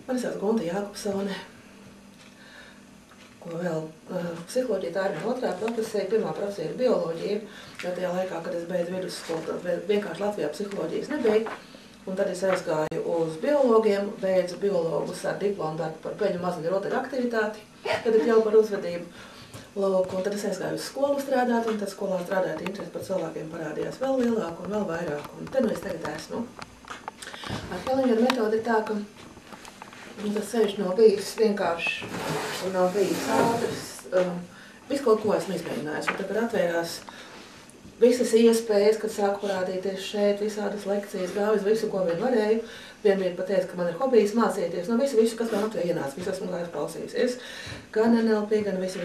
Mani sauc Gunta Jākopsone, ko vēl psiholoģija tā ir otrā profesija. Pirmā profesija ir bioloģija, jo tajā laikā, kad es beidzu vidusskolu, tad vienkārši Latvijā psiholoģijas nebija. Un tad es aizgāju uz biologiem, beidzu biologus ar diplomu darbu par peļu mazuļu rotaļu aktivitāti, kad ir jau par uzvedību. Lūk, un tad es aizgāju uz skolu strādāt, un tad skolā strādājot interesi par cilvēkiem parādījās vēl lielāk un vēl vairāk. Un te nu es tagad esmu. Ar Helingera metodi ir tā, ka tas ceļš nav bijis vienkārši un nav bijis ātrs. Visu kaut ko esmu izmēģinājis, un tad, kad atvērās visas iespējas, kad sāku parādīties šeit, visādas lekcijas, gāju uz visu, ko vien varēju. Vienbrīd pateicu, ka man ir hobijs mācīties, no visu, kas man Latvijā ienāca, visu esmu gājis klausījusies. Gan NLP, gan visu.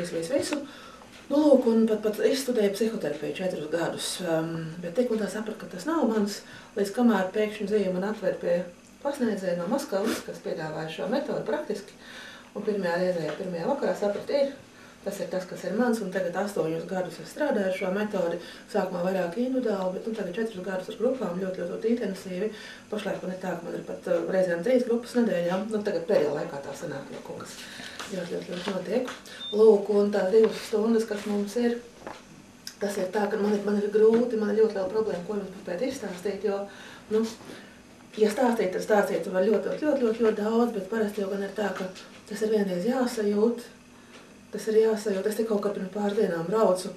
Nu, lūk, un pat izstudēju psihoterapiju 4 gadus, bet tik un tā sapratu, ka tas nav mans, līdz kamēr pēkšņi dzīve man atved pie pasniedzēja no Maskavas, kas piedāvāja šo metodu praktiski. Un pirmajā reizē, pirmajā vakarā sapratu, tas ir tas, kas ir mans, un tagad 8 gadus es strādāju ar šo metodi. Sākumā vairāk individuāli, bet tagad 4 gadus ar grupām ļoti intensīvi. Pašlaik man ir tā, ka man ir pat reizēm 3 grupas nedēļā. Nu, tagad pēdējā laikā tā sanāk, jo kaut kas ļoti notiek. Lūk, un tās 2 stundas, kas mums ir, tas ir tā, ka man ir grūti, man ir ļoti liela problēma, ko jums pēc izstāstīt, jo, nu, ja stāstīt, tad stāstīt var ļoti daudz, bet parasti jau gan ir tā, ka tas ir vienreiz jāsajūt. Tas ir jāsajūt. Es te kaut kā pirms pāris dienām braucu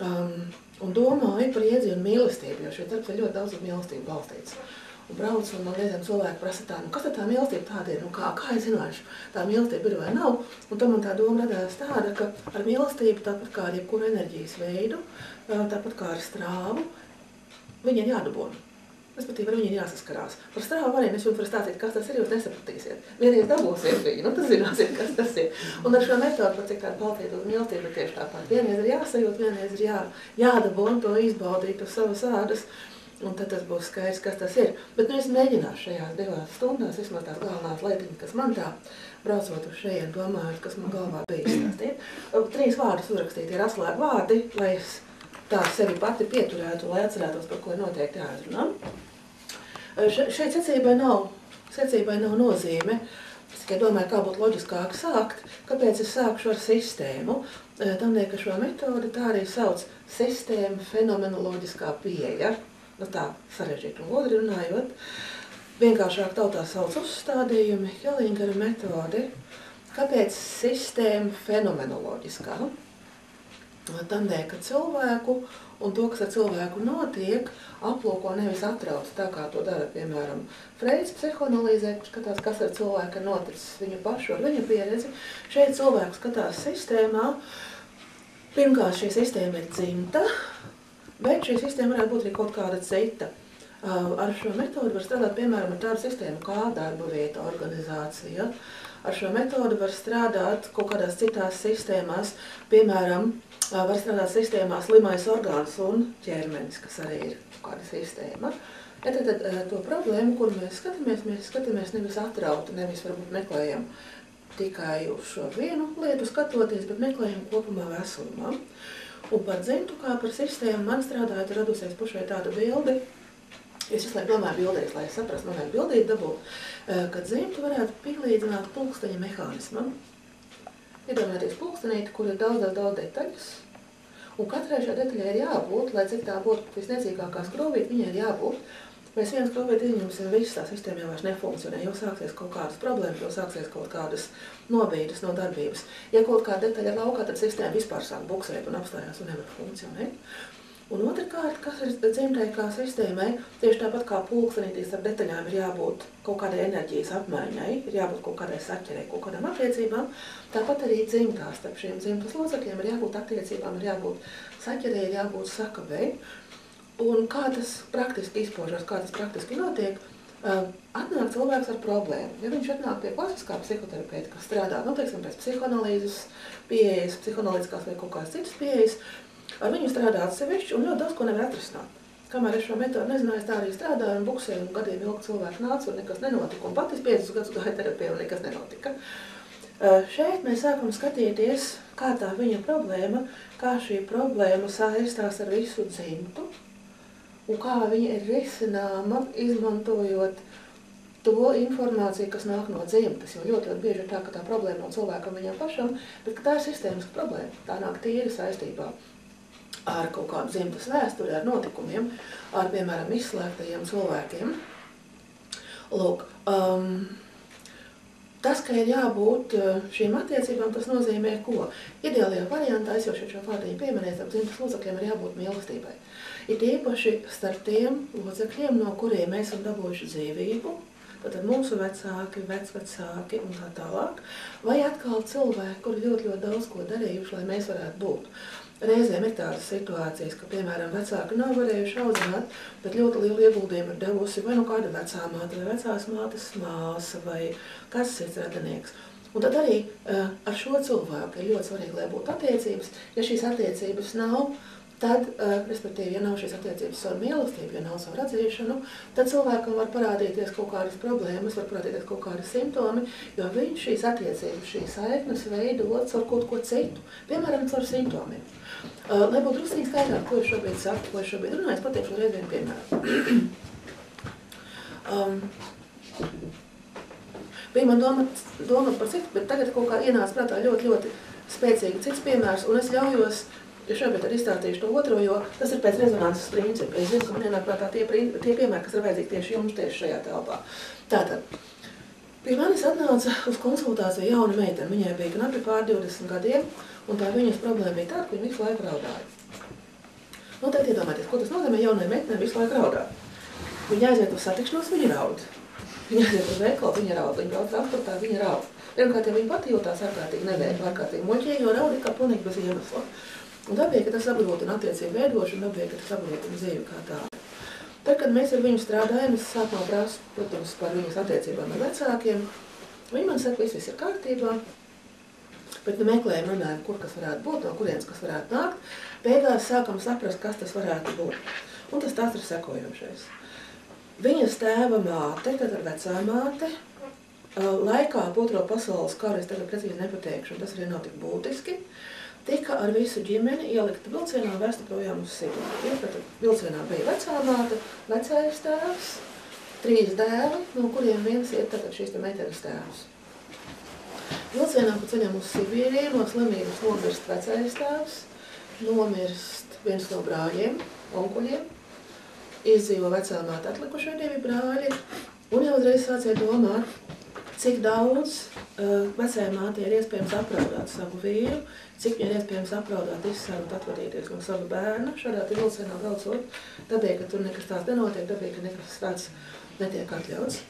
un domāju par iedzīvu un mīlestību, jo šie darbs ir ļoti daudz uz mīlestību balstīts. Un braucu un man reizēm cilvēki prasa tā, nu kas tad tā mīlestība tāda ir, nu kā es zināšu, tā mīlestība ir vai nav. Un to man tā doma radās tāda, ka ar mīlestību, tāpat kā ar jebkuru enerģijas veidu, tāpat kā ar strāvu, viņi ir jādabona. Respektīvi, ar viņu ir jāsaskarās. Par strāvu arī es jums varu stāstīt, kas tas ir, jūs nesapratīsiet. Vienreiz dabūsiet viņu, nu tad zināsiet, kas tas ir. Un ar šo metodu, par cik tādu baltīt uz mīlestību, tieši tāpat. Vienreiz ir jāsajūt, vienreiz ir jādabona to izbaudīt uz savas ādas, un tad tas būs skaidrs, kas tas ir. Bet nu es mēģināšu šajās 2 stundās, vismaz tās galvenās lietiņas, kas man tā, braucot uz šejien, domājot, kas man galvā bija izstāstīt. 3 vārdus uzrakstīt ir atslēgu vārdi, lai es tā sevi pati pieturētu, lai atcerētos, par ko ir noteikti jāizrunā. Šeit secībai nav nozīme. Es tikai domāju, kā būtu loģiskāk sākt. Kāpēc es sākšu ar sistēmu? Tādēļ, ka šo metodi tā arī sauc sistēma fenomenoloģiskā pieeja. Nu tā sarežģīt un godri runājot. Vienkāršāk tautā sauc uzstādījumi, Helingera metodi. Kāpēc sistēma fenomenoloģiskā? Tādēļ, ka cilvēku un to, kas ar cilvēku notiek, aplūko nevis atrauc, tā kā to dara, piemēram, Freids psihoanalīzē, kurš skatās, kas ar cilvēku noticis viņu pašu ar viņa pieredzi. Šeit cilvēku skatās sistēmā. Pirmkārt, šī sistēma ir dzimta, bet šī sistēma varētu būt arī kaut kāda cita. Ar šo metodu var strādāt, piemēram, ar tādu sistēmu kā darba vieta, organizācija. Ar šo metodu var strādāt kaut kādās citās sistēmās, piemēram, var strādāt sistēmās limais orgāns un ķermenis, kas arī ir kāda sistēma. Tad to problēmu, kuru mēs skatāmies nevis atrauti, nevis varbūt meklējam tikai uz šo vienu lietu skatoties, bet meklējam kopumā veselumā. Un par dzimtu kā par sistēmu man strādājot radusies pašai tāda bildi. Es visu laiku domāju bildēs, lai es saprastu, man vajag bildīt dabūt, ka dzimtu varētu pielīdzināt pulksteņa mehānismam. Iedomājieties pulkstenīti, kur ir daudz detaļas, un katrai šai detaļai ir jābūt, lai cik tā būtu visniecīgākā skrūvīte, viņai ir jābūt. Mēs vienu skrūvīti izņemsim, viss tā sistēma jau vairs nefunkcionē, jau sāksies kaut kādas problēmas, jau sāksies kaut kādas nobīdes no darbības. Ja kaut kāda detaļa ir laukā, tad sistēma vispār sāk buksēt un apstājās un nevar funkcionēt. Un otrkārt, kas ir dzimtai kā sistēmai, tieši tāpat kā pulkstenītīs ar detaļām ir jābūt kaut kādai enerģijas apmaiņai, ir jābūt kaut kādai saķerei, kaut kādām attiecībām, tāpat arī dzimtās starp šiem dzimtas locekļiem ir jābūt attiecībām, ir jābūt saķerei, ir jābūt sakavei. Un kā tas praktiski izpaužās, kā tas praktiski notiek, atnāk cilvēks ar problēmu. Ja viņš atnāk pie klasiskā psihoterapeita, kas strādā, nu, teiksim, pēc psihoanalīzes pieejas, psihoanalītiskās vai kaut kādas citas pieejas, ar viņu strādā atsevišķi un ļoti daudz ko nevar atrisināt. Kamēr es šo metodu nezināju, es tā arī strādāju un buksēju un gadiem ilgi cilvēki nāca un nekas nenotika. Un pat es 5 gadus gāju terapijā un nekas nenotika. Šeit mēs sākam skatīties, kā tā viņa problēma, kā šī problēma saistās ar visu dzimtu un kā viņa ir risināma, izmantojot to informāciju, kas nāk no dzimtes, jo ļoti bieži ir tā, ka tā problēma nav cilvēkam viņam pašam, bet ka tā ir sistēmiska problēma. Tā nāk tīri saistībā ar kaut kādu dzimtes vēsturi, ar notikumiem, ar, piemēram, izslēgtajiem cilvēkiem. Lūk, tas, ka ir jābūt šīm attiecībām, tas nozīmē ko? Ideālajā variantā, es jau šo vārdiņu pieminēju, starp dzimtes locekļiem ir jābūt mīlestībai. Ir īpaši starp tiem locekļiem, no kuriem mēs esam dabūjuši dzīvību, tātad mūsu vecāki, vecvecāki un tā tālāk, vai atkal cilvēki, kuri ļoti daudz ko darījuši, lai mēs varētu būt. Reizēm ir tādas situācijas, ka, piemēram, vecāki nav varējuši audzināt, bet ļoti lielu ieguldījumu ir devusi vai nu kāda vecā māte, vai vecās mātes māsa, vai kāds cits radinieks. Un tad arī ar šo cilvēku ir ļoti svarīgi, lai būtu attiecības. Ja šīs attiecības nav, tad, respektīvi, ja nav šīs attiecības ar mīlestību, ja nav savu atzīšanu, tad cilvēkam var parādīties kaut kādas problēmas, var parādīties kaut kādi simptomi, jo viņš šīs attiecības, šīs saiknes veidots ar kaut ko citu, piemēram, ar simptomiem. Lai būtu drusciņi skaidrāk, ko es šobrīd saku, ko es šobrīd runāju, es pateikšu reiz vienu piemēru. Bija man doma par citu, bet tagad kaut kā ienāca prātā ļoti spēcīgi cits piemērs, un es ļaujos, ja šobrīd arī izstāstīšu to otro, jo tas ir pēc rezonanses principa. Es zinu, ka man ienāk prātā tie piemēri, kas ir vajadzīgi tieši jums, tieši šajā telpā. Tātad, pie manis atnāca uz konsultāciju jauna meitene. Viņai bija knapi pār 20 gadiem, un tā viņas problēma bija tāda, ka viņa visu laiku raudāja. Nu, tad iedomājieties, ko tas nozīmē jaunai meitenei visu laiku raudāt. Viņa aiziet uz satikšanos, viņa raud. Viņa aiziet uz veikalu, viņa raud. Viņa brauc transportā, viņa raud. Pirmkārt, ja viņa pati jūtās ārkārtīgi nevēļi, ārkārtīgi muļķīgi, jo raud ir kā pilnīgi bez iemesla. Un dabīgi, ka tas apgrūtina attiecību veidošanu, dabīgi, ka tas apgrūtina dzīvi kā tādu. Tad, kad mēs ar viņu strādājam, es sākumā prasu, protams, par viņas attiecībām ar vecākiem. Viņi man saka, viss ir kārtībā, bet meklējam, runājam, kur kas varētu būt, no kurienes kas varētu nākt. Beigās sākam saprast, kas tas varētu būt. Un tas tās ir sekojošais. Viņas tēva māte, tad ar vecā māte, laikā ap Otro pasaules karu, es tagad precīzi nepateikšu, un tas arī nav tik būtiski, tika ar visu ģimeni ielikta vilcienā un vēsta projām uz Sibīriju. Tad vilcienā bija vecā māte, vecais tēvs, 3 dēli, no kuriem viens ir tātad šīs meitenes tēvs. Vilcienā pa ceļam uz Sibīriju no slimības nomirst vecais tēvs, nomirst viens no brāļiem, onkuļiem, izdzīvo vecā māte atlikušie 2 brāļi, un jau uzreiz sācīja domāt, cik daudz vecajai mātei ir iespējams apraudāt savu vīru, cik viņai ir iespējams apraudāt, izsarut, atvadīties no sava bērna, šādā vilcienā braucot, dabīgi, ka tur nekas tāds nenotiek, dabīgi, ka nekas tāds netiek atļauts.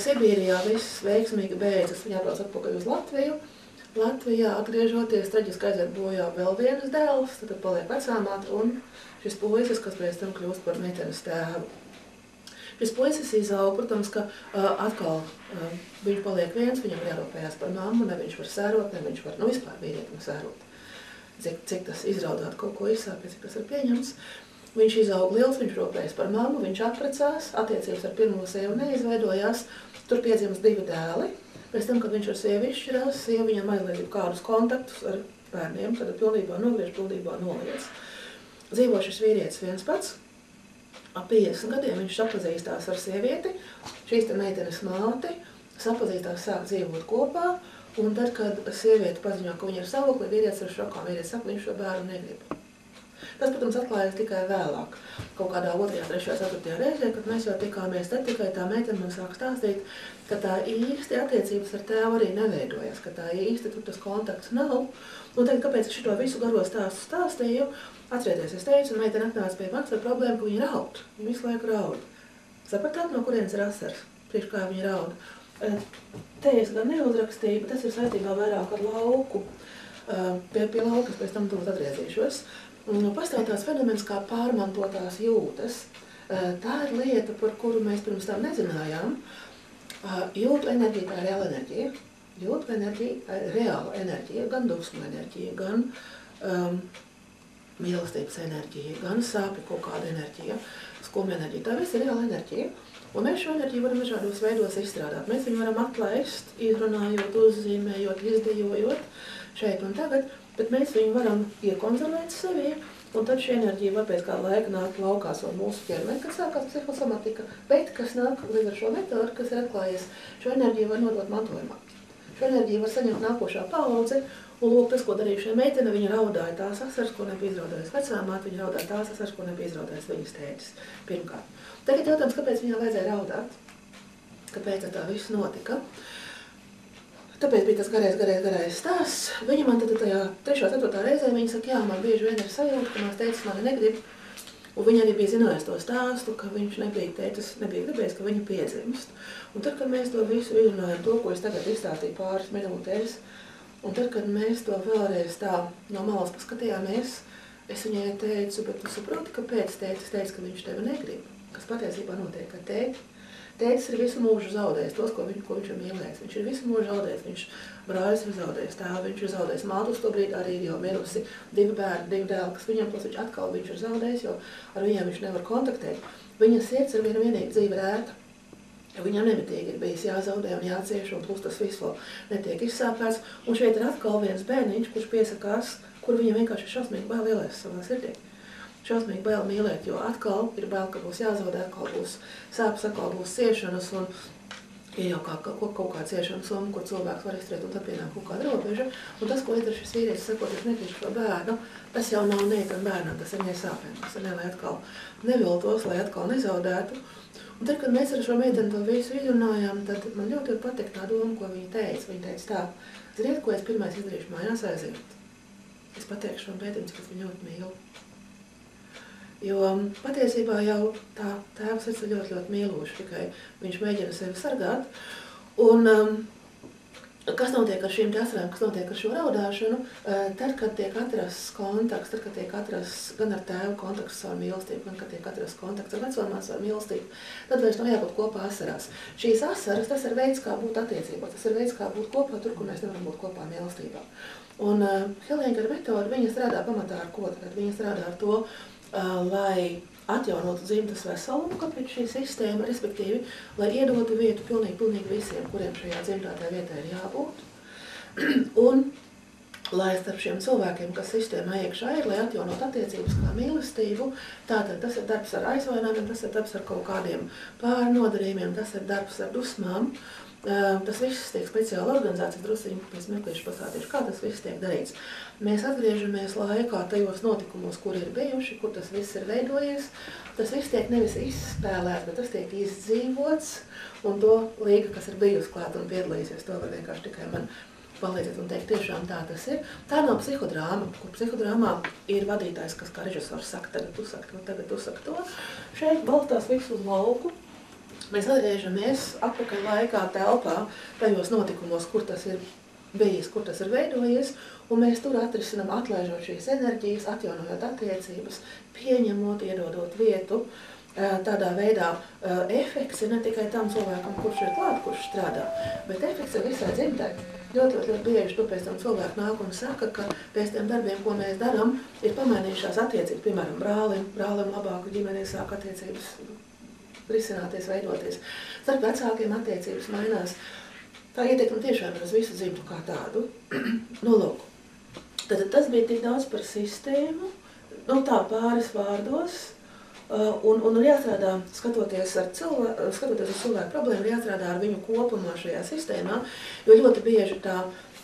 Sibīrijā viss veiksmīgi beidzas, viņa atbrauc atpakaļ uz Latviju. Latvijā atgriežoties, traģiski aiziet bojā vēl vienas dēls, tad paliek vecā māte un šis puisis, kas pēc tam kļūst par meitenes tēvu. Šis puisis izaug, protams, ka atkal viņš paliek viens, viņam ir jārūpējās par mammu, ne viņš var sērot, ne viņš var, vispār vīrietim sērot. Cik tas izraudāt kaut ko izsāpja, cik tas ir pieņemts. Viņš izaug liels, viņš rūpējas par mammu, viņš apprecās, attiecības ar pirmo sievu neizveidojās, tur piedzimst 2 dēli. Pēc tam, kad viņš ar sievu izšķirās, sieva viņam aizliedz kādus kontaktus ar bērniem, tad pilnībā nogriež, pilnībā noliedz. Dzīvo šis vīrietis viens pats. Ap 50 gadiem viņš sapazīstās ar sievieti, šīs te meitenes māti, sapazīstās, sāk dzīvot kopā, un tad, kad sieviete paziņo, ka viņa ir stāvoklī, vīrietis ir šokā, vīrietis saka, viņš šo bērnu negrib. Tas, protams, atklājas tikai vēlāk, kaut kādā 2., 3., 4. reizē, kad mēs jau tikāmies, tad tikai tā meitene man sāk stāstīt, ka tā īsti attiecības ar tēvu arī neveidojas, ka tā īsti tur tas kontakts nav. Un tagad, kāpēc es šito visu garo stāstu stāstīju, atcerieties, es teicu, un meitene atnāca pie manis ar problēmu, ka viņa raud, viņa visu laiku raud. Sapratāt, no kurienes ir asaras, priekš kā viņa raud. Te es gan neuzrakstīju, bet tas ir saistībā vairāk ar lauku, pie laukas, pēc tam tūlīt atgriezīšos. Pastāv tāds fenomens kā pārmantotās jūtas. Tā ir lieta, par kuru mēs pirms tam nezinājām. Jūtu enerģija, tā ir reāla enerģija. Jūtu enerģija, reāla enerģija, gan dusmu enerģija, gan mīlestības enerģija, gan sāpju kaut kāda enerģija, skumja enerģija. Tā viss ir reāla enerģija. Un mēs šo enerģiju varam dažādos veidos izstrādāt. Mēs viņu varam atlaist, izrunājot, uzzīmējot, izdejojot šeit un tagad, bet mēs viņu varam iekontrolēt sevī, un tad šī enerģija var pēc kāda laika nāk laukās vēl mūsu ķermeni, kad sākās psihosomatika, bet kas nāk līdz ar šo metodu, kas ir atklājies, šo enerģiju var nodot mantojumā. Šo enerģiju var saņemt nākošā paudze, un lūk, tas, ko darīja šī meitene, viņa raudāja tās asaras, ko nebija izraudājis vecāmāt, viņa raudāja tās asaras, ko nebija izraudājis viņas tētis, pirmkārt. Tagad jautājums, kāpēc viņai vajadzēja raudāt? Kāpēc tā viss notika? Tāpēc bija tas garais stāsts. Viņa man tad tajā 3. 4. reizē, viņa saka, jā, man bieži vien ir sajūta, ka mans tētis mani negrib. Un viņa arī bija zinājis to stāstu, ka viņš nebija gribējis, ka viņa piedzimst. Un tad, kad mēs to visu izrunājam, to, ko es tagad izstāstīju pāris minūtēs, un tad, kad mēs to vēlreiz tā no malas paskatījāmies, es viņai teicu, bet tu saproti, kāpēc tētis teica, ka viņš tevi negrib? Kas patiesībā notiek ar tēti? Tētis ir visu mūžu zaudējis tos, ko viņš ir mīlējis. Viņš ir visu mūžu zaudējis, viņš brālis ir zaudējis, tēvu viņš ir zaudējis, mātu uz to brīdi arī ir jau mirusi, 2 bērni, 2 dēli, kas viņam tos viņš atkal viņš ir zaudējis, jo ar viņiem viņš nevar kontaktēt. Viņa sirds ir vienīgi dzīve rēta. Viņam nemitīgi ir bijis jāzaudē un jācieš, un plus tas viss vēl netiek izsāpēts. Un šeit ir atkal viens bērniņš, kurš piesakās, kur viņam vienkārši ir šausmīgi bail ielēst savā sirdī. Šausmīgi bail mīlēt, jo atkal ir bail, ka būs jāzaudē, atkal būs sāpes, atkal būs ciešanas, un ir jau kaut kā ciešanas summa, ko cilvēks var izturēt, un tad pienāk kaut kāda robeža. Un tas, ko iedara šis vīrietis, sakot, es negrīšu šo bērnu, tas jau nav neitam bērnam, tas ir viņai sāpēm, tas ir ne, lai atkal neviltos, lai atkal nezaudētu. Un tad, kad mēs ar šo meiteni to visu izrunājām, tad man ļoti patīk tā doma, ko viņa teica. Viņa teica tā, ziniet, ko es pirmais izdarīšu mājās aiziet? Es pateikšu šo meiteni, cik es viņu ļoti mīlu. Jo patiesībā jau tā tēvs ir ļoti mīloši, tikai viņš mēģina sevi sargāt. Un kas notiek ar šīm asarām, kas notiek ar šo raudāšanu, tad, kad tiek atrasts kontakts, tad, kad tiek atrasts gan ar tēvu kontakts ar mīlestību, gan, kad tiek atrasts kontakts ar vecomās ar mīlestību, tad vairs nav jābūt kopā asarās. Šīs asaras, tas ir veids, kā būt attiecībās, tas ir veids, kā būt kopā tur, kur mēs nevaram būt kopā mīlestībā. Un Hellinger metoda, viņa strādā pamatā ar ko? Tad viņa strādā ar to, lai atjaunotu dzimtas veselumu, kāpēc šī sistēma, respektīvi, lai iedotu vietu pilnīgi visiem, kuriem šajā dzimtātā vietā ir jābūt. Un lai starp šiem cilvēkiem, kas sistēmā iekšā ir, lai atjaunot attiecības kā mīlestību, tātad tas ir darbs ar aizvainojumiem, tas ir darbs ar kaut kādiem pārnodarījumiem, tas ir darbs ar dusmām. Tas viss tiek speciāli organizēts, drusciņi pēc mirklīšu pasādīšu, kā tas viss tiek darīts. Mēs atgriežamies laikā tajos notikumos, kur ir bijuši, kur tas viss ir veidojies. Tas viss tiek nevis izspēlēts, bet tas tiek izdzīvots, un to līga, kas ir bijusi klāt un piedalīsies, to var vienkārši tikai man palīdzēt un teikt, tiešām tā tas ir. Tā nav psihodrāma, kur psihodrāmā ir vadītājs, kas kā režisors saka, tagad tu saki to. Šeit balstās visu uz lauku. Mēs atgriežamies atpakaļ laikā, telpā, tajos notikumos, kur tas ir bijis, kur tas ir veidojies, un mēs tur atrisinām, atlaižot šīs enerģijas, atjaunojot attiecības, pieņemot, iedodot vietu. Tādā veidā efekts ir ne tikai tam cilvēkam, kurš ir klāt, kurš strādā, bet efekts ir visai dzimtai. Ļoti bieži tu pēc tam cilvēku nāk un saka, ka pēc tiem darbiem, ko mēs darām, ir pamainījušās attiecības, piemēram, brālim labāku ģimenē sāk attiecības risināties, veidoties. Starp vecākiem attiecības mainās. Tā ietekme tiešām ir uz visu dzimtu kā tādu. Nu, lūk. Tad tas bija tik daudz par sistēmu, tā pāris vārdos, un jāstrādā, skatoties uz cilvēku problēmu, jāstrādā ar viņu kopumā šajā sistēmā, jo ļoti bieži tā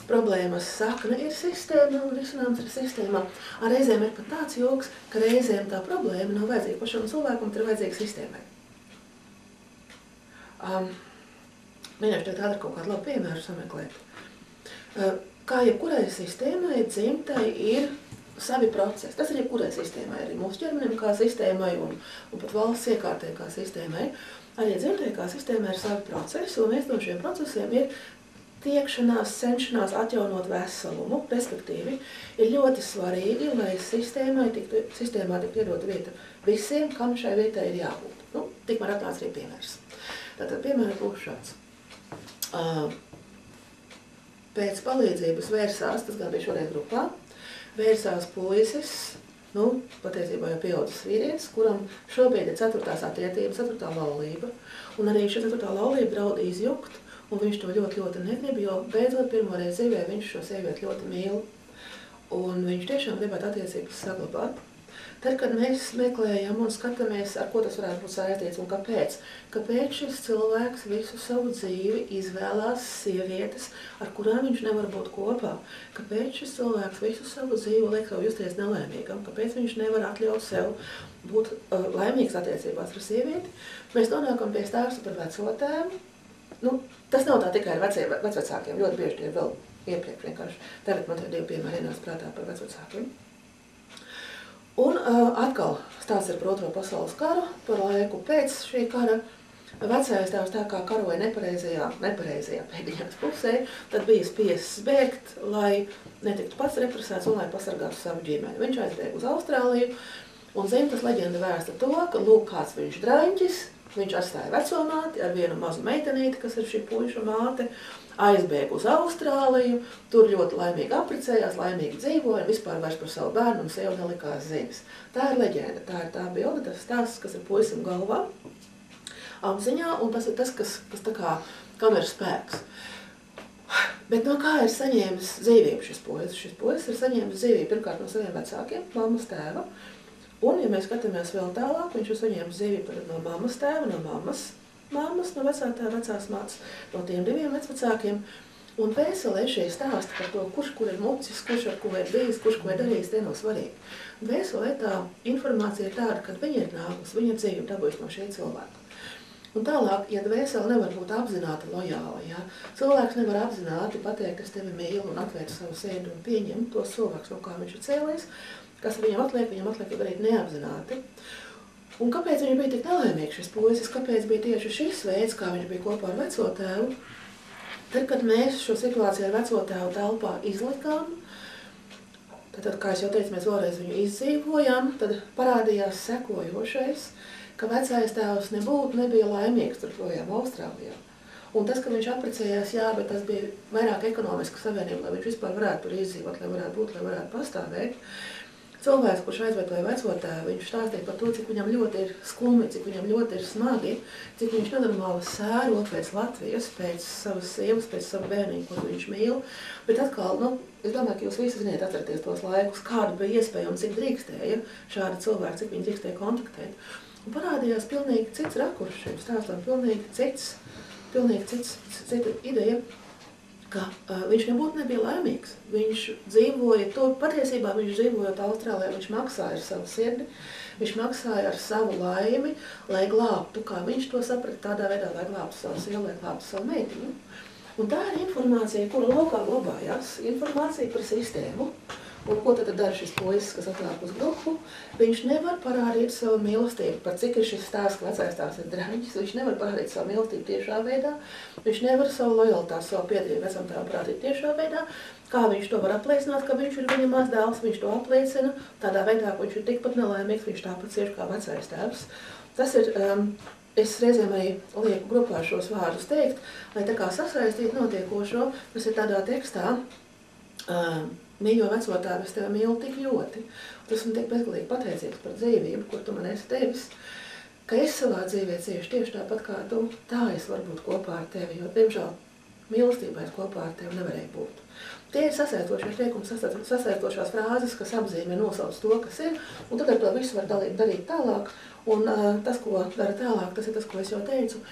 problēmas sakne ir sistēma un risinājums ir sistēmā. Ar reizēm ir pat tāds joks, ka reizēm tā problēma nav vajadzīga pašam cilvēkam, bet ir vajadzīga sistēmai. Mēģināšu tādu kaut kādu labu piemēru sameklēt. Kā jebkurai sistēmai, dzimtai ir savi procesi. Tas ir jebkurai sistēmai, arī mūsu ķermenim kā sistēmai un pat valsts iekārtē kā sistēmai. Arī dzimtai kā sistēmai ir savi procesi, un viens no šiem procesiem ir tiekšanās, cenšanās atjaunot veselumu, respektīvi, ir ļoti svarīgi, lai sistēmā tiktu iedota vieta visiem, kam šai vietai ir jābūt. Tikmēr atnāc arī piemērs. Tātad piemērs būs šāds. Pēc palīdzības vērsās, tas gan bija šoreiz grupā, vērsās puisis, patiesībā jau pieaudzis vīrietis, kuram šobrīd ir 4. attiecība, 4. laulība, un arī šī 4. laulība draud izjukt, un viņš to ļoti negrib, jo beidzot pirmoreiz dzīvē viņš šo sievieti ļoti mīl, un viņš tiešām gribētu attiecības saglabāt. Tad, kad mēs meklējam un skatāmies, ar ko tas varētu būt saistīts un kāpēc. Kāpēc šis cilvēks visu savu dzīvi izvēlās sievietes, ar kurām viņš nevar būt kopā? Kāpēc šis cilvēks visu savu dzīvi liek sev justies nelaimīgam? Kāpēc viņš nevar atļaut sev būt laimīgs attiecībās ar sievieti? Mēs nonākam pie stāsta par vecotēvu. Nu, tas nav tā tikai ar vecvecākiem, ļoti bieži tie vēl iepriekš vienkārši. Tagad man tie 2 piemēri ienāc prātā par vecvecākiem. Un atkal stāsts ir par Otro pasaules karu, par laiku pēc šī kara. Vecais tēvs tā kā karoja nepareizajā pēdiņās pusē, tad bija spiesis bēgt, lai netiktu pats represēts un lai pasargātu savu ģimeni. Viņš aizbēga uz Austrāliju un dzimtas leģenda vēsta to, ka lūk kāds viņš draņķis, viņš atstāja vecomāti ar vienu mazu meitenīti, kas ir šī puiša māte, aizbēga uz Austrāliju, tur ļoti laimīgi apprecējās, laimīgi dzīvoja, vispār vairs par savu bērnu un sev nelikās ziņas. Tā ir leģenda, tā ir tā bilde, tas stāsts, kas ir puisim galvā, apziņā, un tas ir tas, kas tā kā, kam ir spēks. Bet no kā ir saņēmis dzīvību šis puisis? Šis puisis ir saņēmis dzīvību pirmkārt no saviem vecākiem, mammas tēva, un, ja mēs skatāmies vēl tālāk, viņš ir saņēmis dzīvību no mammas tēva, no mammas, no vecā tēva, vecās mātes, no tiem 2 vecvecākiem. Un vēselē šie stāsti par to, kurš kur ir mucis, kurš ar ko ir bijis, kurš ko ir darījis, tie nav svarīgi. Vēselē tā informācija ir tāda, kad viņa ir nākusi, viņa ir dzīvību dabūjusi no šī cilvēka. Un tālāk, ja dvēsele nevar būt apzināti lojāla, ja? Cilvēks nevar apzināti pateikt, kas tevi mīl un atvērt savu sēdu un pieņemt tos cilvēks, no kā viņš ir cēlies, kas viņam atliek darīt neapzināti. Un kāpēc viņš bija tik nelaimīgs šis puisis, kāpēc bija tieši šis veids, kā viņš bija kopā ar veco tēvu? Tad, kad mēs šo situāciju ar veco tēvu telpā izlikām, tad, kā es jau teicu, mēs vēlreiz viņu izdzīvojām, tad parādījās sekojošais, ka vecais tēvs nebija laimīgs tur projām Austrālijā. Un tas, ka viņš apprecējās, jā, bet tas bija vairāk ekonomiska savienība, lai viņš vispār varētu tur izdzīvot, lai varētu būt, lai varētu pastāvēt. Cilvēks, kurš aizvietoja veco tēvu, viņš stāstīja par to, cik viņam ļoti ir skumji, cik viņam ļoti ir smagi, cik viņš nenormāli sēro pēc Latvijas, pēc savas sievas, pēc savu bērniņu, ko viņš mīl. Bet atkal, es domāju, ka jūs visi ziniet atcerieties tos laikus, kāda bija iespēja un cik drīkstēja šādi cilvēki, cik viņi drīkstēja kontaktēt. Un parādījās pilnīgi cits rakurs šiem stāstam, pilnīgi cita ideja, ka viņš nebija laimīgs. Viņš dzīvoja to, patiesībā viņš dzīvojot Austrālijā, viņš maksāja ar savu sirdi, viņš maksāja ar savu laimi, lai glābtu, kā viņš to saprata tādā veidā, lai glābtu savu sievu, lai glābtu savu meitiņu. Un tā ir informācija, kura laukā glabājās, informācija par sistēmu. Un ko tad dara šis puisis, kas atnāk uz grupu? Viņš nevar parādīt savu mīlestību, par cik ir šis stāsts, ka vecais tās ir draņķis, viņš nevar parādīt savu mīlestību tiešā veidā, viņš nevar savu lojalitāti, savu piedrību vecam tēvam parādīt tiešā veidā, kā viņš to var apliecināt, ka viņš ir viņa mazdēls, viņš to apliecina, tādā veidā, ka viņš ir tikpat nelaimīgs, viņš tāpat cieš kā vecais tēvs. Tas ir, es reizēm arī lieku grupā šos vārdus teikt, lai tā kā sasaistīt notiekošo, tas ir tādā tekstā, mīļo veco tēvu, es tevi mīlu tik ļoti. Un esmu tik bezgalīgi pateicīgs par dzīvību, kur tu man esi devis, ka es savā dzīvē cieši tieši tāpat kā tu, tā es varu būt kopā ar tevi, jo, diemžēl, mīlestībā es kopā ar tevi nevarēju būt. Tie ir sasaistošie teikumi, sasaistošās frāzes, kas apzīmē nosauc to, kas ir, un tad ar to visu var darīt tālāk. Un tas, ko dara tālāk, tas ir tas, ko es jau teicu.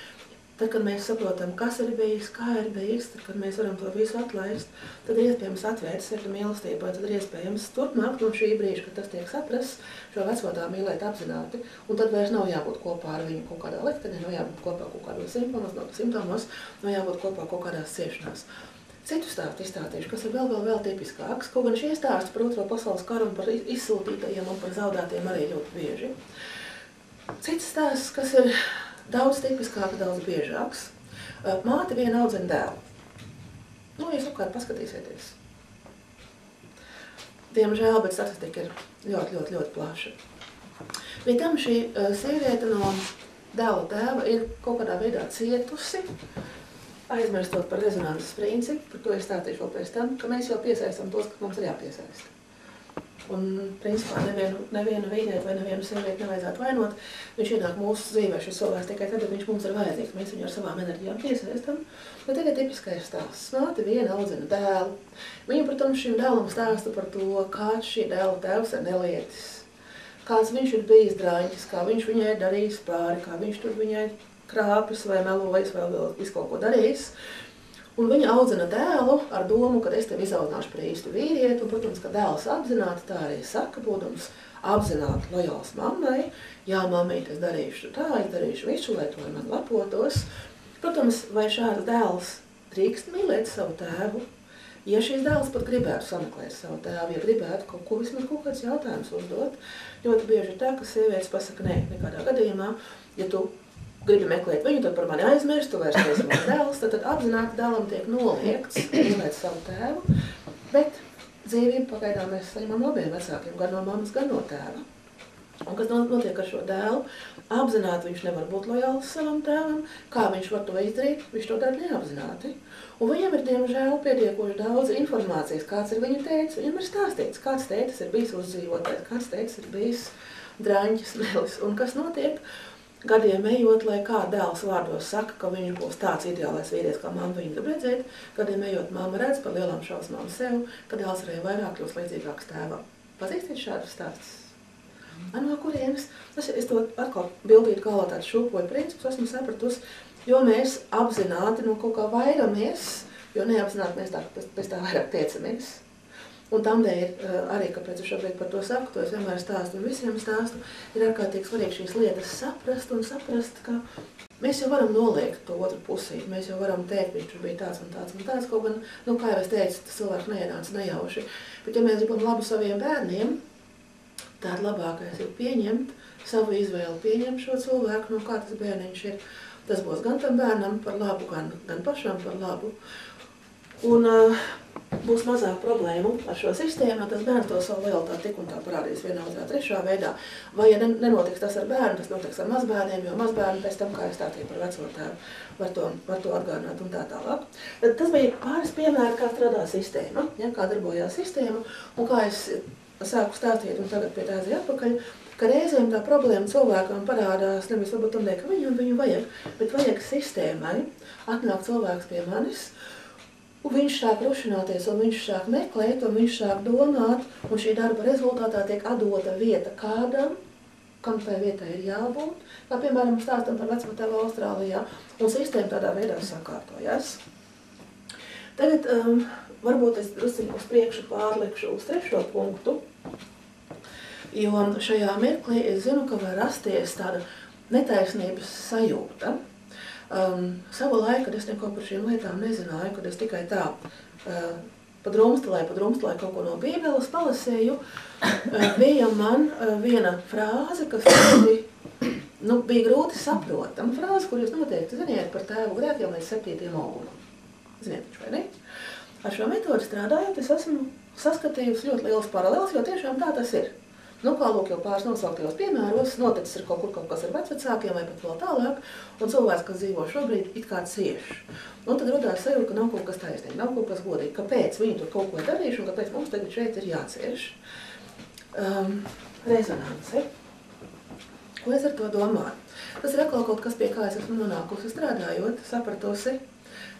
Tad, kad mēs saprotam, kas ir bijis, kā ir bijis, tad, kad mēs varam to visu atlaist, tad ir iespējams atvērt sevi mīlestībai, tad ir iespējams turpmāk no šī brīža, kad tas tiek saprasts, šo vecotā mīlēt apzināti, un tad vairs nav jābūt kopā ar viņu kaut kādā liktenī, nav jābūt kopā kaut kādos simptomos, nav jābūt kopā kaut kādās ciešanās. Citu stāstu izstāstīšu, kas ir vēl tipiskāks, kaut gan šie stāsti par Otro pasaules karu un par izsūtītajiem un par zaudētiem arī ļoti bieži. Cits stāsts, kas ir daudz tipiskāk, daudz biežāks. Māte viena audzina dēlu. Jūs apkārt paskatīsieties. Diemžēl, bet statistika ir ļoti plaša. Pie tam šī sieviete no dēla tēva ir kaut kādā veidā cietusi, aizmirstot par rezonanses principu, par to es stāstīšu vēl pēc tam, ka mēs jau piesaistam tos, ka mums ir jāpiesaista. Un, principā, nevienu vīrieti vai nevienu sievieti nevajadzētu vainot. Viņš ienāk mūsu dzīvē, šis cilvēks tikai tad, kad viņš mums ir vajadzīgs. Mēs viņu ar savām enerģijām piesaistam. Bet tagad tipiskais stāsts. Māte viena audzina dēlu. Viņa, protams, šim dēlam stāsta par to, kāds šī dēla tēvs ir nelietis. kāds viņš ir bijis draņķis, kā viņš viņai ir darījis pāri, kā viņš tur viņai krāpis vai melojis vai vēl visu kaut ko darījis. Un viņa audzina dēlu ar domu, ka es tevi izaudzināšu par īstu vīrieti, un, protams, ka dēls apzināti tā arī saka, būdams apzināti lojāls mammai, jā, mammīt, es darīšu tā, es darīšu visu, lai to man lepotos. Protams, vai šāds dēls drīkst mīlēt savu tēvu? Ja šīs dēls pat gribētu sameklēt savu tēvu, ja gribētu kaut ko, vismaz kaut kāds jautājums uzdot, ļoti bieži ir tā, ka sievietes pasaka, nē, nekādā gadījumā, ja tu gribi meklēt viņu, tad par mani aizmirst, tu vairs neesi mans dēls, tad apzināti dēlam tiek noliegts mīlēt savu tēvu, bet dzīvību pagaidām mēs saņemam abiem vecākiem, gan no mammas, gan no tēva. Un kas notiek ar šo dēlu? Apzināti viņš nevar būt lojāls savam tēvam, kā viņš var to izdarīt, viņš to dara neapzināti. Un viņam ir, diemžēl, pietiekoši daudz informācijas, kāds ir viņa tētis. Viņam ir stāstīts, kāds tētis ir bijis uzdzīvotājs, kāds tētis ir bijis draņķis, melis. Un kas notiek? Gadiem ejot, lai kā dēls vārdos saka, ka viņš būs tāds ideālais vīrietis, kā mamma viņu grib redzēt, gadiem ejot, mamma redz par lielām šausmām sev, ka dēls arī vairāk kļūst līdzīgāks tēvam. Pazīstiet šādus stāstus? No kurienes? Es to atkal bildīt kā tāds šūpoju principus esmu sapratusi, jo mēs apzināti no kaut kā vairamies, jo neapzināti mēs pēc tā vairāk tiecamies. Un tamdēļ arī, kāpēc es šobrīd par to saku, to es vienmēr stāstu un visiem stāstu, ir ārkārtīgi svarīgi šīs lietas saprast un saprast, ka mēs jau varam noliegt to otru pusī, mēs jau varam teikt, viņš tur bija tāds un tāds un tāds, kaut gan, kā jau es teicu, tas cilvēks neienāca nejauši. Bet ja mēs gribam labu saviem bērniem, tad labākais ir pieņemt savu izvēli, pieņemt šo cilvēku, no kā tas bērniņš ir. Tas būs gan tam bērnam par labu, gan pašam par labu. Un būs mazāk problēmu ar šo sistēmu, tas bērns to savu lojalitāti tik un tā parādīs vienā, otrā, trešā veidā. Vai ja nenotiks tas ar bērnu, tas notiks ar mazbērniem, jo mazbērni pēc tam, kā es stātīju par veco tēvu, var to atgādināt un tā tālāk. Tas bija pāris piemēri, kā strādā sistēma, ja, kā darbojās sistēma un kā es sāku stāstīt un tagad pie tā aiziet atpakaļ, ka reizēm tā problēma cilvēkam parādās nevis varbūt tamdēļ, ka viņu vajag, bet vajag sistēmai atnāk cilvēks pie manis, un viņš sāk rušināties, un viņš sāk meklēt, un viņš sāk domāt, un šī darba rezultātā tiek atdota vieta kādam, kam tai vietai ir jābūt, kā piemēram stāstam par vecmatavu Austrālijā, un sistēma tādā veidā sakārtojas. Tagad varbūt es drusciņu uz priekšu pārlikšu uz trešo punktu, jo šajā mirklī es zinu, ka var rasties tāda netaisnības sajūta. Savu laiku, kad es neko par šīm lietām nezināju, kad es tikai tā pa drumstalē kaut ko no Bībeles palasēju, bija man viena frāze, kas bija grūti saprotama frāze, kur jūs noteikti ziniet par tēvu grēkiem līdz 7. mūlim. Ziniet, vai ne? Ar šo metodu strādājot, es esmu saskatījusi ļoti liels paralēls, jo tiešām tā tas ir. Kā lūk jau pāris nosauktajos piemēros, noticis ir kaut kas ar vecvecākiem vai pat vēl tālāk, un cilvēks, kas dzīvo šobrīd, it kā cieš. Un tad rodās sajūta, ka nav kaut kas taisnīgi, nav kaut kas godīgi, kāpēc viņi tur kaut ko darījuši un kāpēc mums tagad šeit ir jācieš. Rezonanse. Ko es ar to domāju? Tas ir atkal kaut kas, pie kā es esmu nonākusi strādājot, sapratusi.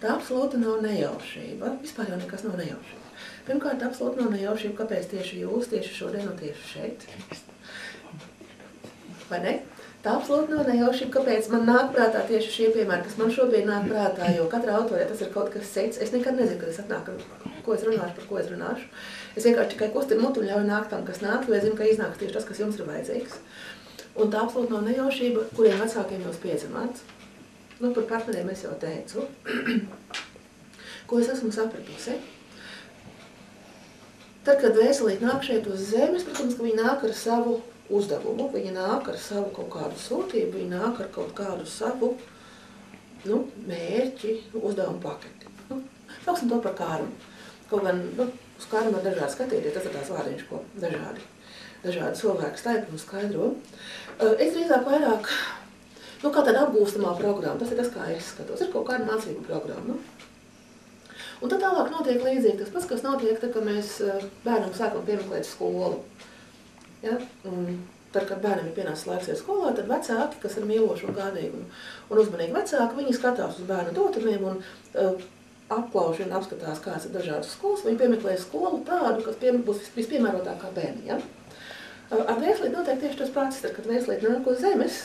Tā absolūti nav nejaušība. Vispār jau nekas nav nejaušība. Pirmkārt, absolūti nav nejaušība, kāpēc tieši jūs, tieši šodien un tieši šeit. Vai ne? Tā absolūti nav nejaušība, kāpēc man nāk prātā tieši šie piemēri, kas man šobrīd nāk prātā, jo katrā autorē tas ir kaut kas cits. Es nekad nezinu, kad es atnāku, ko es runāšu, par ko es runāšu. Es vienkārši tikai kustinu mutu un ļauju nākt tam, kas nāk, jo es zinu, ka iznāks tieši tas, kas jums ir vajadzīgs. Un tā absolūti nav nejaušība, kuriem vecākiem jūs piedzimāt. Par partneriem es jau teicu. Ko es esmu sapratusi? Tad, kad vēselīte nāk šeit uz zemes, protams, ka viņi nāk ar savu uzdevumu, viņi nāk ar savu kaut kādu sūtību, viņi nāk ar kaut kādu savu mērķi, uzdevumu paketi. Sauksim to par karmu. Kaut gan uz karmu var dažādi skatīties, tas ir tās vārdiņš, ko dažādi cilvēki staipri un skaidro. Es drīzāk vairāk kā tāda apgūstamā programma, tas ir tas, kā es skatos. Ir kaut kāda mācību programma. Un tad tālāk notiek līdzīgi tas pats, kas notiek, tad, kad mēs bērnam sākam piemeklēt skolu. Ja? Tad, kad bērnam ir pienācis laiks iet skolā, tad vecāki, kas ir mīloši un gādīgi un uzmanīgi vecāki, viņi skatās uz bērnu dotumiem un apklauž un apskatās, kāds ir dažādas skolas. Viņi piemeklē skolu tādu, kas būs vispiemērotākā bērni. Ja? Ar dvēselīti notiek tieši tas pats, kad dvēselīti nāk uz zemes,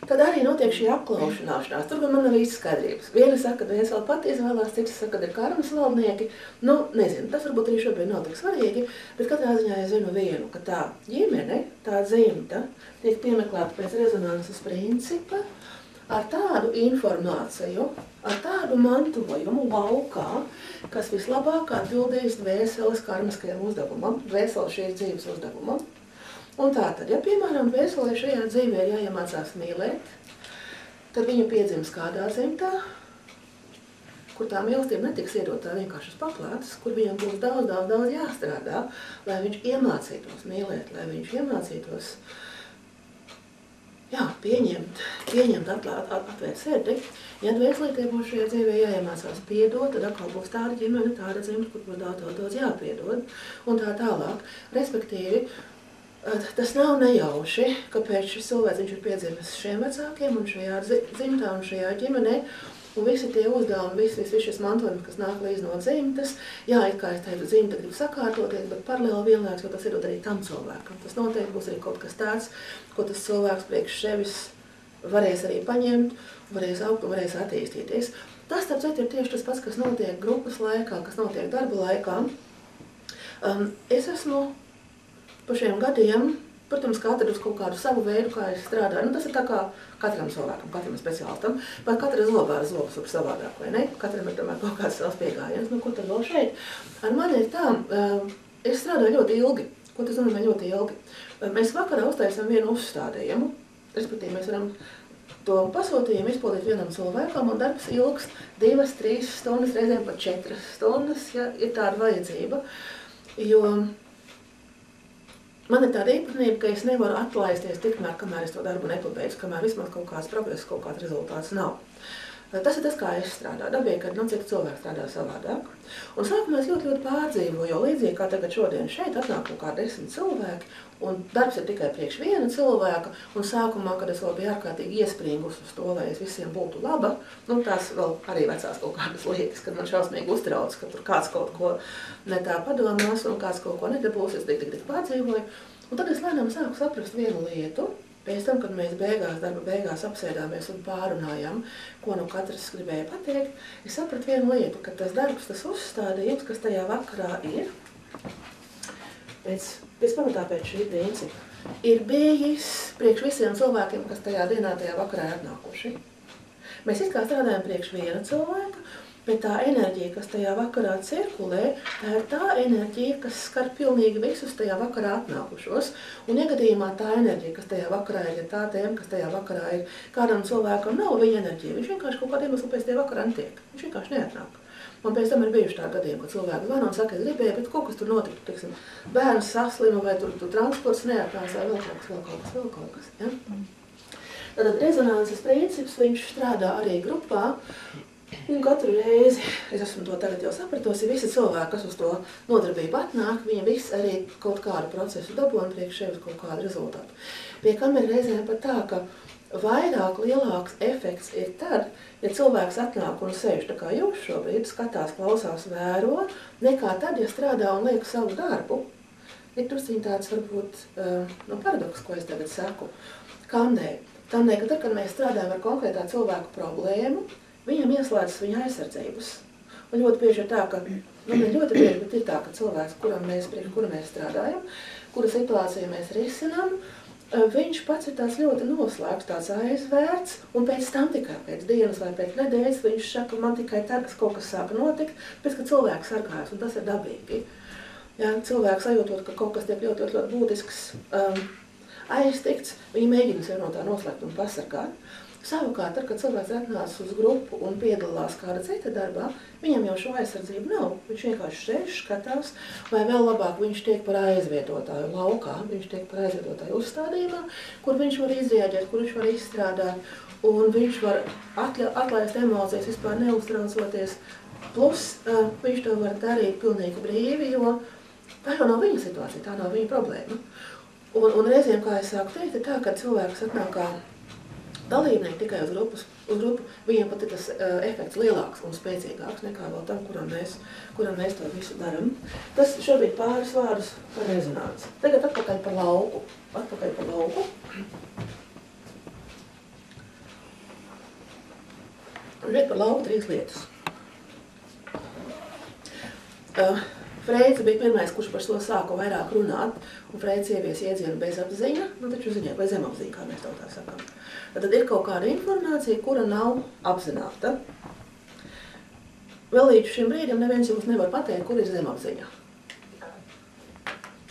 tad arī notiek šī apklaušanāšanās. Tur man nav īsti skaidrības. Viena saka, ka dvēseli pati izvēlās, citas saka, ka ir karmas valdnieki. Nu, nezinu, tas varbūt arī šobrīd nav tik svarīgi, bet katrā ziņā es zinu vienu, ka tā ģimene, tā dzimta, tiek piemeklēta pēc rezonanses principa ar tādu informāciju, ar tādu mantojumu laukā, kas vislabāk atbildīs dvēseles karmiskajam uzdevumam, dvēseles šīs dzīves uzdevumam. Un tātad, ja, piemēram, dvēselē šajā dzīvē ir jāiemācās mīlēt, tad viņa piedzims kādā dzimtā, kur tā mīlestība netiks iedotā vienkārši uz paplātes, kur viņam būs daudz jāstrādā, lai viņš iemācītos mīlēt, lai viņš iemācītos pieņemt, atvērt sirdi. Ja dvēselītē būs šajā dzīvē jāiemācās piedot, tad atkal būs tāda ģimene, tāda dzimta, kur būs daudz jāpiedod, un tā tālāk. Respektīvi, tas nav nejauši, kāpēc šis cilvēks ir piedzimis šiem vecākiem un šajā dzimtā un šajā ģimenē, un visi tie uzdevumi, visi šis mantojums, kas nāk līdz no dzimtas, jā, it kā es teicu, dzimta grib sakārtoties, bet paralēli vienlaikus, jo tas iedod arī tam cilvēkam. Tas noteikti būs arī kaut kas tāds, ko tas cilvēks priekš sevis varēs arī paņemt, varēs augt un varēs attīstīties. Tas, starp citu, ir tieši tas pats, kas notiek grupas laikā, kas notiek darba laikā. Es esmu pa šiem gadiem, protams, ka atradu kaut kādu savu veidu, kā es strādāju. Nu, tas ir tā kā katram cilvēkam, katram speciālistam, vai katra zobā ar zobu ir savādāk, vai ne? Katram ir tomēr kaut kāds savs pieejams. Nu, ko tad vēl šeit? Ar mani ir tā, es strādāju ļoti ilgi. Ko tas nozīmē ļoti ilgi? Mēs vakarā uztaisam vienu uzstādījumu, respektīvi mēs varam to pasūtījumu izpildīt vienam cilvēkam, un darbs ilgst 2-3 stundas, reizēm pat 4 stundas, ja ir tāda vajadzība. Jo man ir tāda īpatnība, ka es nevaru atlaisties tikmēr, kamēr es to darbu nepabeidzu, kamēr vismaz kaut kāds progress, kaut kāds rezultāts nav. Tas ir tas, kā es strādāju. Dabīgi, ka citi cilvēki strādā savādāk. Un sākumā es ļoti pārdzīvoju, jo līdzīgi kā tagad šodien šeit atnāk kaut kā 10 cilvēki, un darbs ir tikai priekš viena cilvēka, un sākumā, kad es vēl biju ārkārtīgi iespringus uz to, lai es visiem būtu laba, nu tās vēl arī vecās kaut kādas lietas, kad man šausmīgi uztrauc, ka tur kāds kaut ko ne tā padomās, un kāds kaut ko nedabūs, es tik pārdzīvoju. Un tad es lēnām sāku saprast vienu lietu. Pēc tam, kad mēs darba beigās apsēdāmies un pārunājām, ko nu katrs gribēja pateikt, es sapratu vienu lietu, ka tas darbs, tas uzstādījums, kas tajā vakarā ir, pēc pamatā pēc šī principa, ir bijis priekš visiem cilvēkiem, kas tajā dienā, tajā vakarā ir atnākuši. Mēs it kā strādājam priekš viena cilvēka, bet tā enerģija, kas tajā vakarā cirkulē, tā ir tā enerģija, kas skar pilnīgi visus tajā vakarā atnākušos. Un iegadījumā tā enerģija, kas tajā vakarā ir, ja tā tēma, kas tajā vakarā ir, kādam cilvēkam nav viņa enerģija, viņš vienkārši kaut kādiem iemeslu pēc tajā vakarā netiek. Viņš vienkārši neatnāk. Man pēc tam ir bijuši tā gadījumi, kad cilvēki zvana un saka, es gribēju, bet kaut kas tur notika, teiksim, bērns saslima vai tur transports neatnāks vai vēl kaut kas. Ja? Tātad rezonanses princips, viņš strādā arī grupā. Un katru reizi, es esmu to tagad jau sapratusi, visi cilvēki, kas uz to nodarbību atnāk, viņi visi arī kaut kādu procesu dabū un priekš sevis kaut kādu rezultātu. Pie kam ir reizēm pat tā, ka vairāk lielāks efekts ir tad, ja cilvēks atnāk un sēž tā kā jūs šobrīd, skatās, klausās, vēro, nekā tad, ja strādā un liek savu darbu. Ir drusciņ tāds varbūt paradoks, ko es tagad saku. Kādēļ? Tādēļ, ka tad, kad mēs strādājam ar konkrētā cilvēku problēmu, viņam ieslēdzas viņa aizsardzības. Un ļoti bieži ir tā, ka, ne ļoti bieži, bet ir tā, ka cilvēks, kura mēs strādājam, kura situāciju mēs risinām, viņš pats ir tāds ļoti noslēgts, tāds aizvērts, un pēc tam tikai pēc dienas vai pēc nedēļas viņš saka, man tikai tad, kas kaut kas sāka notikt, pēc, ka cilvēks sargājas, un tas ir dabīgi. Ja, cilvēks sajūtot, ka kaut kas tiek ļoti būtisks aiztikts, viņi mēģina sev no tā noslēgt un pasargāt. Savukārt, tad, kad cilvēks atnācis uz grupu un piedalās kāda cita darbā, viņam jau šo aizsardzību nav. Viņš vienkārši sēž, skatās, vai vēl labāk viņš tiek par aizvietotāju laukā, viņš tiek par aizvietotāju uzstādījumā, kur viņš var izrēģēt, kur viņš var izstrādāt, un viņš var atlaist emocijas, vispār neuztraucoties. Plus, viņš to var darīt pilnīgi brīvi, jo tā jau nav viņa situācija, tā nav viņa problēma. Un reizēm, kā es sāku teikt, ir tā, ka cilvēks atnāk kā dalībnieki tikai uz grupas uz grupu, viņiem pat ir tas efekts lielāks un spēcīgāks nekā vēl tam, kuram mēs to visu daram. Tas šobrīd pāris vārdus par rezonanci. Tagad atpakaļ par lauku. Šeit par lauku 3 lietas. Freids bija pirmais, kurš par to sāka vairāk runāt, un Freids ievies iedzienu bezapziņa, taču ziņā, vai zemapziņa, kā mēs tautā sakām. Tad ir kaut kāda informācija, kura nav apzināta. Vēl līdz šim brīdim neviens jums nevar pateikt, kur ir zemapziņa.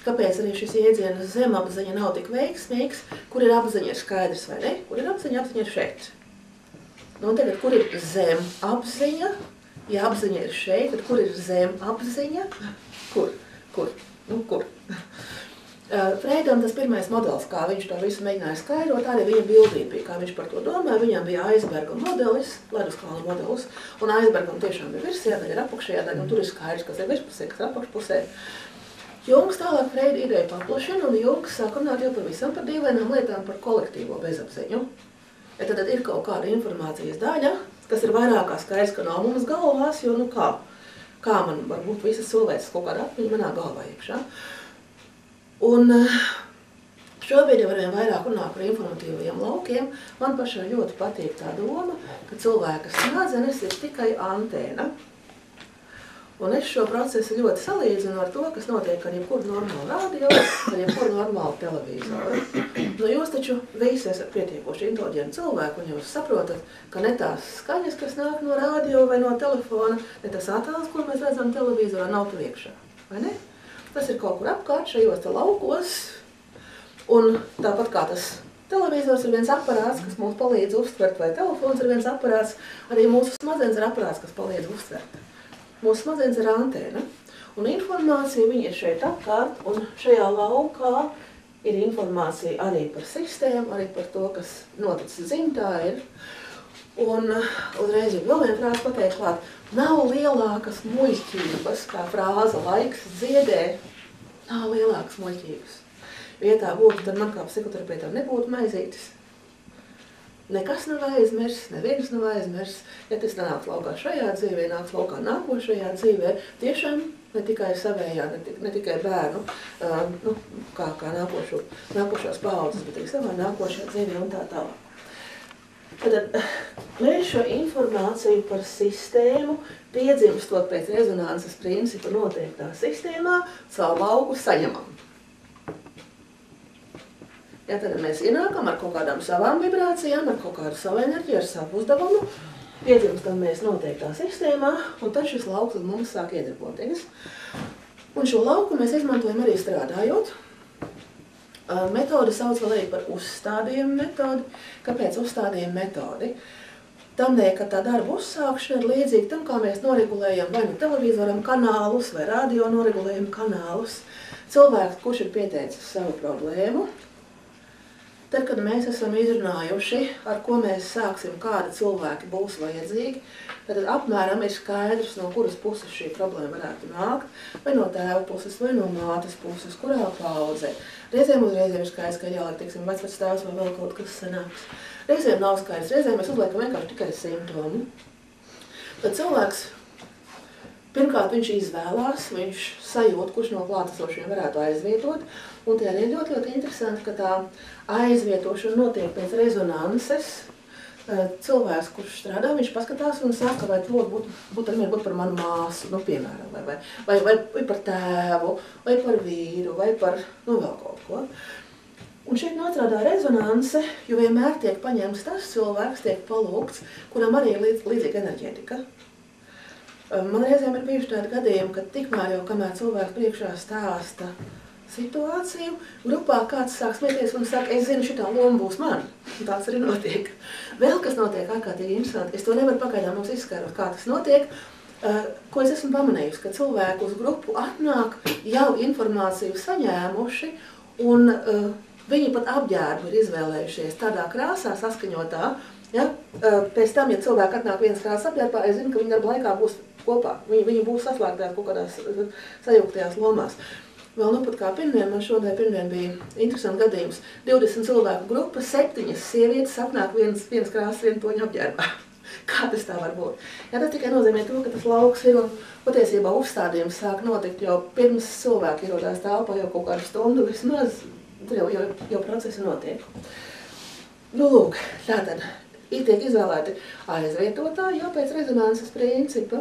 Kāpēc arī šis iedziens zemapziņa nav tik veiksmīgs, kur ir apziņa ir skaidrs vai ne? Kur ir apziņa? Apziņa ir šeit. Un tagad, kur ir zemapziņa? Ja apziņa ir šeit, tad kur ir zemapziņa? Kur? Freidam tas pirmais modelis, kā viņš to visu mēģināja skaidrot, arī viņa bildība bija, kā viņš par to domāja. Viņam bija aizberga modelis, leduskalna modelis, un aizbergam tiešām ir virsjā daļa, ir apakšējā daļa, un tur ir skaidrs, kas ir virspusē, kas ir apakšpusē. Jungs tālāk Freida ideju paplašina, un Jungs sāk runāt jau pavisam par dīvainām lietām par kolektīvo bezapziņu. Ja tad ir kaut kāda informācijas daļa, kas ir vairāk kā skaidrs, ka nav mums galvās, jo kā man varbūt visas cilvēces kaut kāda atmiņa manā galvā iekšā. Un šobrīd jau arvien vairāk runā par informatīvajiem laukiem. Man pašai ļoti patīk tā doma, ka cilvēka smadzenes ir tikai antēna. Un es šo procesu ļoti salīdzinu ar to, kas notiek ar jebkuru normālu radio, ar jebkuru normālu televizoru. Jūs taču visi esat pietiekoši inteliģenti cilvēki, un jūs saprotat, ka ne tās skaņas, kas nāk no radio vai no telefona, ne tas attēls, ko mēs redzam televizorā, nav tur iekšā. Vai ne? Tas ir kaut kur apkārt šajos te laukos, un tāpat kā tas televizors ir viens aparāts, kas mums palīdz uztvert, vai telefons ir viens aparāts, arī mūsu smadzenes ir aparāts, kas palīdz uztvert. Mūsu smadzenes ir antēna, un informācija viņa ir šeit apkārt, un šajā laukā ir informācija arī par sistēmu, arī par to, kas noticis dzimtā ir. Un uzreiz ir vēl viena frāze pateikt klāt, nav lielākas muļķības, kā frāze laiks dziedē, nav lielākas muļķības. Ja tā būtu, tad man kā psihoterapeitam nebūtu maizītis. Nekas nav aizmirsts, neviens nav aizmirsts. Ja tas nāks laukā šajā dzīvē, nāks laukā nākošajā dzīvē, tiešām ne tikai savējā, ne tikai bērnu, kā nākošās paaudzes, bet arī savā nākošajā dzīvē un tā tālāk. Tad mēs šo informāciju par sistēmu, piedzimstot pēc rezonanses principa noteiktā sistēmā, savu lauku saņemam. Ja, tad mēs ienākam ar kaut kādām savām vibrācijām, ar kaut kādu savu enerģiju, ar savu uzdevumu, piedzimstam mēs noteiktā sistēmā, un tad šis lauks uz mums sāk iedarboties. Un šo lauku mēs izmantojam arī strādājot. Metodi sauc vēl arī par uzstādījumu metodi. Kāpēc uzstādījumu metodi? Tādēļ, ka tā darba uzsākšana ir līdzīga tam, kā mēs noregulējam vai nu televizoram kanālus, vai radio noregulējam kanālus. Cilvēks, kurš ir pieteicis savu problēmu, tad, kad mēs esam izrunājuši, ar ko mēs sāksim, kādi cilvēki būs vajadzīgi, tad apmēram ir skaidrs, no kuras puses šī problēma varētu nākt, vai no tēva puses, vai no mātes puses, kurā paudzē. Reizēm uzreiz ir skaidrs, ka jāliek, teiksim, vecvectēvs vai vēl kaut kas sanāks. Reizēm nav skaidrs, reizēm mēs uzliekam vienkārši tikai simptomu. Tad cilvēks, pirmkārt, viņš izvēlās, viņš sajūt, kurš no klātesošiem varētu aizvietot, un tie ir ļoti, ļoti interesanti, ka tā aizvietošana notiek pēc rezonanses. Cilvēks, kurš strādā, viņš paskatās un saka, vai to būtu par manu māsu, piemēram, vai par tēvu, vai par vīru, vai par, vēl kaut ko. Un šeit nostrādā rezonanse, jo vienmēr tiek paņemts tas cilvēks, tiek palūgts, kuram arī ir līdzīga enerģētika. Man reizēm ir bijuši tādi gadījumi, ka tikmēr jau, kamēr cilvēks priekšā stāsta situāciju, grupā kāds sāk smieties un saka, es zinu, šitā loma būs man. Un tāds arī notiek. Vēl kas notiek ārkārtīgi interesanti, es to nevaru pagaidām mums izskaidrot, kā tas notiek, ko es esmu pamanījusi, ka cilvēki uz grupu atnāk jau informāciju saņēmuši un viņi pat apģērbu ir izvēlējušies tādā krāsā saskaņotā. Ja? Pēc tam, ja cilvēki atnāk vienas krāsas apģērbā, es zinu, ka viņi darba laikā būs kopā. Viņi būs saslēgtās kaut kādās sajūgtajās lomās. Vēl nu pat kā pirmdien, man šodien pirmdien bija interesants gadījums. 20 cilvēku grupa, 7 sievietes apnāk vienas krāsas, viena toņa apģērbā. Kā tas tā var būt? Jā, tas tikai nozīmē to, ka tas lauks ir un patiesībā uzstādījums sāk notikt jau pirms cilvēki ierodās telpā, jau kaut kādu stundu vismaz, jau procesi notiek. Nu, lūk, tātad. Tiek izvēlēti aizvietotāji jau pēc rezonanses principa,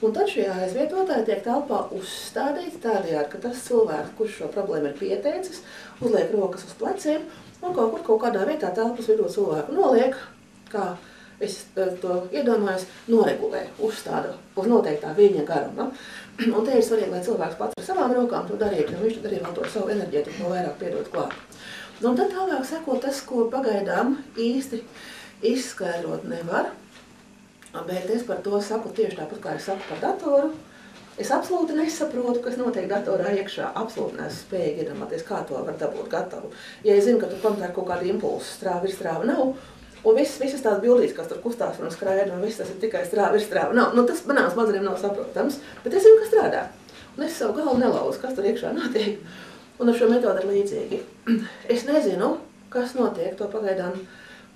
un tad šie aizvietotāji tiek telpā uzstādīti tādējādi, ka tas cilvēks, kurš šo problēmu ir pieteicis, uzliek rokas uz pleciem un kaut kādā vietā telpas vidū cilvēku noliek, kā es to iedomājos, noregulē, uzstāda uz noteiktā viņa garuma. Un te ir svarīgi, lai cilvēks pats ar savām rokām to darītu, jo viņš tad arī vēl to savu enerģētiku no vairāk piedot klāt. Nu, un tad tālāk seko tas, ko pagaidām īsti izskaidrot nevar, bet es par to saku tieši tāpat, kā es saku par datoru. Es absolūti nesaprotu, kas notiek datorā iekšā. Absolūti neesmu spējīgi iedomāties, kā to var dabūt gatavu. Ja es zinu, ka tur pamatā kaut kāda impulsa strāva ir strāva nav, un visas tās bildītes, kas tur kustās un skraida, un viss tas ir tikai strāva ir strāva nav. Nu, tas manām smadzenēm nav saprotams, bet es zinu, ka strādā. Un es savu galvu nelauzu, kas tur iekšā notiek. Un ar šo metodu ir līdzīgi. Es nezinu, kas notiek, to pagaidām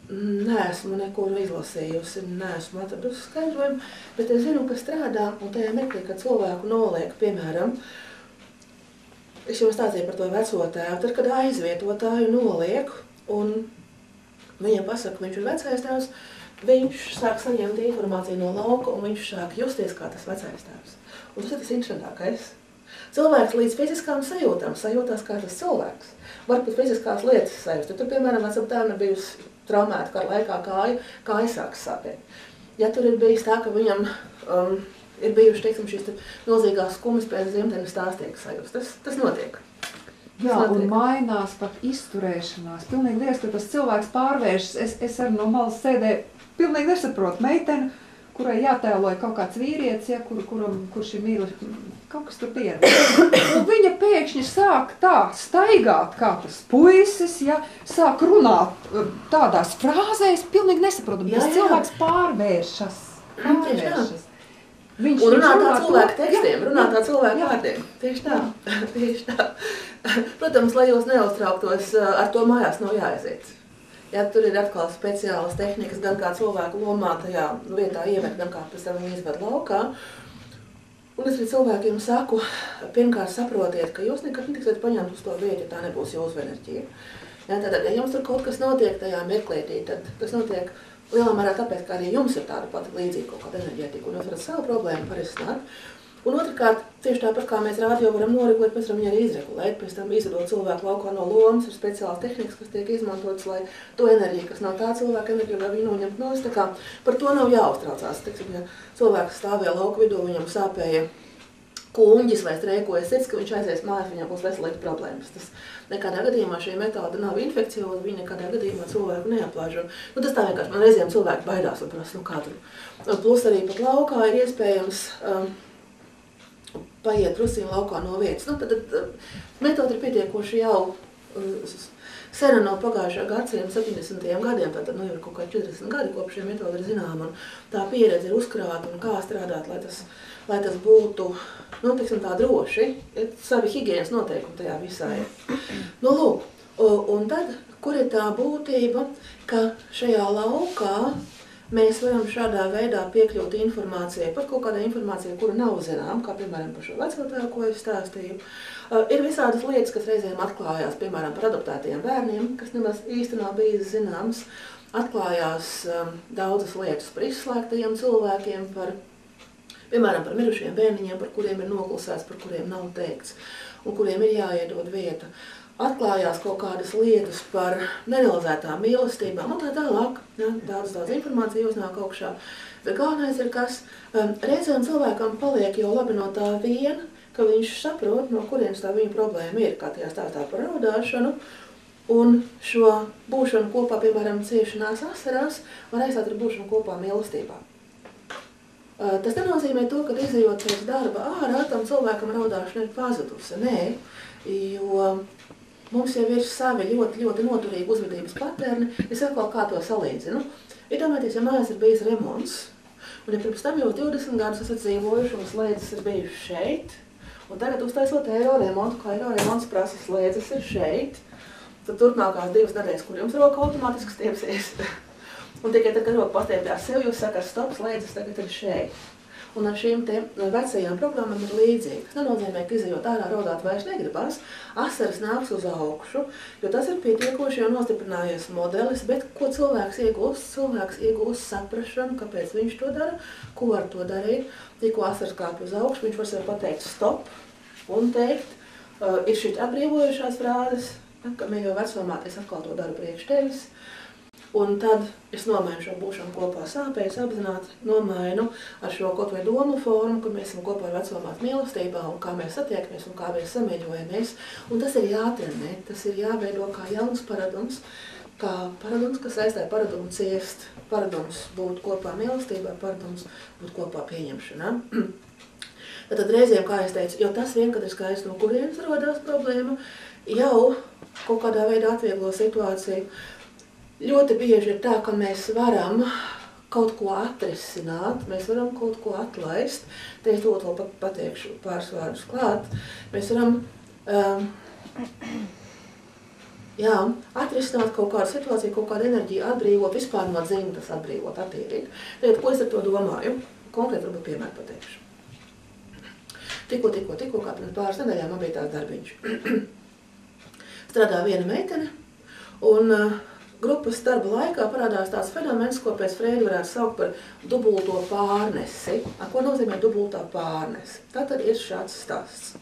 neesmu nekur izlasījusi, neesmu atradusi skaidrojumu, bet es zinu, ka strādā, un tajā meklī, kad cilvēku noliek, piemēram, es jau stāstīju par to veco tēvu, tad, kad aizvietotāju noliek, un viņam pasaka, ka viņš ir vecais tēvs, viņš sāk saņemt informāciju no lauka, un viņš sāk justies kā tas vecais tēvs. Un tas ir tas interesantākais. Cilvēks līdz fiziskām sajūtām sajūtās kā tas cilvēks. Varbūt fiziskās lietas sajūst. Tur, piemēram, vecam tēvam ir bijusi traumēta kādu laikā kāja sākas sāpēt. Ja tur ir bijis tā, ka viņam ir bijuši, teiksim, šīs milzīgās skumas pēc ziemdienas stāstiekas sajūst. Tas notiek. Jā, un mainās pat izturēšanās. Pilnīgi liekas, ka tas cilvēks pārvēršas. Es arī no malas sēdēju, pilnīgi nesaprotu meiteni, kurai jātēloja kaut kāds vīrietis, ja, kurš ir mīlis, kaut kas tur pieredz. Un viņa pēkšņi sāk tā staigāt kā tas puisis, ja, sāk runāt tādās frāzēs, pilnīgi nesaprotam. Tas cilvēks pārvēršas. Un runā tā cilvēka tekstiem, runā tā cilvēka vārdiem. Tieši tā, tieši tā. Protams, lai jūs neuztrauktos, ar to mājās nav jāaiziet. Ja, tur ir atkal speciālas tehnikas, gan kā cilvēku lomā tajā vietā ievert, gan kā pēc tam viņi izved laukā. Un es arī cilvēkiem saku, pirmkārt saprotiet, ka jūs nekad netiksiet paņemt uz to vietu, ja tā nebūs jūsu enerģija. Ja, tātad, ja jums tur kaut kas notiek tajā mirklītī, tad tas notiek lielā mērā tāpēc, ka arī jums ir tāda pati līdzīga kaut kāda enerģētika, un jūs varat savu problēmu parisināt. Un otrkārt, tieši tāpat kā mēs rādio varam noregulēt, mēs varam viņu arī izregulēt, pēc tam izvedot cilvēku laukā no lomas, ir speciālas tehnikas, kas tiek izmantotas, lai to enerģiju, kas nav tā cilvēka enerģija, lai viņu noņemt nost, tā kā par to nav jāuztraucās. Teiksim, ja cilvēks stāvēja lauku vidū, viņam sāpēja kuņģis vai streikoja sirds, ka viņš aizies mājās, viņam būs veselības problēmas. Tas nekādā gadījumā šī metode nav infekcioza, viņa nekādā gadījumā cilvēku neaplāž. Nu, tas tā vienkārši, man reizēm cilvēki baidās un prasa, nu kā tur. Plus arī pat laukā ir iespējams paiet drusciņu laukā no vietas. Nu, tad metode ir pietiekoši jau sena no pagājušā gadsimta 70. gadiem, tātad nu, jau ir kaut kā 40 gadi, kopš šie metodi ir zināma, un tā pieredze ir uzkrāta un kā strādāt, lai tas būtu, nu, teiksim, tā droši, savi higienas noteikumi tajā visā ir. Nu, lūk, un tad, kur ir tā būtība, ka šajā laukā mēs varam šādā veidā piekļūt informācijai par kaut kādā informācijā, kura nav zinām, kā piemēram par šo vecotāju, ko es stāstīju. Ir visādas lietas, kas reizēm atklājās, piemēram, par adoptētajiem bērniem, kas nemaz īsti nav bijis zināms. Atklājās daudzas lietas par izslēgtajiem cilvēkiem, piemēram, par mirušiem bērniņiem, par kuriem ir noklusēts, par kuriem nav teikts un kuriem ir jāiedod vieta. Atklājās kaut kādas lietas par nerealizētām mīlestībām un tā tālāk. Ja, daudz informācija uznāk augšā. Bet galvenais ir, kas reizēm cilvēkam paliek jau labi no tā viena, ka viņš saprot, no kurienes tā viņa problēma ir, kā tajā stāstā par raudāšanu. Un šo būšanu kopā, piemēram, ciešanās asarās, var aizstāt ar būšanu kopā mīlestībā. Tas nenozīmē to, ka izejot pēc darba ārā, tam cilvēkam raudāšana ir pazudusi. Nē, jo mums jau ir savi ļoti noturīgi uzvedības paterni. Es atkal kā to salīdzinu. Iedomājieties, ja mājās ir bijis remonts, un ja pirms tam jau 20 gadus esat dzīvojuši, un slēdzes ir bijuši šeit, Un tagad uztaisot eiro remontu, kā eiro remonts prasa slēdzes ir šeit, tad turpmākās 2 nedēļas, kur jums roka automātiski stiepsies. Un tikai tad, kad roka pastiepjās sev, jūs sakat, stop, slēdzes tagad ir šeit. Un ar šīm vecajām programmām ir līdzīgi. Tas nenozīmē, ka izejot ārā raudāt vairs negribas, asaras nāks uz augšu, jo tas ir pietiekoši jau nostiprinājies modelis, bet ko cilvēks iegūst? Cilvēks iegūst saprašanu, kāpēc viņš to dara, ko ar to darīt. Tikko asaras kāpj uz augšu, viņš var sev pateikt stop un teikt, ir šī atbrīvojušās frāzes, ka mēs jau vecumā, es atkal to daru priekš tevis. Un tad es nomainu šo būšanu kopā sāpēs, apzināti nomainu ar šo kaut vai domu formu, ka mēs esam kopā ar vecumātu mīlestībā un kā mēs satiekamies un kā mēs samieļojamies. Un tas ir jātrenē, tas ir jāveido kā jauns paradums, kas aizstāja paradumu ciest, paradums būt kopā mīlestībā, paradums būt kopā pieņemšanā. Tad reizēm, kā es teicu, jo tas vien, kad ir skaidrs, no kurienes rodās problēma, jau kaut kādā veidā atvieglo situāciju. Ļoti bieži ir tā, ka mēs varam kaut ko atrisināt, mēs varam kaut ko atlaist. Te es to vēl pateikšu pāris vārdus klāt. Mēs varam atrisināt kaut kādu situāciju, kaut kādu enerģiju atbrīvot, vispār no dzimtas atbrīvot, attīrīt. Tagad, ko es ar to domāju? Konkrēti varbūt piemēru pateikšu. Tikko, kā pirms pāris nedēļām man bija tāds darbiņš. Strādā viena meitene, un grupas darba laikā parādās tāds fenomens, ko pēc Freida varētu saukt par dubulto pārnesi. Ko nozīmē dubultā pārnesi? Tātad ir šāds stāsts.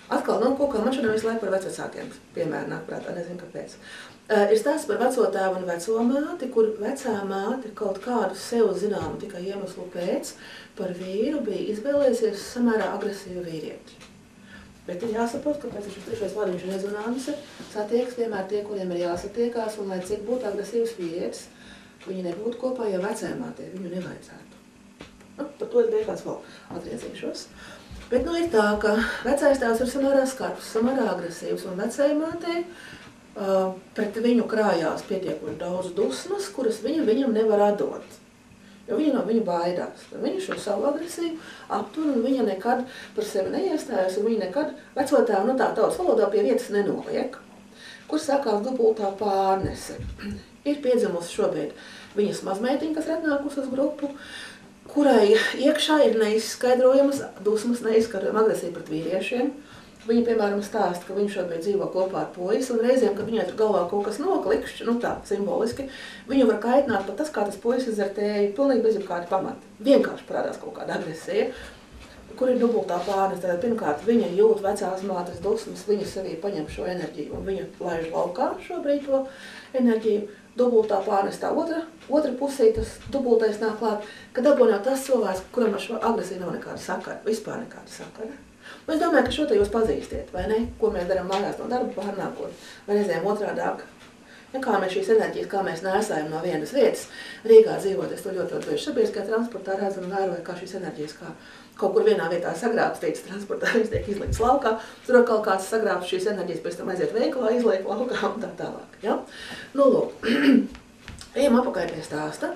Atkal, kaut kā man šodien visu laiku par vecvecākiem piemēru nāk prātā, nezinu kāpēc. Ir stāsts par veco tēvu un veco māti, kur vecā māte kaut kādu sev zināmu tikai iemeslu pēc par vīru bija izvēlējusies samērā agresīvu vīrieti. Bet ir jāsaprot, ka pēc šis trešais vārdiņš rezonanse satieks vienmēr tie, kuriem ir jāsatiekās, un lai cik būtu agresīvs vīrietis, viņi nebūtu kopā, jo vecēmātē viņu nevajadzētu. Par to es beigās vēl atgriezīšos. Bet ir tā, ka vecais tēvs ir samērā skarbs, samērā agresīvs, un vecēmātē pret viņu krājās pietiekoši daudz dusmas, kuras viņam nevar atdot. Jo viņa no viņa baidās. Viņa šo savu agresīvu aptur, un viņa nekad par sevi neiestājas, un viņa nekad vecotēvu tā tautas valodā pie vietas nenoliek, kur sākās dubultā pārnese. Ir piedzimusi šobrīd viņas mazmeitiņa, kas ir atnākusi uz grupu, kurai iekšā ir neizskaidrojamas dusmas, neizskaidrojama agresija pret vīriešiem. Viņa, piemēram, stāsta, ka viņš šobrīd dzīvo kopā ar puisi, un reizēm, kad viņai tur galvā kaut kas noklikšķi, tā simboliski, viņu var kaitināt pat tas, kā tas puisis dzer tēju, pilnīgi bez jebkāda pamata. Vienkārši parādās kaut kāda agresija, kur ir dubultā pārnes. Tātad, pirmkārt, viņa jūt vecās mātes dusmas, viņa sevī paņem šo enerģiju, un viņa laiž laukā šobrīd to enerģiju. Dubultā pārnes tā otra pusē, tas dubultais nāk klāt, kad dabūnā tas cilvēks, kuram ar šo agresiju nav nekāda sakara, vispār nekāda sakara. Es domāju, ka šo te jūs pazīstiet, vai ne? Ko mēs darām mājās no darba pārnākot, vai reizēm otrādāk. Kā mēs šīs enerģijas, kā mēs nēsājam no vienas vietas. Rīgā dzīvot, es to ļoti bieži sabiedriskajā transportā redzu un vēroju, kā šīs enerģijas kā kaut kur vienā vietā sagrābstītas transportā, viņas tiek izliktas laukā, tur kaut kāds sagrābs šīs enerģijas, pēc tam aiziet veikalā, izliek laukā un tā tālāk. Ja? Lūk, ejam apakaļ pie stāsta.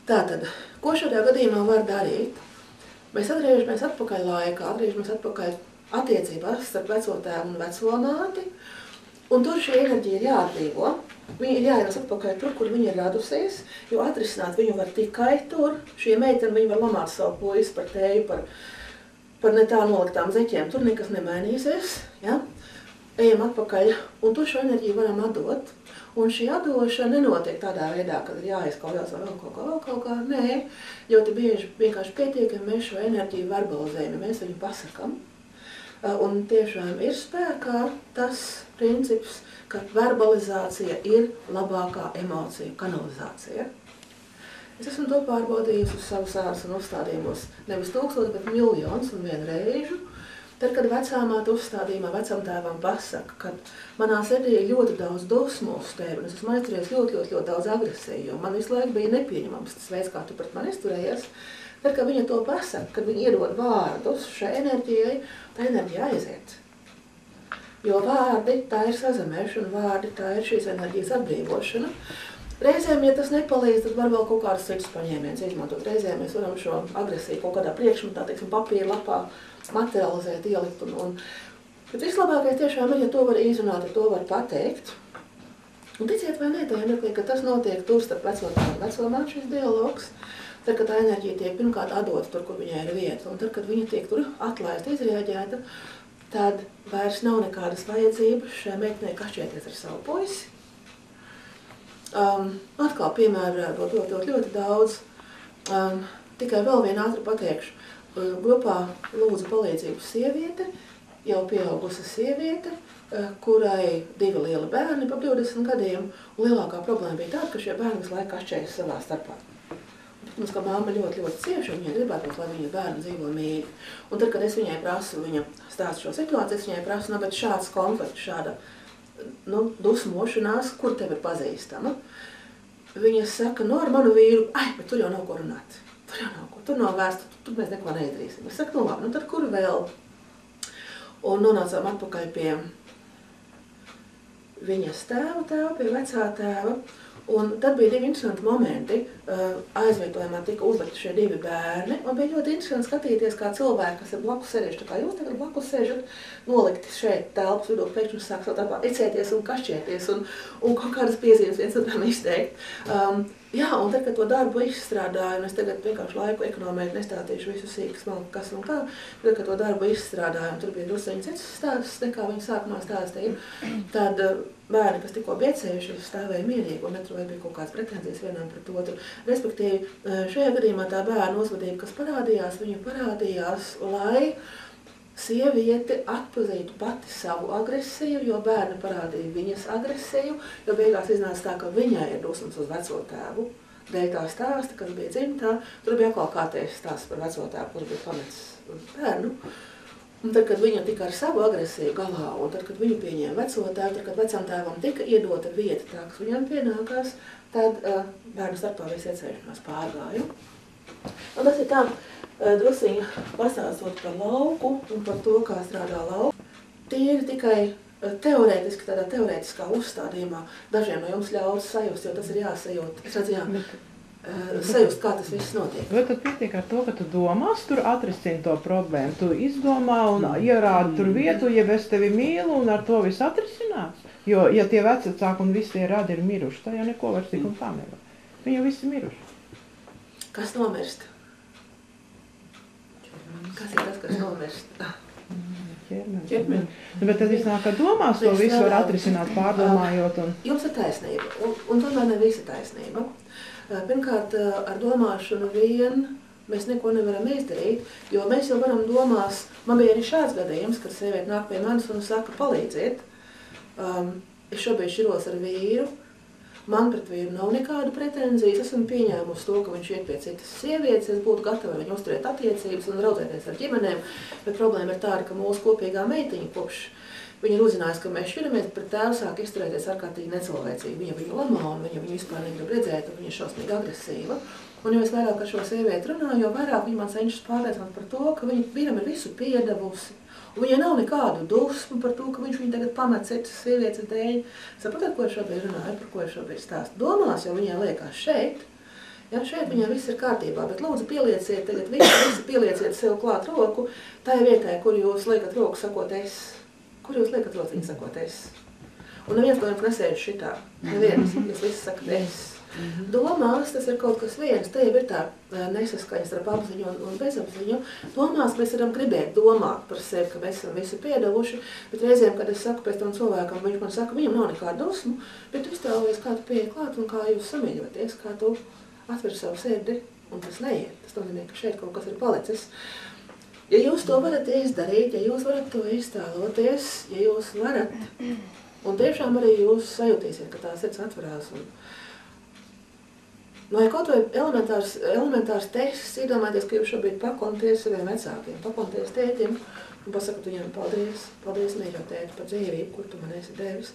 Tātad, ko šādā gadījumā var darīt? Mēs atgriežamies atpakaļ laikā, atgriežamies atpakaļ attiecībās starp veco tēvu un veco māti, un tur šī enerģija ir jāatbrīvo. Viņa ir jāienes atpakaļ tur, kur viņa ir radusies, jo atrisināt viņu var tikai tur. Šie meiteni, viņi var lamāt savu puisi par tēju, par ne tā noliktām zeķiem. Tur nekas nemainīsies, ja? Ejam atpakaļ, un tur šo enerģiju varam atdot. Un šī atdošana nenotiek tādā veidā, kad ir jāizkaujās vai vēl kaut kā. Nē, ļoti bieži vienkārši pietiek, ja mēs šo enerģiju verbalizējam, ja mēs viņu pasakam. Un tiešām ir spēkā tas princips, ka verbalizācija ir labākā emociju kanalizācija. Es esmu to pārbaudījusi uz savu sāras un uzstādījumos nevis 1000, bet miljonus un vienu reižu. Tad, kad vecāmāte uzstādījumā vecamtēvam pasaka, kad manā sirdī ir ļoti daudz dusmu uz tevi, un es esmu aizturējis ļoti daudz agresiju, jo man visu laiku bija nepieņemams tas veids, kā tu pret mani izturējies. Tad, kad viņa to pasaka, kad viņa iedod vārdus šai enerģijai, tā enerģija aiziet. Jo vārdi tā ir sazemēšana, vārdi tā ir šīs enerģijas atbrīvošana. Reizēm, ja tas nepalīdz, tad var vēl kaut kādas citas paņēmienas izmantot. Reizēm mēs varam šo agresiju kaut kādā priekšmetā, teiksim, papīra lapā materializēt, ielikt. Bet vislabākais tiešām ir, ja to var izrunāt, ja to var pateikt. Un ticiet vai ne, tajā mirklī, ka tas notiek tur starp vecotājiem un vecomāmu šis dialogs, tad, kad tā enerģija tiek pirmkārt atdota tur, kur viņai ir vieta, un tad, kad viņa tiek tur atlaista, izrēģēta, tad vairs nav nekādas vajadzības šai meitenei kašķēties ar savu puisi. Atkal piemēru varētu dot ļoti daudz. Tikai vēl vienu ātri pateikšu. Grupā lūdzu palīdzību sieviete, jau pieaugusi sieviete, kurai 2 lieli bērni pa 20 gadiem, un lielākā problēma bija tāda, ka šie bērni visu laiku kašķējas savā starpā. Protams, ka mamma ļoti cieši, un viņa gribētu, lai viņa bērni dzīvo mīļi. Un tad, kad es viņai prasu, viņa stāsta šo situāciju, es viņai prasu, bet šāds konflikts, šāda dusmošanās, kur tev ir pazīstama? Viņa saka, ar manu vīru, bet tur jau nav ko runāt. Tur nav vērsta, tur mēs neko neizdarīsim. Es saku, labi, tad kur vēl? Un nonācām atpakaļ pie viņas tēva, pie vecā tēva. Un tad bija 2 interesanti momenti. Aizvietojumā tika uzlikti šie 2 bērni. Un bija ļoti interesanti skatīties, kā cilvēki, kas ir blakus sēdējuši, tā kā jūs tagad blakus sēžat, nolikti šeit telpas vidū, pēkšņi sāk savā ecēties un kašķēties un kaut kādas piezīmes viens otram izteikt. Jā, un tad, kad to darbu izstrādāju, un es tagad vienkārši laiku ekonomēt, nestātīšu visu sīku smalku, kas un kā, tad, kad to darbu izstrādāju, un tur bija drusceņi cits stāsts, nekā viņi sākumā stāstīja, tad bērni, kas tikko biecējuši, stāvēja mierīgi un netur bija kaut kādas pretenzijas vienam pret otru. Respektīvi, šajā gadījumā tā bērnu uzvedība, kas parādījās, viņa parādījās, lai sieviete atpazītu pati savu agresiju, jo bērni parādīja viņas agresiju, jo beigās iznāca tā, ka viņai ir dusmas uz veco tēvu. Dēļ tā stāsta, kas bija dzimtā, tur bija atkal kārtējs stāsts par veco tēvu, kurš bija pametis bērnu. Un tad, kad viņa tika ar savu agresiju galā, un tad, kad viņa pieņēma veco tēvu, tad, kad vecam tēvam tika iedota vieta tā, kas viņam pienākās, tad bērnu starpā visu iecēšanās pārgāju. Un tas ir tā, drusciņi pastāstot par lauku un par to, kā strādā lauku. Tie ir tikai teorētiski, tādā teorētiskā uzstādījumā dažiem no jums ļaus sajust, jo tas ir jāsajūt. Es redzu, sajust, kā tas viss notiek. Vai tad pietiek ar to, ka tu domās, tur atrisini to problēmu? Tu izdomā un ierādi tur vietu, ja es tevi mīlu un ar to viss atrisinās? Jo, ja tie vecāki un visi tie radi ir miruši, tad jau neko vairs tik un tā nevar. Viņi jau visi miruši. Kas nomirst? Kas ir tas, kas nomirst? Ķermenis. Bet tad iznāk, ka domās to visu var atrisināt, pārdomājot. Jums ir taisnība, un tomēr ne visa taisnība. Pirmkārt, ar domāšanu vien mēs neko nevaram izdarīt, jo mēs jau varam domās, man bija arī šāds gadījums, kad sieviete nāk pie manis un saka, palīdziet. Es šobrīd šķiros ar vīru, man pret vīru nav nekādu pretenzijas, esmu pieņēmusi to, ka viņš iet pie citas sievietes, es būtu gatava viņu uzturēt attiecības un raudzēties ar ģimenēm, bet problēma ir tāda, ka mūsu kopīgā meitiņa kopš viņa ir uzzinājusi, ka mēs šķiramies, pret tēvu sāk izturēties ārkārtīgi necilvēcīgi. Viņa viņu lamā un viņa viņu vispār negrib redzēt, un viņa ir šausmīgi agresīva. Un jo es vairāk ar šo sievieti runāju, jo vairāk viņa man cenšas pārliecināt par to, ka viņa vīram ir visu piedevusi. Un viņai nav nekādu dusmu par to, ka viņš viņu tagad pamet citas sievietes dēļ. Saprotat, ko es šobrīd runāju, par ko es šobrīd stāstu? Domās, jo viņai liekas šeit. Ja, šeit viņai viss ir kārtībā, bet lūdzu pielieciet tagad visi pielieciet sev klāt roku tai vietai, kur jūs liekat roku sakot es. Kur jūs liekat rociņu sakot es? Un neviens no jums nesēž šitā. Neviens, jūs visi sakat es. Domās, tas ir kaut kas viens, te jau ir tā nesaskaņas ar apziņu un bezapziņu. Domās mēs varam gribēt domāt par sevi, ka mēs esam visu piedevuši, bet reizēm, kad es saku pēc tam cilvēkam, viņš man saka, viņam nav nekādu dusmu, bet tu iztēlojies, kā tu pieeji klāt un kā jūs samīļoties, kā tu atver savu sirdi, un tas neiet. Tas nozīmē, ka šeit kaut kas ir palicis. Ja jūs to varat izdarīt, ja jūs varat to iztēloties, ja jūs varat, un tiešām arī jūs sajutīsiet, ka tā sirds atverās un vai kaut vai elementārs tests, iedomājieties, ka jūs šobrīd paklonties saviem vecākiem, paklonties tētim un pasakot viņam paldies mīļo tēti par dzīvību, kur tu man esi devis.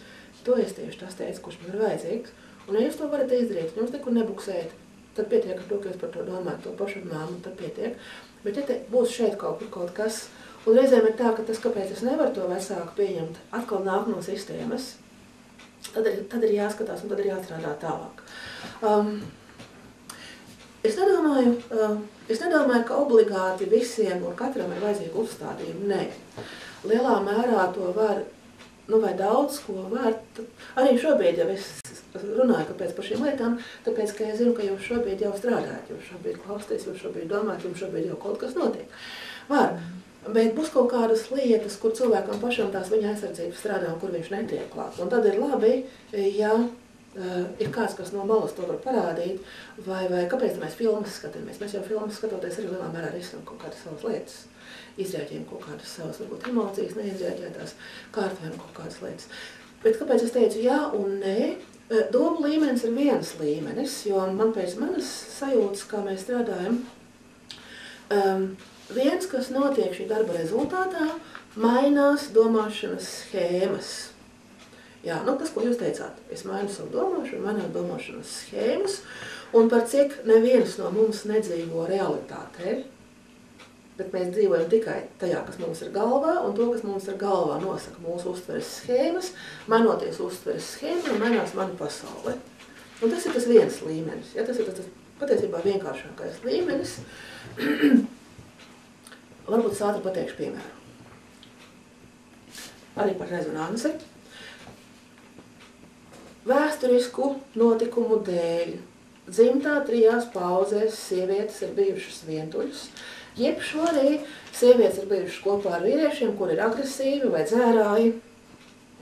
To es tieši tas teicu, kurš man ir vajadzīgs. Un ja jūs to varat izdarīt, jums nekur nebuksēt, tad pietiek ar to, ka jūs par to domājat, to pašu māmu, tad pietiek. Bet ja te būs šeit kaut kas, un reizēm ir tā, ka tas, kāpēc es nevaru to vecāku pieņemt, atkal nāk no sistēmas. tad ir jāskatās un tad ir jāstrādā tālāk. Es nedomāju, ka obligāti visiem un katram ir vajadzīga uzstādījuma. Nē. Lielā mērā to var, vai daudz ko var. Arī šobrīd, ja es runāju kāpēc par šīm lietām, tāpēc, ka es zinu, ka jūs šobrīd jau strādājat, jūs šobrīd klausties, jūs šobrīd domājat, jums šobrīd jau kaut kas notiek. Var. Bet būs kaut kādas lietas, kur cilvēkam pašam tās viņa aizsardzības strādā un kur viņš netiek klāt. Un tad ir labi, ja ir kāds, kas no malas to var parādīt, vai kāpēc mēs filmas skatāmies. Mēs jau filmas skatoties arī lielā mērā risinām kaut kādas savas lietas. Izrēģējam kaut kādas savas, varbūt emocijas, neizrēģētās kārtvēm kaut kādas lietas. Bet kāpēc es teicu jā un nē? Domu līmenis ir viens līmenis, jo man pēc manas sajūtas, kā mēs strādājam, viens, kas notiek šī darba rezultātā, mainās domāšanas schēmas. Jā, tas, ko jūs teicāt, es mainu savu domāšanu, mainu domāšanas schēmas, un par cik neviens no mums nedzīvo realitātē, bet mēs dzīvojam tikai tajā, kas mums ir galvā, un to, kas mums ir galvā, nosaka mūsu uztveres schēmas, mainoties uztveres schēmām, mainās mana pasaule. Un tas ir tas viens līmenis, ja? Tas ir tas patiesībā vienkāršākais līmenis. Varbūt ātri pateikšu piemēru. Arī par rezonansi. Vēsturisku notikumu dēļ dzimtā 3 pauzēs sievietes ir bijušas vientuļas, jeb šorī sievietes ir bijušas kopā ar vīriešiem, kur ir agresīvi vai dzērāji,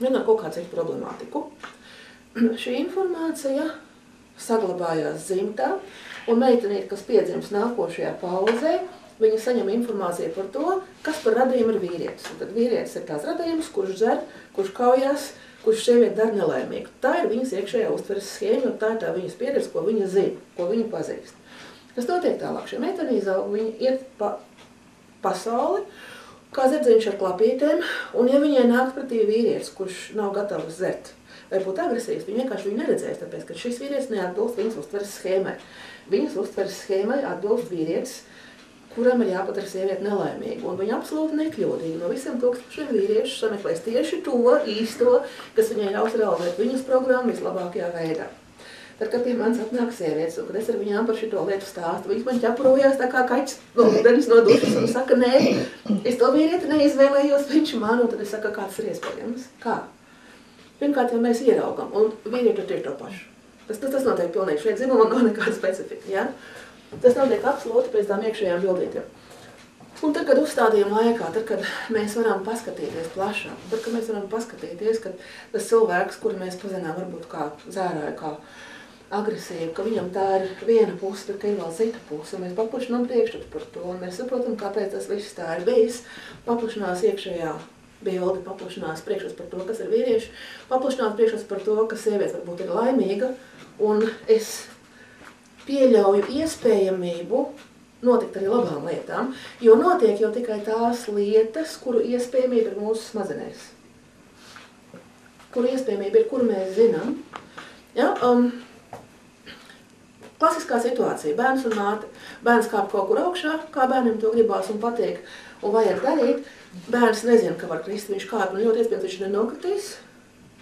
vien ar kaut kādu citu problemātiku. Šī informācija saglabājās dzimtā, un meitenīte, kas piedzimst nākošajā pauzē, viņa saņem informāciju par to, kas par radījumu ir vīrietis. Un tad vīrietis ir tās radījums, kurš dzer, kurš kaujās, kurš sievieti dara nelaimīgu. Tā ir viņas iekšējā uztveres schēma, un tā ir tā viņas pieredze, ko viņa zina, ko viņa pazīst. Kas notiek tālāk? Šie meitenī izauga, viņi iet pa pasauli, kā zerdzeņš ar klapītēm, un ja viņai nāk pretī vīrietis, kurš nav gatavs zert, vai būt agresīvs, viņi vienkārši viņu neredzēs, tāpēc, ka šis vīrietis neatbilst viņas uztveres schēmai. Viņas uztveres schēmai atbilst vīrietis, kuram ir jāpadara sievieti nelaimīgu, un viņa absolūti nekļūdīgi. No visiem tūkstošiem vīriešu sameklēs tieši to īsto, kas viņai ļaus realizēt viņas programmu vislabākajā veidā. Tad, kad pie manis atnāk sievietes, un kad es ar viņām par šito lietu stāstu, viņas man ķapurojās tā kā kaķis no ūdens no dušas un saka, nē, es to vīrieti neizvēlējos, viņš man, un tad es saku, kā tas ir iespējams. Kā? Pirmkārt, ja mēs ieraugam, un vīrieti ir tieši to pašu. Tas notiek pilnīgi šeit dzimumam, nav nekāda specifika, ja? Tas notiek absolūti pēc tām iekšējām bildītiem. Un tad, kad uzstādījuma laikā, tad, kad mēs varam paskatīties plašāk, tad, kad mēs varam paskatīties, ka tas cilvēks, kuru mēs pazinām varbūt kā zērāju, kā agresīvu, ka viņam tā ir viena puse, bet ka ir vēl cita puse, un mēs paplašinām priekšstatu par to, un mēs saprotam, kāpēc tas viss tā ir bijis, paplašinās iekšējā bildi, paplašinās priekšstats par to, kas ir vīrieši, paplašinās priekšstats par to, ka sieviete varbūt ir laimīga, un es pieļauju iespējamību notikt arī labām lietām, jo notiek jau tikai tās lietas, kuru iespējamība ir mūsu smadzenēs. Kuru iespējamība ir, kuru mēs zinām. Ja, klasiskā situācija, bērns un māte. Bērns kāp kaut kur augšā, kā bērniem to gribās un patīk un vajag darīt. Bērns nezina, ka var krist, viņš kāp un ļoti iespējams viņš nenokritīs.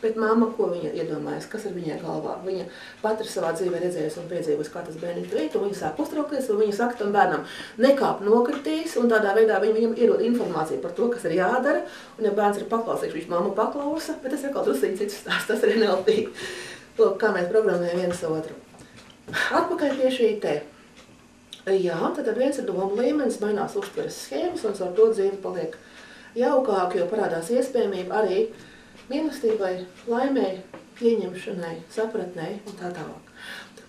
Bet mamma, ko viņa iedomājas, kas ir viņai galvā? Viņa pati ir savā dzīvē redzējusi un piedzīvusi, kā tas bērniņš rīt, un viņa sāk uztraukties, un viņa saka tam bērnam, nekāp nokritīs, un tādā veidā viņam ierod informāciju par to, kas ir jādara, un ja bērns ir paklausīgs, viņš mammu paklausa, bet tas ir kaut drusīgi cits stāsts, tas ir NLP, kā mēs programmējam viens otru. Atpakaļ pie šī te. Jā, tad viens ir doma līmenis, mainās uztveres schēmas, un ar to dzīve paliek jaukāk, jo parādās iespējamība arī mīlestībai, laimei, pieņemšanai, sapratnei un tā tālāk.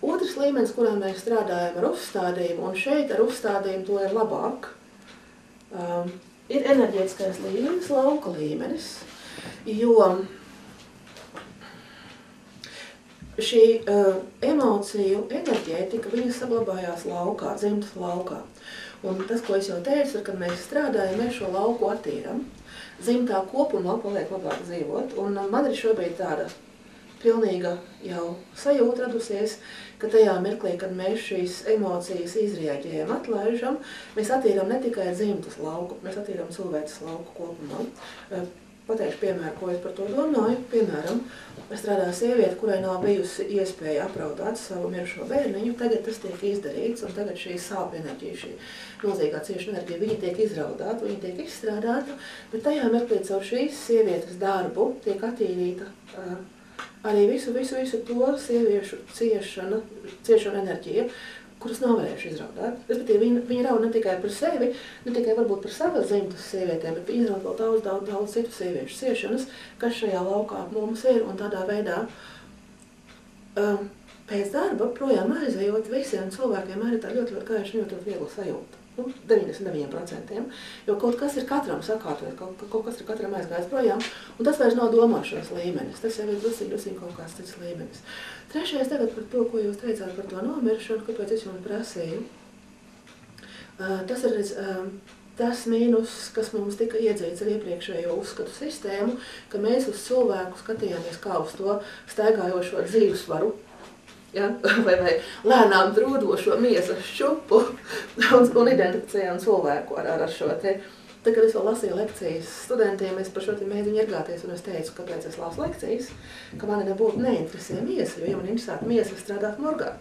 Otrs līmenis, kurā mēs strādājam ar uzstādījumu, un šeit ar uzstādījumu to ir labāk, ir enerģētiskais līmenis, lauka līmenis, jo šī emociju enerģētika, viņa saglabājās laukā, dzimtas laukā. Un tas, ko es jau teicu, ir, kad mēs strādājam, mēs šo lauku attīram. Dzimtā kopumā paliek labāk dzīvot, un man ir šobrīd tāda pilnīga jau sajūta radusies, ka tajā mirklī, kad mēs šīs emocijas izrēģējam, atlaižam, mēs attīram ne tikai dzimtas lauku, mēs attīram cilvēces lauku kopumā. pateikšu piemēru, ko es par to domāju. Piemēram, es strādāju sievieti, kurai nav bijusi iespēja apraudāt savu mirušo bērniņu. Tagad tas tiek izdarīts, un tagad šī sāpju enerģija, šī milzīgā cieša enerģija, viņa tiek izraudāta, viņa tiek izstrādāta, bet tajā mirklī caur šīs sievietes darbu tiek attīrīta arī visu to sieviešu ciešanu enerģiju, kuras nav varējuši izraudāt. Respektīvi, viņi raud ne tikai par sevi, ne tikai varbūt par savas dzimtas sievietēm, bet viņi raud vēl daudz citu sieviešu ciešanas, kas šajā laukā mums ir, un tādā veidā pēc darba projām aizejot visiem cilvēkiem arī tā ļoti gaiši, ļoti viegli sajūta. 99%, jo kaut kas ir katram sakārtot, kaut kas ir katram aizgājis projām, un tas vairs nav domāšanas līmenis, tas jau ir drusīgi kaut kāds cits līmenis. Trešais tagad par to, ko jūs teicāt par to nomiršanu, kāpēc es jums prasīju. Tas ir tas mīnus, kas mums tika iedzīts ar iepriekšējo uzskatu sistēmu, ka mēs uz cilvēku skatījāmies kā uz to staigājošo dzīvesvaru, ja? vai lēnām drūdošo miesas šķupu un identificējām cilvēku ar šo te. Tad, kad es vēl lasīju lekcijas studentiem, es par šo te mēģinu iergāties, un es teicu, kāpēc es lasu lekcijas, ka mani nebūtu neinteresē miesa, jo, ja man interesētu miesa, strādāt morgā.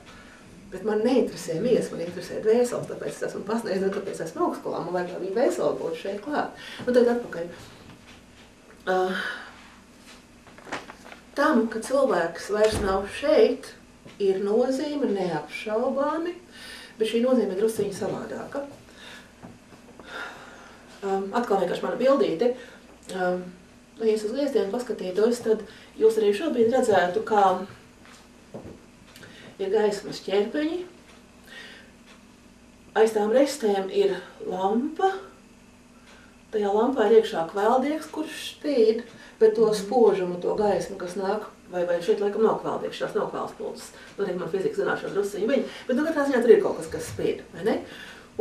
Bet man neinteresē miesa, man interesē dvēseles, tāpēc es esmu pasniedzēta, tāpēc esmu augstskolā, man vajag, lai viņa dvēsele būtu šeit klāt. Un tagad atpakaļ. Tam, ka cilvēks vairs nav šeit, ir nozīme neapšaubāmi, bet šī nozīme ir drusciņa savādāka. Atkal vienkārši mana bildīte. Ja jūs uz liestiem paskatītos, tad jūs arī šobrīd redzētu, kā ir gaismas ķerpeņi. Aiz tām restēm ir lampa. Tajā lampā ir iekšā kvēldiegs, kurš spīd, bet to spožumu, to gaismu, kas nāk, vai šeit laikam nav kvēldiegs, šās nav kvēldspulces. Notiek man fizika zināšana drusciņi viņa, bet katrā ziņā tur ir kaut kas, kas spīd, vai ne?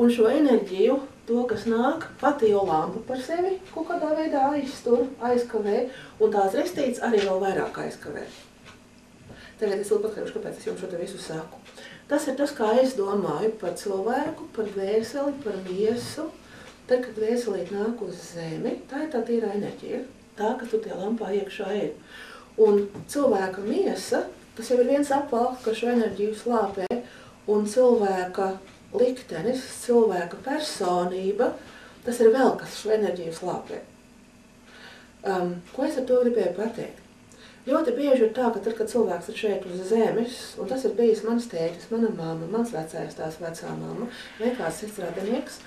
Un šo enerģiju, to, kas nāk, pati jau lampa par sevi kaut kādā veidā aiztur, aizkavē, un tās restītes arī vēl vairāk aizkavē. Tagad es vēl paskatīšu, kāpēc es jums šo te visu saku. Tas ir tas, kā es domāju par cilvēku, par dvēseli, par miesu. Tad, kad dvēselīt nāk uz zemi, tā ir tā tīrā enerģija, tā, kas tur tie lampā iekšā ir. Un cilvēka miesa, tas jau ir viens apvalks, ka šo enerģiju slāpē, un cilvēka liktenis, cilvēka personība, tas ir vēl, kas šo enerģiju slāpē. Ko es ar to gribēju pateikt? Ļoti bieži ir tā, ka tad, kad cilvēks ir šeit uz zemes, un tas ir bijis mans tētis, mana mamma, mans vecais tās vecā mamma, vai kāds strādnieks,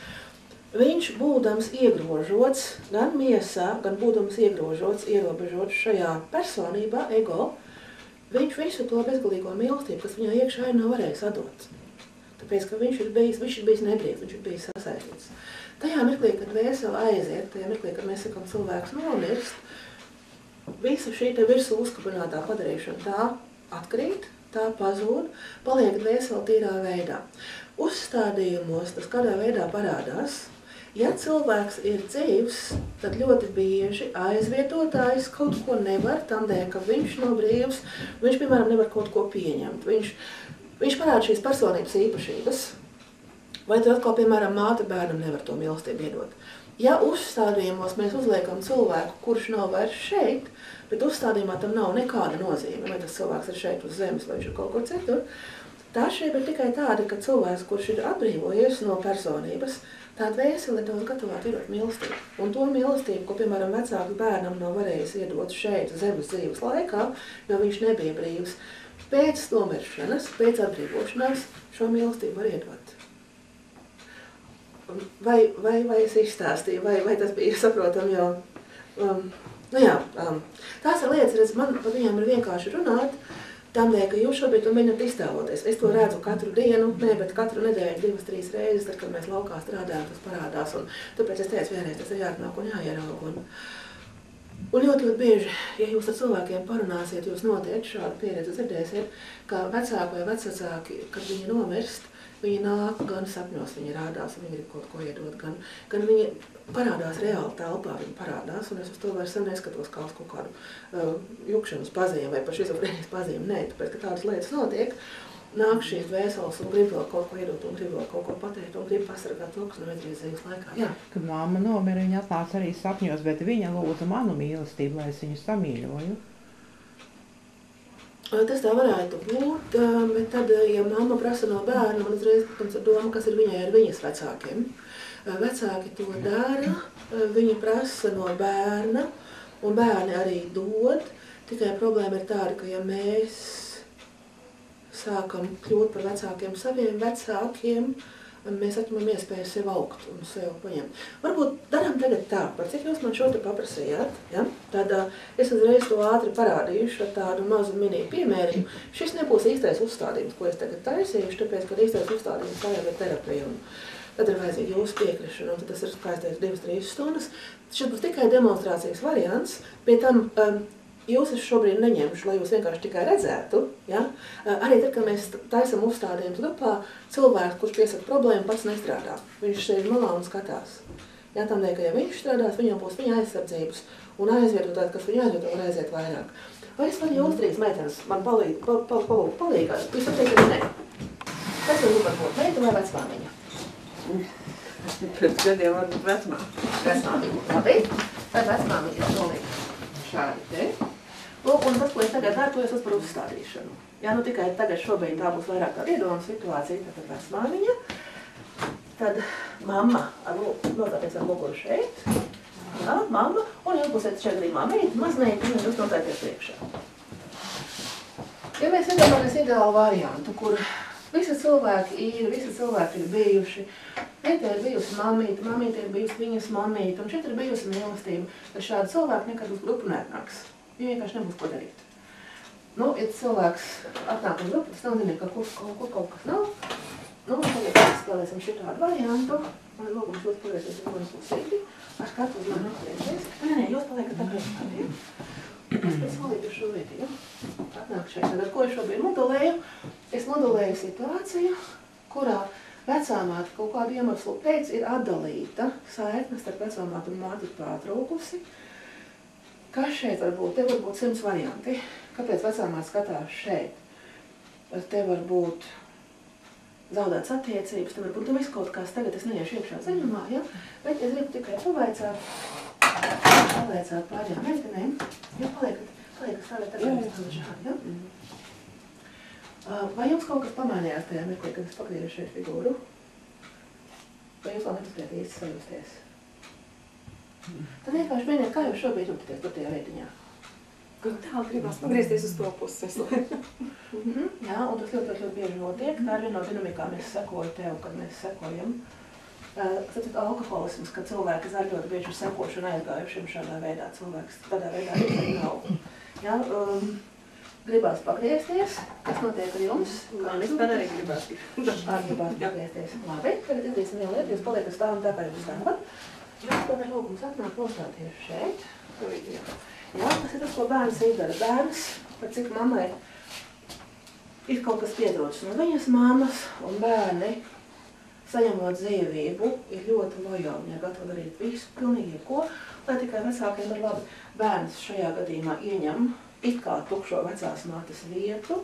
viņš būdams iegrožots gan miesā, gan būdams iegrožots, ierobežots šajā personībā, ego, viņš visu to bezgalīgo mīlestību, kas viņā iekšā ir, nav varējis atdot. Tāpēc, ka viņš ir bijis nebrīvs, viņš ir bijis sasaistīts. Tajā mirklī, kad dvēsele aiziet, tajā mirklī, kad mēs sakam cilvēks nomirst, visa šī te virsū uzkabinātā padarīšana tā atkrīt, tā pazūd, paliek dvēsele tīrā veidā. Uzstādījumos tas kādā veidā parādās. Ja cilvēks ir dzīvs, tad ļoti bieži aizvietotājs kaut ko nevar, tādēļ, ka viņš nav brīvs, viņš, piemēram, nevar kaut ko pieņemt. Viņš parāda šīs personības īpašības, vai tad atkal, piemēram, māte bērnam nevar to mīlestību iedot. Ja uzstādījumos mēs uzliekam cilvēku, kurš nav vairs šeit, bet uzstādījumā tam nav nekāda nozīme, vai tas cilvēks ir šeit uz zemes, vai viņš ir kaut kur citur, tā šeit ir tikai tāda, ka cilvēks, kurš ir atbrīvojies no personības, tā dvēsele ir daudz gatavāk iedot mīlestību. Un to mīlestību, ko, piemēram, vecāks bērnam nav varējis iedot šeit zemes dzīves laikā, jo viņš nebija brīvs, pēc nomiršanas, pēc atbrīvošanās šo mīlestību var iedot. Vai es izstāstīju, vai tas bija saprotam, jo... tās ir lietas, man par viņām ir vienkārši runāt, tādēļ, ka jūs šobrīd to mēģināt iztēloties. Es to redzu katru dienu, bet katru nedēļu 2-3 reizes, tad, kad mēs laukā strādājam, tas parādās. Un tāpēc es teicu, vienreiz tas ir jāatnāk un jāierauga. Un ļoti bieži, ja jūs ar cilvēkiem parunāsiet, jūs noteikti šādu pieredzi dzirdēsiet, ka vecāki vai vecvecāki, kad viņi nomirst, viņi nāk gan sapņos, viņi rādās, un viņi grib kaut ko iedot, gan viņi parādās reāli telpā, viņi parādās, un es uz to vairs neskatos kā uz kaut kādu jukšanas pazīmi vai par šizofrēnijas pazīmi, nē, tāpēc, ka tādas lietas notiek. nāk šīs dvēseles un grib vēl kaut ko iedot un grib vēl kaut ko pateikt un grib pasargāt to, kas nav izrīzējis laikā. Jā. Kad mamma nomira, viņa atnāca arī sapņos, bet viņa lūdza manu mīlestību, lai es viņu samīļoju. Tas tā varētu būt, bet tad, ja mamma prasa no bērna, man uzreiz, protams, ir doma, kas ir viņai ar viņas vecākiem. Vecāki to dara, viņi prasa no bērna, un bērni arī dod. Tikai problēma ir tāda, ka ja mēs sākam kļūt par vecākiem saviem vecākiem, mēs atņemam iespēju sev augt un sev paņemt. Varbūt darām tagad tā, par cik jūs man šo te paprasījāt, ja? Tad es uzreiz to ātri parādīšu ar tādu mazu mini piemēriņu. Šis nebūs īstais uzstādījums, ko es tagad taisīšu, tāpēc, ka īstais uzstādījums tā jau ir terapija. Tad ir vajadzīga jūsu piekrišana, un tad tas ir, kā es teicu, 2-3 stundas. Šis būs tikai demonstrācijas variants, pie tam jūs es šobrīd neņemšu, lai jūs vienkārši tikai redzētu. Ja? Arī tad, kad mēs taisam uzstādījumus grupā, cilvēks, kurš piesaka problēmu, pats nestrādā. Viņš sēž malā un skatās. Ja, tam dēļ, ka ja viņš strādās, viņam būs viņa aizsardzības un aizvietotāt, kas viņu aizvieto un aiziet vairāk. Vai es varu jūs trīs meitenes man palīgāt? Jūs varat teikt, ka nē. Kas var būt meita vai vecmāmiņa? Pēc gadiem varbūt vecmāmiņa. Vecmāmiņa. Labi. Tad vecmāmiņa ir nolīga šādi te. Lūk, un tas, ko es tagad daru, to es par uzstādīšanu. Jā, nu tikai tagad šobrīd tā būs vairāk tāda iedoma situācija, tad vecmāmiņa. Tad mamma ar notāties ar muguru šeit. Jā, mamma. Un jūs būsiet šeit arī meita, mazmeita, un jūs notāties priekšā. Ja mēs iedomājamies ideālu variantu, kur visi cilvēki ir bijuši, meita ir bijusi mamīte, mamīte ir bijusi viņas mamīte, un šeit ir bijusi mīlestība, tad šādi cilvēki nekad uz grupu neatnāks. Viņi vienkārši nebūs ko darīt. Nu, ja cilvēks atnāk uz grupu, tas nozīmē, ka kur kaut kas nav. Nu, tagad mēs spēlēsim šitādu variantu. Man ir lūgums jūs paliesiet uz manu pusīti. Ar katru uz manu atgriezies. Nē, jūs paliekat tā priekšā. Es pēc palīdu šo vietu, ja? Atnāk šeit. Tad ar ko es šobrīd modulēju? Es modulēju situāciju, kurā vecāmāte kaut kādu iemeslu pēc ir atdalīta. Saikne starp vecāmātu un māti ir pārtraukusi. Kas šeit var būt? Te var būt 100 varianti. Kāpēc vecāmāte skatās šeit? Te var būt zaudētas attiecības, te var būt viss kaut kas. Tagad es neiešu iekšā ceļumā, ja? Bet es gribu tikai pavaicāt pārējām meitenēm. Ja paliekat stāvēt tagad šādi, ja? Vai jums kaut kas pamainījās tajā mirklī, kad es pagriežu šeit figūru? Vai jūs vēl nepaspējat īsti sajusties? Tad vienkārši mēģiniet, kā jūs šobrīd jūtaties par tajā vietiņā? Tā gribās pagriezties uz to puses. Jā, un tas ļoti bieži notiek. Tā ir viena no dinamikām, es sekoju tev, kad mēs sekojam. Tātad alkoholisms, kad cilvēki ir ļoti bieži uz sekošanu aizgājušiem šādā veidā. Cilvēks tādā veidā arī nav. Jā, gribās pagriezties. Kas notiek ar jums? Man arī gribās. Gribās pagriezties. Labi, tagad izdarīsim vienu lietu, jūs paliekat stāvam tā, kā jūs stāvat. Jums tad ir lūgums atnāk nostāties šeit. Jā, tas ir tas, ko bērns izdara. Bērns, par cik mammai ir kaut kas pietrūcis no viņas mammas, un bērni, saņemot dzīvību, ir ļoti lojāli. Viņi ir gatavi darīt visu, pilnīgi ko, lai tikai vecākiem ir labi. Bērns šajā gadījumā ieņem it kā tukšo vecās mātes vietu,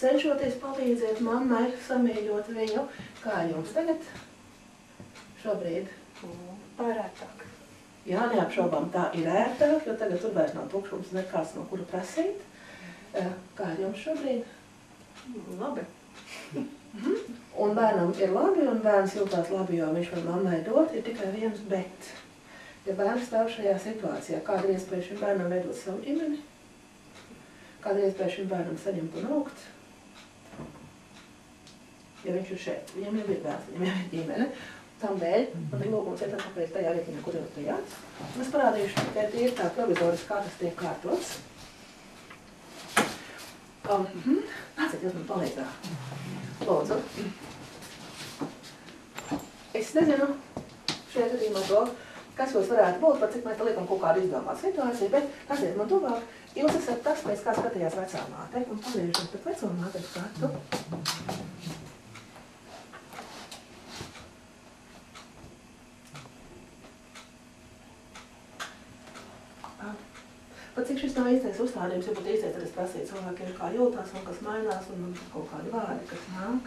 cenšoties palīdzēt mammai, samīļot viņu. Kā jums tagad? Šobrīd? Pārētāk. Jā, neapšaubām tā ir ērtāk, jo tagad tur vairs nav tukšums, nekāds no kura prasīt. Kā jums šobrīd? Labi. Un bērnam ir labi, un bērns jūtās labi, jo viņš var mammai dot, ir tikai viens bet. Ja bērns stāv šajā situācijā, kāda ir iespēja šim bērnam veidot savu ģimeni? Kāda ir iespēja šim bērnam saņemt un augt? Ja viņš ir šeit, viņam jau ir bērns, viņam jau ir ģimene. Tam dēļ, man ir lūgums iet atpakaļ tajā vietiņā, kur jūs bijāt. Es parādīšu tikai tie tā provizoriski, kā tas tiek kārtots. Nāciet, jūs man palīdzā. Lūdzu. Es nezinu šajā gadījumā to, kas jūs varētu būt, par cik mēs liekam kaut kādu izdomātu situāciju, bet nāciet man tuvāk. Jūs esat tas, pēc kā skatījās vecāmāte, un palīdžam pēc vecāmātes skatu. Pat cik šis nav īstais uzstādījums, ja būtu īstais, tad es prasīju cilvēkiem, kā jūtās un kas mainās, un man kaut kādi vārdi, kas nāk.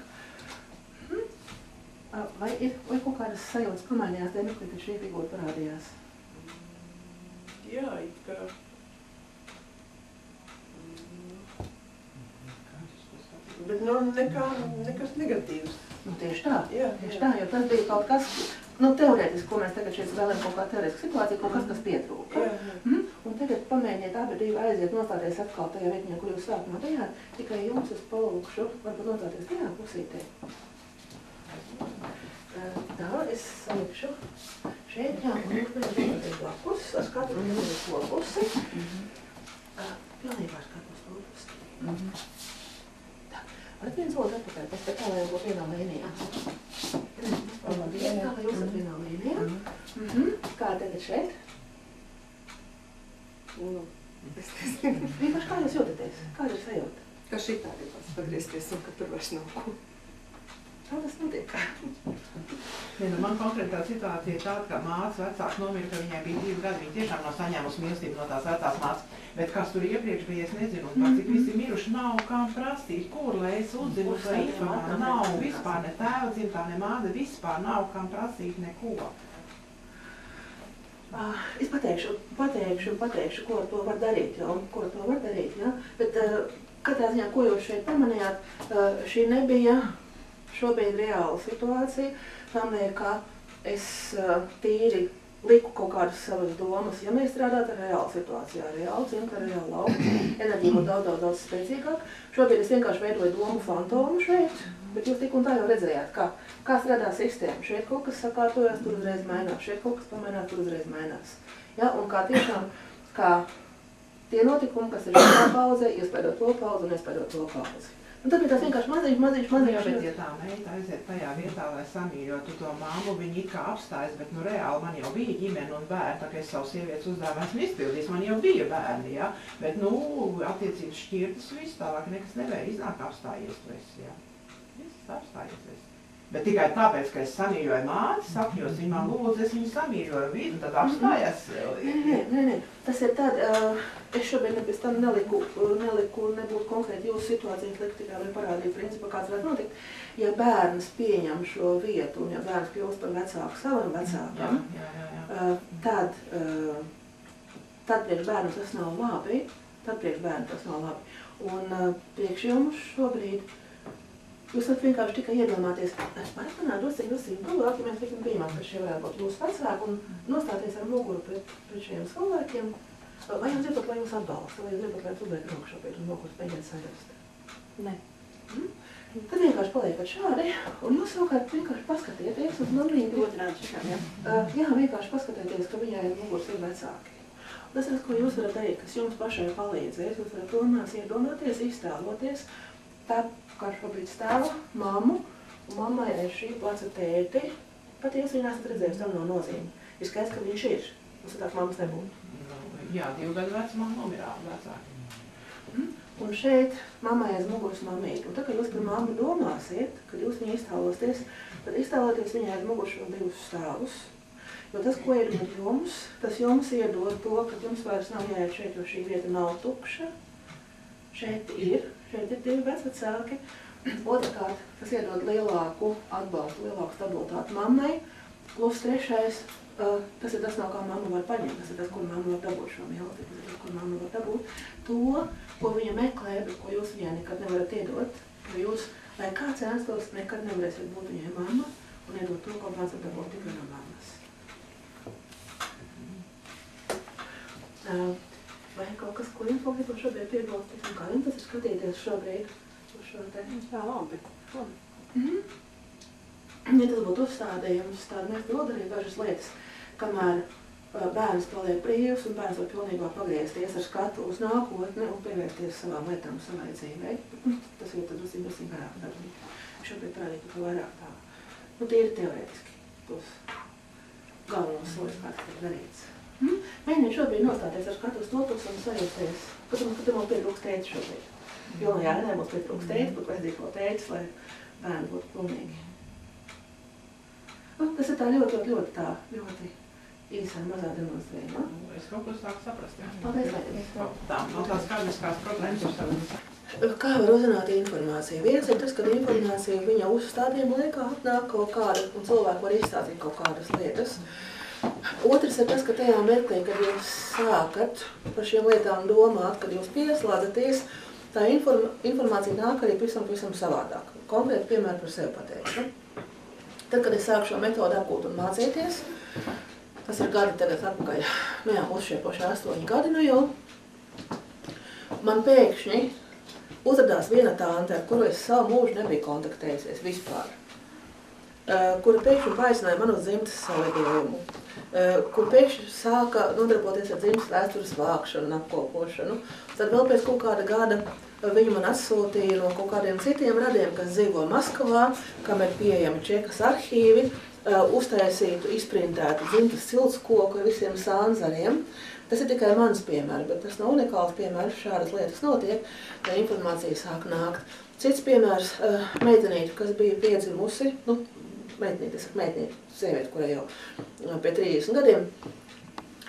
Vai kaut kādas sajūtas pamainījās dēļ, kad šī figūra parādījās? Jā, it kā. Bet nekas negatīvs. Nu, tieši tā, Jā, tieši tā, jo tas bija kaut kas, teorētiski, ko mēs tagad šeit vēlējam kaut kā teorētiska situācija, kaut kas pietrūka. Un tagad pamēģiniet abi divi aiziet, nostāties atkal tajā vietņā, kur jūs sākumā bijāt, tikai jums es palūkšu, varbūt nostāties tajā pusītē. Tā, es salikšu šeit, jā, un jūs pēc blakus, ar skatu uz to pusi. Pilnībā ar skatu uz to pusi. Tā, varat viens lūdzu atpakaļ, pēc tā kā, lai būtu vienā līnijā. Tā, lai jūs esat vienā līnijā. Kā tagad šeit? Vienkārši kā jūs jūtaties? Kāda ir sajūta? Ka šī tā ir pats pagriezties un ka tur vairs nav ko. Kā tas notiek? Man konkrētā situācija ir tāda, ka māca vecāka nomira, ka viņai bija 2 gadi. Viņa tiešām nav saņēmusi mīlestību no tās vecās mācas. Bet kas tur iepriekš bija, es nezinu. Un cik visi miruši nav kam prasīt, kur, lai es uzzinu vai informāciju. Nav vispār ne tēva dzimtā, ne māda, vispār nav kam prasīt neko. Es pateikšu, ko ar to var darīt, ja? Bet katrā ziņā, ko jūs šeit pamanījāt, šī nebija šobrīd reāla situācija, tam ka es tīri liku kaut kādas savas domas. Ja mēs strādātu ar reālu situāciju, ar reālu dzimtu, ar reālu lauku, enerģija būtu daudz spēcīgāk. Šobrīd es vienkārši veidoju domu fantomu šeit, bet jūs tik un tā jau redzējāt, kā strādā sistēma. Šeit kaut kas sakārtojās, tur uzreiz mainās, šeit kaut kas pamainās, tur uzreiz mainās. Ja? Un kā tiešām, kā tie notikumi, kas ir šajā pauzē, iespēdot to pauzi un iespēdot to pauzi. Un tad bija tās vienkārši maziņš. Jā, bet ja tā meita aiziet tajā vietā, lai samīļotu to mammu, viņa it kā apstājas, bet reāli man jau bija ģimene un bērni, tā kā es savu sievietes uzdevumu esmu izpildījis, man jau bija bērni, jā. Bet, attiecības šķirtas viss tālāk nekas nevēja, iznāk apstājies tu esi, jā. Viss apstājies esi. Bet tikai tāpēc, ka es samīļoju māti, sapņos, viņa man lūdzu, es viņu samīļoju vidu, tad apstājās. Nē. Tas ir tad, es šobrīd pēc tam neliku, nebūtu konkrēti jūsu situācijas likt tikai, lai parādītu principā, kāds varētu notikt. Ja bērns pieņem šo vietu un ja bērns kļūst par vecāku savam vecākam, tad priekš bērnu tas nav labi. Un priekš jums šobrīd jūs varat vienkārši tikai iedomāties, es parasti dosīju tuvāk, ja mēs viņam pieņemam, ka šie varētu būt jūsu vecāki un nostāties ar muguru pret šiem cilvēkiem. Vai jūs gribat, lai jūs atbalsta, vai jūs gribat, lai jūs uzliek roku šobrīd un mugurs mēģināt sajust? Nē. Tad vienkārši paliekat šādi, un jūs savukārt vienkārši paskatieties uz mamīti. Jā, vienkārši paskatieties, ka viņai mugurs ir vecāki. Tas ir, ko jūs varat darīt, kas jums pašai palīdzēs. Jūs varat domās, iedomāties, iztēloties. Tā kā šobrīd stāva mammu, un mammai ir šī pleca tēti. Patiesi viņa esat redzējusi, tam nav nozīme. Ir skaidrs, ka viņš ir. Mums tās mammas nebūtu. Jā, 2 gadu vecumā nomirā vecāki. Un šeit mammai aiz muguras mamīti. Un tā, ka jūs par mammu domāsiet, kad jūs viņu iztēlosties, tad iztēloties viņai aiz muguras šo 2 stāvus. Jo tas, ko iedod jums, tas jums iedod to, ka jums vairs nav jāiet šeit, jo šī vieta nav tukša. Šeit ir 2 vecvecāki. Otrkārt, tas iedod lielāku atbalstu, lielāku stabilitāti mammai. Plus 3. Tas ir tas, no kā mamma var paņemt. Tas ir tas, kur mamma var dabūt šo mīlestību. Tas ir tas, kur mamma var dabūt to, ko viņa meklē, bet ko jūs viņai nekad nevarat iedot. Jo jūs, lai kā censtos, nekad nevarēsiet būt viņai mamma un iedot to, ko bērns var dabūt tikai no mammas. Vai kaut kas, ko jums vēl šobrīd piebilst? Kā jums tas ir skatīties šobrīd uz šo te? Jā, labi. Ja tas būtu uzstādījums, tad mēs vēl darītu dažas lietas, kamēr bērns paliek brīvs un bērns var pilnībā pagriezties ar skatu uz nākotni un pievērsties savām lietām, savai dzīvei. Tas ir tad drusīgi garāk darbīgi. Šobrīd parādīt to vairāk tā. Tīri teorētiski tos galvenos soļus, kāds tiek darīts. Mēģiniet šobrīd nostāties ar skatu uz to pusi un sajusties, ka tam vēl pietrūkst tētis šobrīd. Pilnajā redē mums pietrūkst tētis, būtu vajadzīgs vēl tētis, lai bērni būtu pilnīgi. Tas ir tā ļoti īsā mazā demonstrējumā. Es kaut ko sāku saprast, jā. Paldies. Tā, man tās kardiskās problēmas ir savas. Kā var uzzināt informāciju? Viens ir tas, ka informācija viņa uzstādījuma laikā atnāk kaut kāda, un cilvēki var izstāstīt kaut kādas lietas. Otrs ir tas, ka tajā mirklī, kad jūs sākat par šiem lietām domāt, kad jūs pieslēdzaties, tā informācija nāk arī pavisam savādāk. Konkrēti piemēru par sevi pateikšu. Tad, kad es sāku šo metodu apgūt un mācīties, tas ir gadi tagad atpakaļ, nu jā, uz šie paši 8 gadi nu jau, man pēkšņi uzradās viena tante, ar kuru es savu mūžu nebiju kontaktējusies vispār, kura pēkšņi paaicināja man uz dzimtes salidojumu, kur pēkšņi sāka nodarboties ar dzimtes vēstures vākšanu un apkopošanu. Tad vēl pēc kaut kāda gada viņa man atsūtīja no kaut kādiem citiem radiem, kas dzīvo Maskavā, kam ir pieejami Čekas arhīvi, uztaisītu, izprintētu dzimtes ciltskoku ar visiem sānzariem. Tas ir tikai mans piemērs, bet tas nav unikāls piemērs, šādas lietas notiek, tā informācija sāk nākt. Cits piemērs, meitenīte, kas bija piedzimusi, meitenīte, sieviete, kurai jau pie 30 gadiem,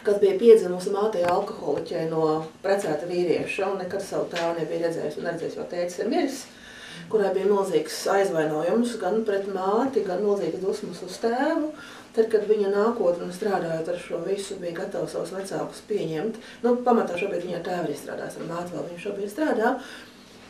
kas bija piedzimusi mātei alkoholiķei no precēta vīrieša un nekad savu tēvu nebija redzējusi un neredzējusi, jo tētis ir miris, kurai bija milzīgs aizvainojums gan pret māti, gan milzīgas dusmas uz tēvu. Tad, kad viņa nākotnē strādājot ar šo visu, bija gatava savus vecākus pieņemt, pamatā šobrīd viņa tēva ir strādājis ar māti, vēl viņa šobrīd strādā,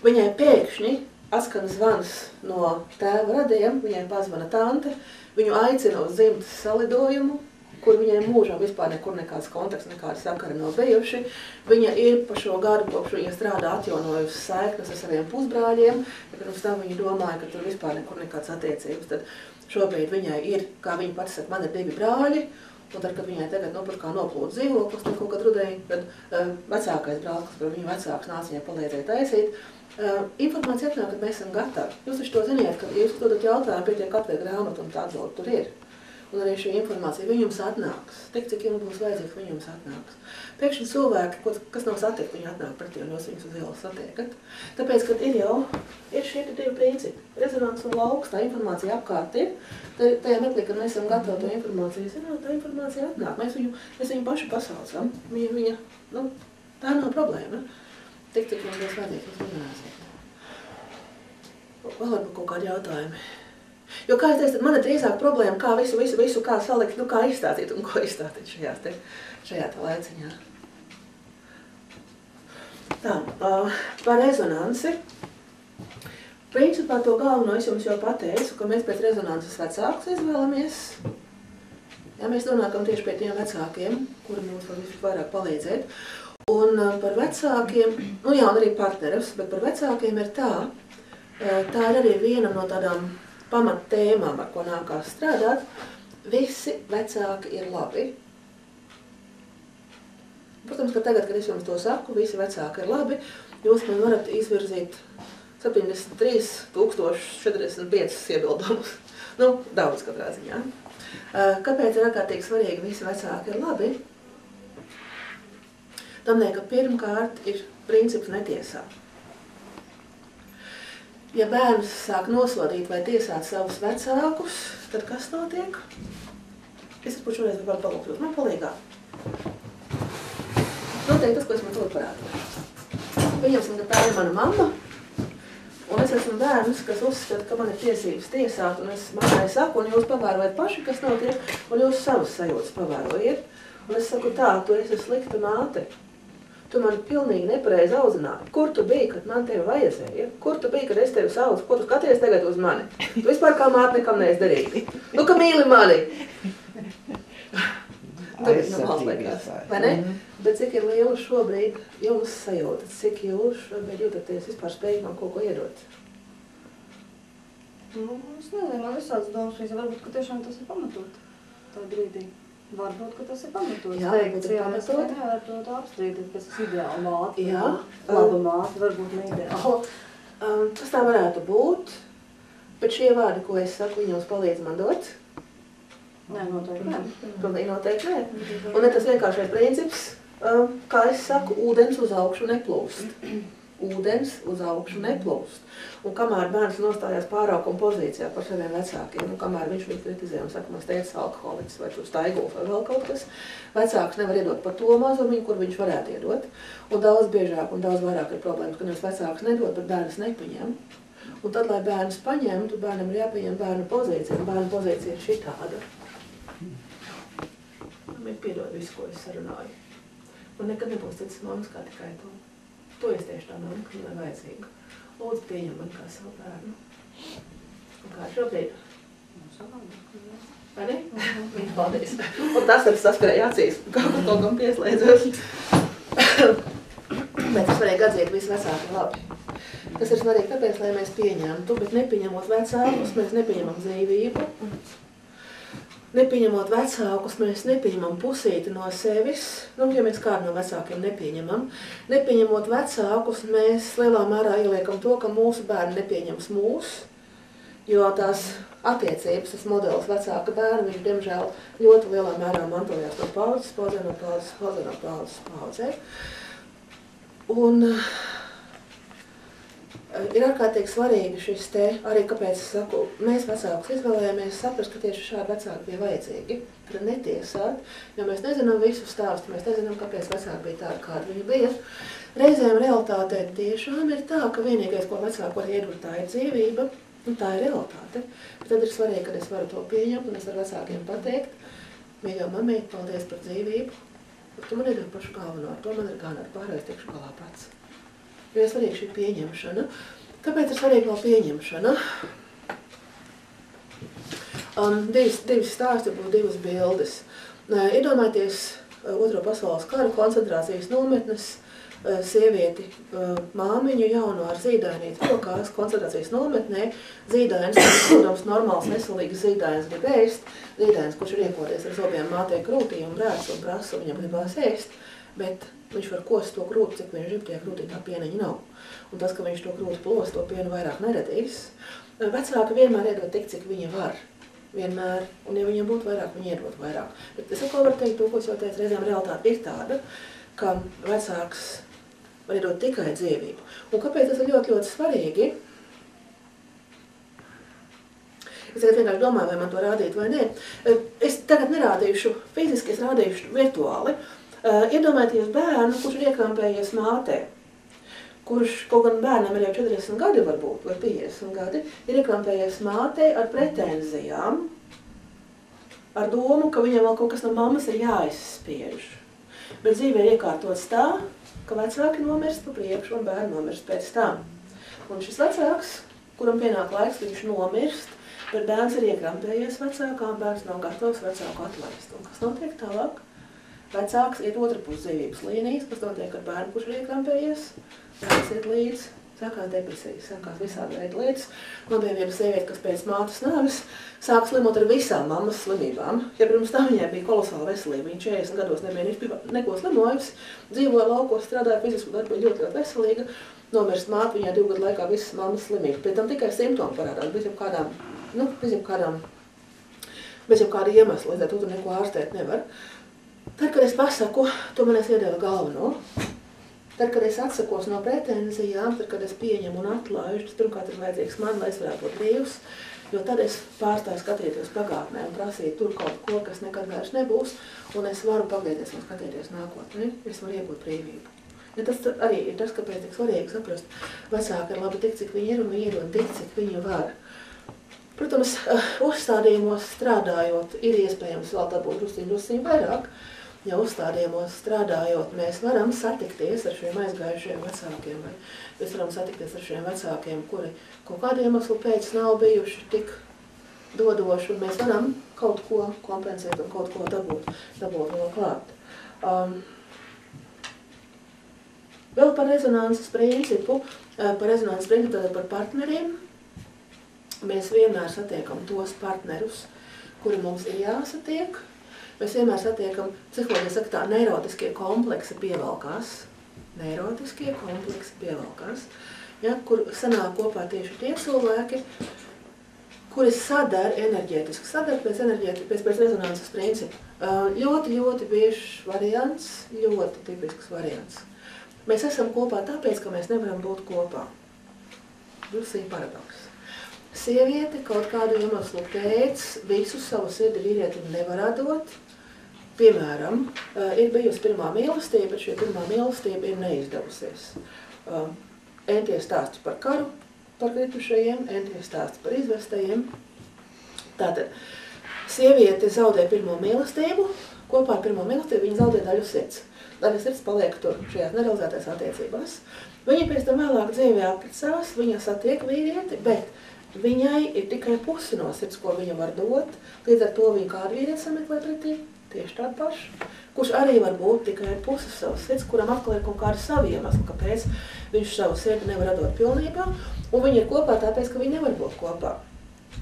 viņai pēkšņi atskan zvans no tēva radiem, viņai pazvana tante, viņu aicina uz dzimtes salidojumu, kur viņai mūžā vispār nekur nekāds kontakts, nekādi sakari nav bijuši. Viņa ir pa šo gadu, kopš viņa strādā, atjaunojusi saiknes ar saviem pusbrāļiem, ja pirms tam viņa domāja, ka tur vispār nekur nekāds attiecības. Tad šobrīd viņai ir, kā viņa pati saka, man ir 2 brāļi, un tad, kad viņai tagad noplūda dzīvoklis, tad kaut kad rudenī, kad vecākais brālis, kur viņa vecāks nāca viņai palīdzēja taisīt, informācija atnāk, kad mēs esam gatavi. Jūs taču to ziniet, ka jūs dodat jautājumu, pietiek atvērt grāmatu un tā atbilde tur ir. Un arī šī informācija, viņa jums atnāks. Tik, cik jums būs vajadzīgs, viņa jums atnāks. Pēkšņi cilvēki, kas nav satikti, viņi atnāk pretī, un jūs viņus uz ielas satiekat. Tāpēc, kad ir šie 2 principi. Rezonants un lauks, tā informācija apkārt ir. Tajā meklī, kad mēs esam gatavi to informāciju zināt, tā informācija atnāk. Mēs viņu paši pasaucam. Viņa, tā nav problēma. Tik, cik jums būs vajadzīgs, jūs runāsiet. Vēl varbūt kaut kādi jautājumi. Jo, kā es teicu, man ir drīzāk problēma, kā visu kā salikt, kā izstāstīt un ko izstāstīt šajā laiciņā. Tā, par rezonansi. Principā to galveno es jums jau pateicu, ka mēs pēc rezonanses vecākus izvēlamies. Ja, mēs nonākam tieši pie tiem vecākiem, kuri mums var vairāk palīdzēt. Un par vecākiem, un arī partnerus, bet par vecākiem ir tā ir arī viena no tādām pamattēmām, ar ko nākās strādāt. Visi vecāki ir labi. Protams, ka tagad, kad es jums to saku, visi vecāki ir labi, jūs man varat izvirzīt 73 045 iebildumus. Daudz katrā ziņā. Kāpēc ir ārkārtīgi svarīgi visi vecāki ir labi? Tamdēļ, ka pirmkārt ir princips netiesā. Ja bērns sāk nosodīt vai tiesāt savus vecākus, tad kas notiek? Es varbūt šoreiz varu palūkt, man palīgā. Notiek tas, ko es man to parādīšu. Pieņemsim, ka tā ir mana mamma, un es esmu bērns, kas uzskata, ka man ir tiesības tiesāt, un es mammai saku, un jūs pavērojat paši, kas notiek, un jūs savas sajūtas pavērojiet. Un es saku tā, tu esi slikta māte. Tu mani pilnīgi nepareizi audzināji. Kur tu biji, kad man tevi vajadzēja? Kur tu biji, kad es tevi saucu? Ko tu skaties tagad uz mani? Tu vispār kā māte nekam neesi darīgi. Ka mīli mani! Tagad normāls liekas, vai ne? Bet cik ir liela šobrīd jums sajūta? Cik jūs šobrīd jūtaties vispār spējīgi man kaut ko iedot? Es nezinu, man visāds domas, varbūt, ka tiešām tas ir pamatot tā brīdī. Varbūt, ka tas ir pamatots. Jā, varbūt ir pamatots. Es nevaru to apstrīdēt, kas ir ideāla māte. Jā. Laba māte, varbūt ne ideāla. Tas tā varētu būt, bet šie vārdi, ko es saku, viņi jums palīdz man dot? Nē, noteikti nē. Pilnīgi noteikti nē. Un ne tas vienkāršais princips, kā es saku, ūdens uz augšu neplūst. ūdens uz augšu neplūst. Un kamēr bērns nostājās pārākuma pozīcijā par saviem vecākiem, un kamēr viņš viņu kritizē un saka, mans tētis alkoholiķis vai tu staiguls vai vēl kaut kas, vecāks nevar iedot par to mazumiņu, kur viņš varētu iedot. Un daudz biežāk un daudz vairāk ir problēmas, ka nevis vecāks nedod, bet bērns nepaņem. Un tad, lai bērns paņemtu, bērnam ir jāpaņem bērnu pozīcija, un bērnu pozīcija ir šitāda. Man piedod visu, ko es sarunāju. Un nekad nebūs citas mammas kā tikai to. To es tieši tā mamma, ka man ir vajadzīga. Lūdzu, pieņem man kā savu bērnu. Un kā šobrīd? Vai ne? Viņa paldies. Un tas arī saskarēja acīs, kaut kam pieslēdzos. Bet es varēju atzīt visu vecāku labi. Tas ir svarīgi tāpēc, lai mēs pieņemtu, bet nepieņemot vecākus, mēs nepieņemam dzīvību. Nepieņemot vecākus, mēs nepieņemam pusīti no sevis, ja mēs kādu no vecākiem nepieņemam. Nepieņemot vecākus, mēs lielā mērā ieliekam to, ka mūsu bērni nepieņems mūs, jo tās attiecības, tas modelis vecāka bērna, viņš, diemžēl, ļoti lielā mērā mantojās no paudzes paudzē. Un ir ārkārtīgi svarīgi šis te, arī kāpēc es saku, mēs vecākus izvēlējāmies saprast, ka tieši šādi vecāki bija vajadzīgi, tad netiesāt, jo mēs nezinām visu stāstu, mēs nezinām, kāpēc vecāki bija tādi, kādi viņi bija. Reizēm realitātē tiešām ir tā, ka vienīgais, ko vecāki var iedot, tā ir dzīvība, un tā ir realitāte. Bet tad ir svarīgi, ka es varu to pieņemt, un es varu vecākiem pateikt, mīļo mamīt, paldies par dzīvību, bet tu man iedod pašu galveno, to man ir gan ar pārējais tikšu galā pats. Jo ir svarīga šī pieņemšana. Kāpēc ir svarīga vēl pieņemšana? Divi stāsti, būs divas bildes. Iedomājieties Otro pasaules karu koncentrācijas nometnes sievieti, māmiņu jauno ar zīdainīti rokās koncentrācijas nometnē. Zīdains, protams, normāls, veselīgs zīdains grib ēst. Zīdains, kurš ir iekodies ar zobiem mātei krūtī un brēts un prasa, viņam gribās ēst. Bet viņš var kost to krūti, cik viņš grib, tie krūtī tā pieniņa nav. Un tas, ka viņš to krūti plos, to pienu vairāk neredīs. Vecāki vienmēr iedod tik, cik viņi var. Vienmēr. Un ja viņiem būtu vairāk, viņi iedod vairāk. Bet es atkal varu teikt to, ko es jau teicu, reizēm realitāte ir tāda, ka vecāks var iedot tikai dzīvību. Un kāpēc tas ir ļoti, ļoti svarīgi? Es tagad vienkārši domāju, vai man to rādīt vai nē. Es tagad nerādīšu fiziski, es rādīšu virtuāli. Iedomājieties bērnu, kurš ir iekrampējies mātē, kurš, kaut gan bērnam ir jau 40 gadi varbūt, vai 50 gadi, ir iekrampējies mātē ar pretenzijām, ar domu, ka viņam vēl kaut kas no mammas ir jāizspiež. Bet dzīvē ir iekārtots tā, ka vecāki nomirst pa priekšu un bērni nomirst pēc tam. Un šis vecāks, kuram pienāk laiks, viņš nomirst, bet bērns ir iekrampējies vecākām, bērns nav gatavs vecāku atlaist. Un kas notiek tālāk? Vecāks iet otrpus dzīvības līnijas, kas notiek ar bērnu, kurš ir iekrampējies, bērns iet līdz, sākās depresijas, sākās visādi veidi lietas. Man bija viena sieviete, kas pēc mātes nāves sāk slimot ar visām mammas slimībām. Ja pirms tam viņai bija kolosāla veselība, viņa 40 gados nebija neko slimojusi, dzīvoja laukos, strādāja fizisku darbu, bija ļoti veselīga, nomirst māte, viņai 2 gadu laikā visas mammas slimības. Pēc tam tikai simptomi parādās, bez jau kāda iemesla, līdz ar to tu neko ārstēt nevar. Tad, kad es pasaku, to man es iedēvu galveno. Tad, kad es atsakos no pretenzijām, tad, kad es pieņemu un atlaižu, tas pirmkārt ir vajadzīgs man, lai es varētu būt brīvs, jo tad es pārstāju skatīties pagātnē un prasīt tur kaut ko, kas nekad vairs nebūs, un es varu pagrieties un skatīties nākotnē, es varu iegūt brīvību. Ja tas arī ir tas, kāpēc tik svarīgi saprast, vecāki ir labi tik, cik viņi ir, un viņi iedod tik, cik viņi var. Protams, uzstādījumos strādājot, ir iespējams vēl dabūt drusciņu vairāk. Ja uzstādījumos strādājot, mēs varam satikties ar šiem aizgājušiem vecākiem, vai mēs varam satikties ar šiem vecākiem, kuri kaut kādu iemeslu pēc nav bijuši tik dodoši, un mēs varam kaut ko kompensēt un kaut ko dabūt vēl klāt. Vēl par rezonanses principu, par partneriem. Mēs vienmēr satiekam tos partnerus, kuri mums ir jāsatiek. Mēs vienmēr satiekam, psiholoģija saka tā, neirotiskie kompleksi pievelkās. Ja, kur sanāk kopā tieši tie cilvēki, kuri sadar enerģētiski, pēc rezonanses principu. Ļoti biežs variants, ļoti tipisks variants. Mēs esam kopā tāpēc, ka mēs nevaram būt kopā. Drusīgi paradoks. Sieviete kaut kādu iemeslu pēc visu savu sirdi vīrietim nevar atdot. Piemēram, ir bijusi pirmā mīlestība, bet šī pirmā mīlestība ir neizdevusies. Entie stāsti par karu, par kritušajiem, entie stāsti par izvestajiem. Tātad, sieviete zaudē pirmo mīlestību, kopā ar pirmo mīlestību viņa zaudē daļu sirds. Daļa sirds paliek tur, šajās nerealizētās attiecībās. Viņa pēc tam vēlāk dzīvē apprecās, viņa satiek vīrieti, bet viņai ir tikai pusi no sirds, ko viņa var dot. Līdz ar to viņa kādu vīrieti sameklē pretī, tieši tādu pašu, kurš arī var būt tikai pusi savas sirds, kuram atkal ir kaut kāda savi iemesli, kāpēc viņš savu sirdi nevar atdot pilnībā, un viņi ir kopā tāpēc, ka viņi nevar būt kopā.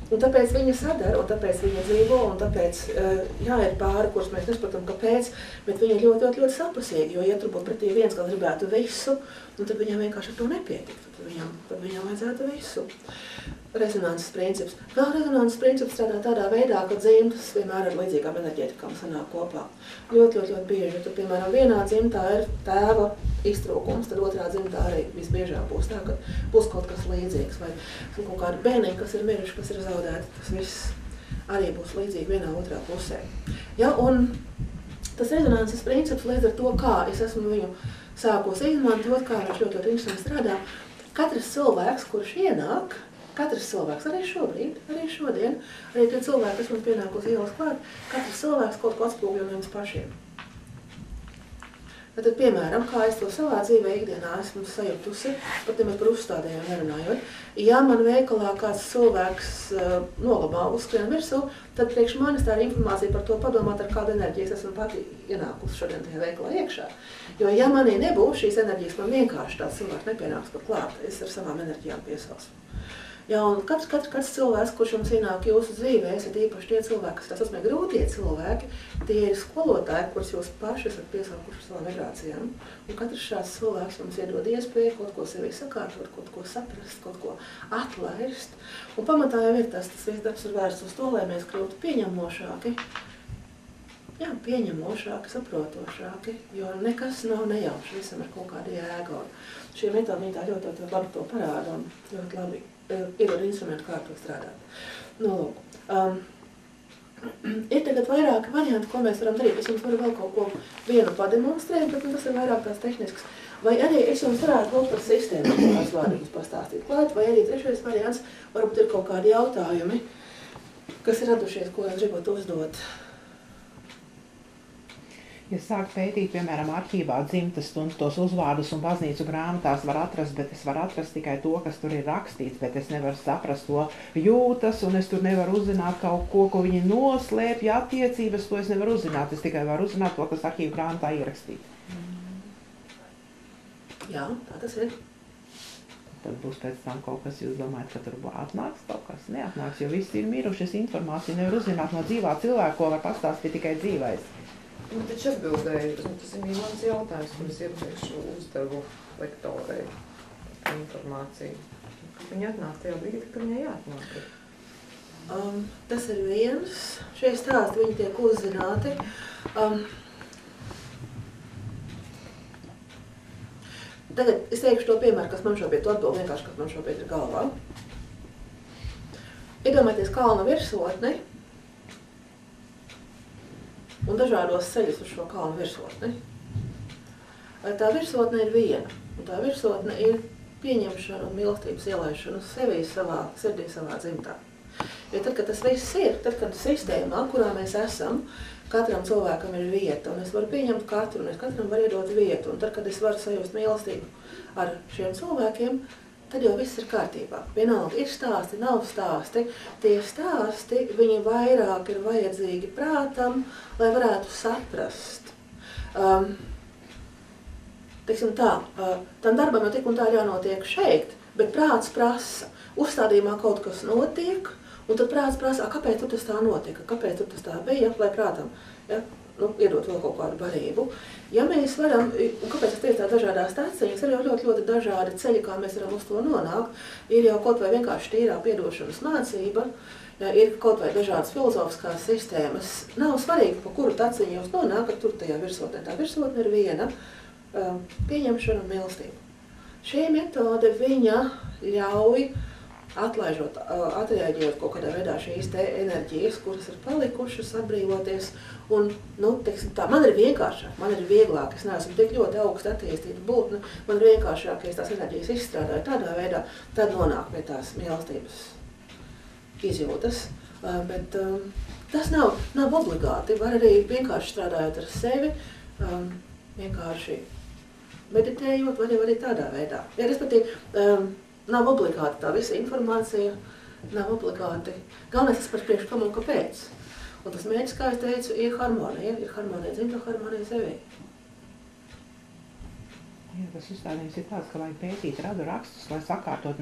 Un tāpēc viņa sadara, un tāpēc viņa dzīvo, un tāpēc ir pāri, kurus mēs nesaprotam, kāpēc, bet viņa ir ļoti sapusīgi, jo ja tur būtu pretī viens, kas gribētu visu, tad viņam vienkārši ar to nepietiktu, tad viņam vajadzētu visu. Rezonanses princips. Vēl rezonanses princips strādā tādā veidā, ka dzimtas vienmēr ar līdzīgām enerģētikām sanāk kopā. Ļoti bieži, ja tu, piemēram, vienā dzimtā ir tēva iztrūkums, tad otrā dzimtā arī visbiežāk būs tā, ka būs kaut kas līdzīgs, vai kaut kādi bērniņi, kas ir miruši, kas ir zaudēti, tas viss arī būs līdzīgi vienā otrā pusē. Ja, un tas rezonanses princips līdz ar to, kā es esmu viņu sākos izmantot, kā viņš ļoti interesanti strādā, katrs cilvēks, kurš ienāk, katrs cilvēks, arī šobrīd, arī šodien, arī tie cilvēki, kas man pienāk uz ielas klāt, katrs cilvēks kaut ko atspūgļo no jums pašiem. Tad, piemēram, kā es to savā dzīvē ikdienā esmu sajutusi, pat nemaz par uzstādējiem nerunājot, ja man veikalā kāds cilvēks nolabā uzskrien virsū, tad priekš manis tā ir informācija par to padomāt, ar kādu enerģiju es esmu pati ienākusi šodien tajā veikalā iekšā. Jo ja manī nebūs šīs enerģijas, man vienkārši tāds cilvēks nepienāks pat klāt, es ar savām enerģijām piesausu. Jā, un katrs cilvēks, kurš jums ienāk jūsu dzīvē, esat īpaši tie cilvēki, kas tās esmē grūtie cilvēki, tie ir skolotāji, kurus jūs paši esat piesaukuši savām vibrācijām. Un katrs šāds cilvēks jums iedod iespēju kaut ko sevī sakārtot, kaut ko saprast, kaut ko atlaist. Un pamatā jau ir tas viss darbs ir vērsts uz to, lai mēs kļūtu pieņemošāki. Jā, pieņemošāki, saprotošāki, jo nekas nav nejauši, visam ir kaut kāda jēga. Šie metodi tā ļoti labi to parāda un ļoti labi iedod instrumentu, kā ar to strādāt. Nu, lūk. Ir tagad vairāki varianti, ko mēs varam darīt. Es jums varu vēl kaut ko vienu pademonstrēt, bet tas ir vairāk tās tehnisks. Vai arī es jums varētu vēl par sistēmu kāds vārdības pastāstīt klāt, vai arī trešais variants, varbūt ir kaut kādi jautājumi, kas ir radušies, ko jūs gribat uzdot. Ja sāk pētīt, piemēram, arhīvā dzimtas un tos uzvārdus un baznīcu grāmatās var atrast, bet es varu atrast tikai to, kas tur ir rakstīts, bet es nevaru saprast to jūtas, un es tur nevaru uzzināt kaut ko, ko viņi noslēpja attiecības, to es nevaru uzzināt. Es tikai varu uzzināt to, kas arhīva grāmatā ierakstīts. Jā, tā tas ir. Tad būs pēc tam kaut kas, jūs domājat, ka tur atnāks kaut kas? Neatnāks, jo viss ir miruši, es informāciju nevaru uzzināt no dzīvā cilvēka, ko var pastāstīt tikai dzīvais. Nu, taču atbildēju, tas ir mans jautājums, kurus iepriekš uzdevu lektorei informāciju. Viņa atnāk tajā brīdī, ka viņai jāatnāk. Tas ir viens. Šie stāsti, viņi tiek uzzināti. Tagad es teikšu to piemēru, kas man šobrīd atbild vienkārši, kas man šobrīd ir galvā. Iedomājieties kalna virsotni, un dažādos ceļus uz šo kalnu virsotni. Tā virsotne ir viena, un tā virsotne ir pieņemšana un mīlestības ielaišana sevī, savā sirdī, savā dzimtā. Jo tad, kad tas viss ir, tad, kad sistēmā, kurā mēs esam, katram cilvēkam ir vieta, un es varu pieņemt katru, un es katram varu iedot vietu, un tad, kad es varu sajust mīlestību ar šiem cilvēkiem, tad jau viss ir kārtībā. Vienalga, ir stāsti, nav stāsti. Tie stāsti, viņi vairāk ir vajadzīgi prātam, lai varētu saprast. Teiksim tā, tam darbam jau tik un tā jānotiek šeit, bet prāts prasa. Uzstādījumā kaut kas notiek, un tad prāts prasa, kāpēc tur tas tā notika, kāpēc tur tas tā bija, lai prātam iedot vēl kaut kādu barību. Ja mēs varam, un kāpēc es teicu tā dažādās taciņas, ir jau ļoti dažādi ceļi, kā mēs varam uz to nonākt. Ir jau kaut vai vienkārši tīrā piedošanas mācība, ir kaut vai dažādas filozofiskās sistēmas. Nav svarīgi, pa kuru taciņu jūs nonākat, tur tajā virsotnē. Tā virsotne ir viena, pieņemšana un mīlestība. Šī metode viņa ļauj atreaģējot kaut kādā veidā šīs te enerģijas, kuras ir palikušas, atbrīvoties. Un, teiksim tā, man ir vienkāršāk, man ir vieglāk, es neesmu tik ļoti augstu attīstīta būtne, man ir vienkāršāk, ja es tās enerģijas izstrādāju tādā veidā, tad nonāk pie tās mīlestības izjūtas. Bet tas nav obligāti, var arī vienkārši strādājot ar sevi, vienkārši meditējot, var jau arī tādā veidā. Ja, respektīvi, nav obligāti tā visa informācija, nav obligāti. Galvenais tas par priekšu, kam un kāpēc. Un tas mērķis, kā es teicu, ir harmonija dzimta, harmonija sevī. Jā, tas uzstādījums ir tāds, ka vajag pētīt radu rakstus, lai sakārtot,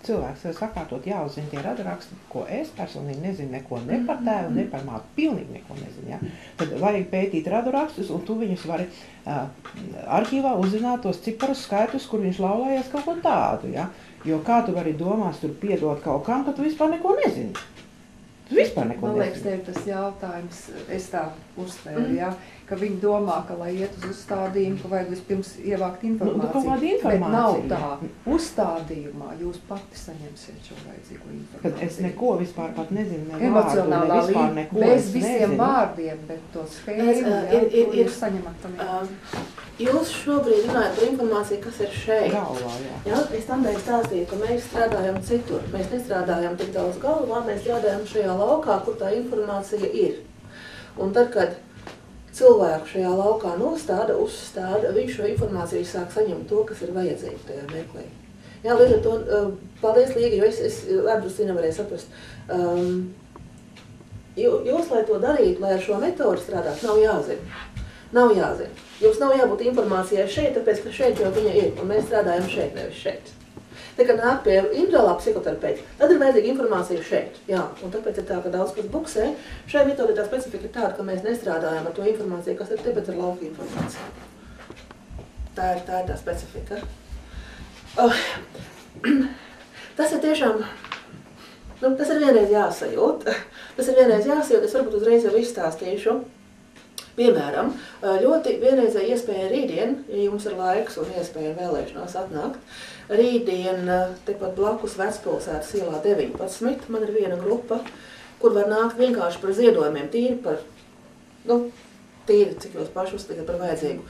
cilvēks var sakārtot, jāuzzina tie radu raksti, ko es personīgi nezinu, neko ne par tēvu, ne par mātu, pilnīgi neko nezinu, ja? Tad vajag pētīt radu rakstus, un tu viņus vari arhīvā uzzināt tos ciparus skaitus, kur viņš laulājies kaut ko tādu, ja? Jo kā tu vari domās tur piedot kaut kam, ka tu vispār neko nezini? Tu vispār neko nezini. Man liekas, tev tas jautājums, es tā uztvēru, ja? Ka viņi domā, ka, lai iet uz uzstādījumu, ka vajag vispirms ievākt informāciju. Bet nav tā. Uzstādījumā jūs pati saņemsiet šo vajadzīgo informāciju. Kad es neko vispār pat nezinu, ne emocionālā vārdu, ne vispār neko bez visiem vārdiem, bet to schēmu, ko jūs saņemat tam. Jūs šobrīd runājat par informāciju, kas ir šeit. Galvā, jā. Ja? Es tādēļ stāstīju, ka mēs strādājam citur. Mēs nestrādājam tik daudz galvā, mēs strādājam šajā laukā, kur tā informācija ir. Un tad, kad cilvēku šajā laukā nostāda, uzstāda, viņš šo informāciju sāk saņemt to, kas ir vajadzīgs tajā mirklī. Jā, līdz ar to, paldies, Līga, jo es atbrīd nevarēju saprast. Jūs, lai to darītu, lai ar šo metodu strādāt, nav jāzina. Nav jāzina. Jums nav jābūt informācijai šeit, tāpēc, ka šeit jau viņa ir, un mēs strādājam šeit, nevis šeit. Tā kā nāk pie individuālā psihoterapeita, tad ir vajadzīga informācija šeit. Jā, un tāpēc ir tā, ka daudz kas buksē. Šai metodē tā specifika ir tāda, ka mēs nestrādājam ar to informāciju, kas ir te, bet ar lauka informāciju. Tā ir tā specifika. Tas ir tiešām, tas ir vienreiz jāsajūt. Tas ir vienreiz jāsajūt, es varbūt uzreiz jau izstāstīšu. Piemēram, ļoti vienreizēja iespēja rītdien, ja jums ir laiks un iespēja vēlēšanās atnākt. Rītdien, tepat blakus Vecpilsētas ielā 19, man ir viena grupa, kur var nākt vienkārši par ziedojumiem, tīri, cik jūs paši uzskatāt par vajadzīgu.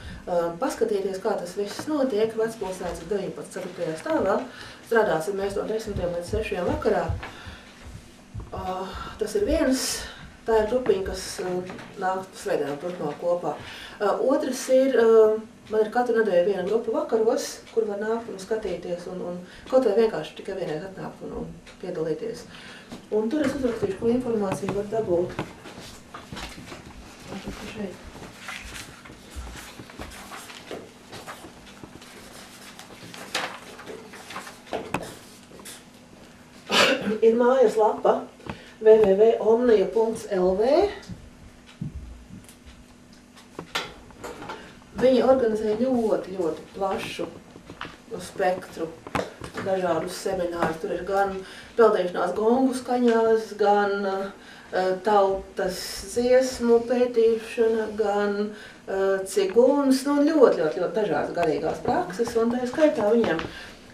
Paskatīties, kā tas viss notiek, Vecpilsētas 19. 4. stāvā, strādāsim mēs no 10. līdz 6. vakarā. Tas ir viens. Tā ir grupiņa, kas nāk svētdienā turpmāk kopā. Otrs ir, man ir katru nedēļu viena grupa vakaros, kur var nākt un skatīties un kaut vai vienkārši tikai vienreiz atnākt un piedalīties. Un tur es uzrakstīšu, ko informāciju var dabūt. Ir mājas lapa www.omnia.lv. Viņi organizē ļoti plašu spektru, dažādus seminārus. Tur ir gan peldēšanās gongu skaņās, gan tautas dziesmu pētīšana, gan cigūnas, ļoti dažādas garīgās prakses. Un tā skaitā viņiem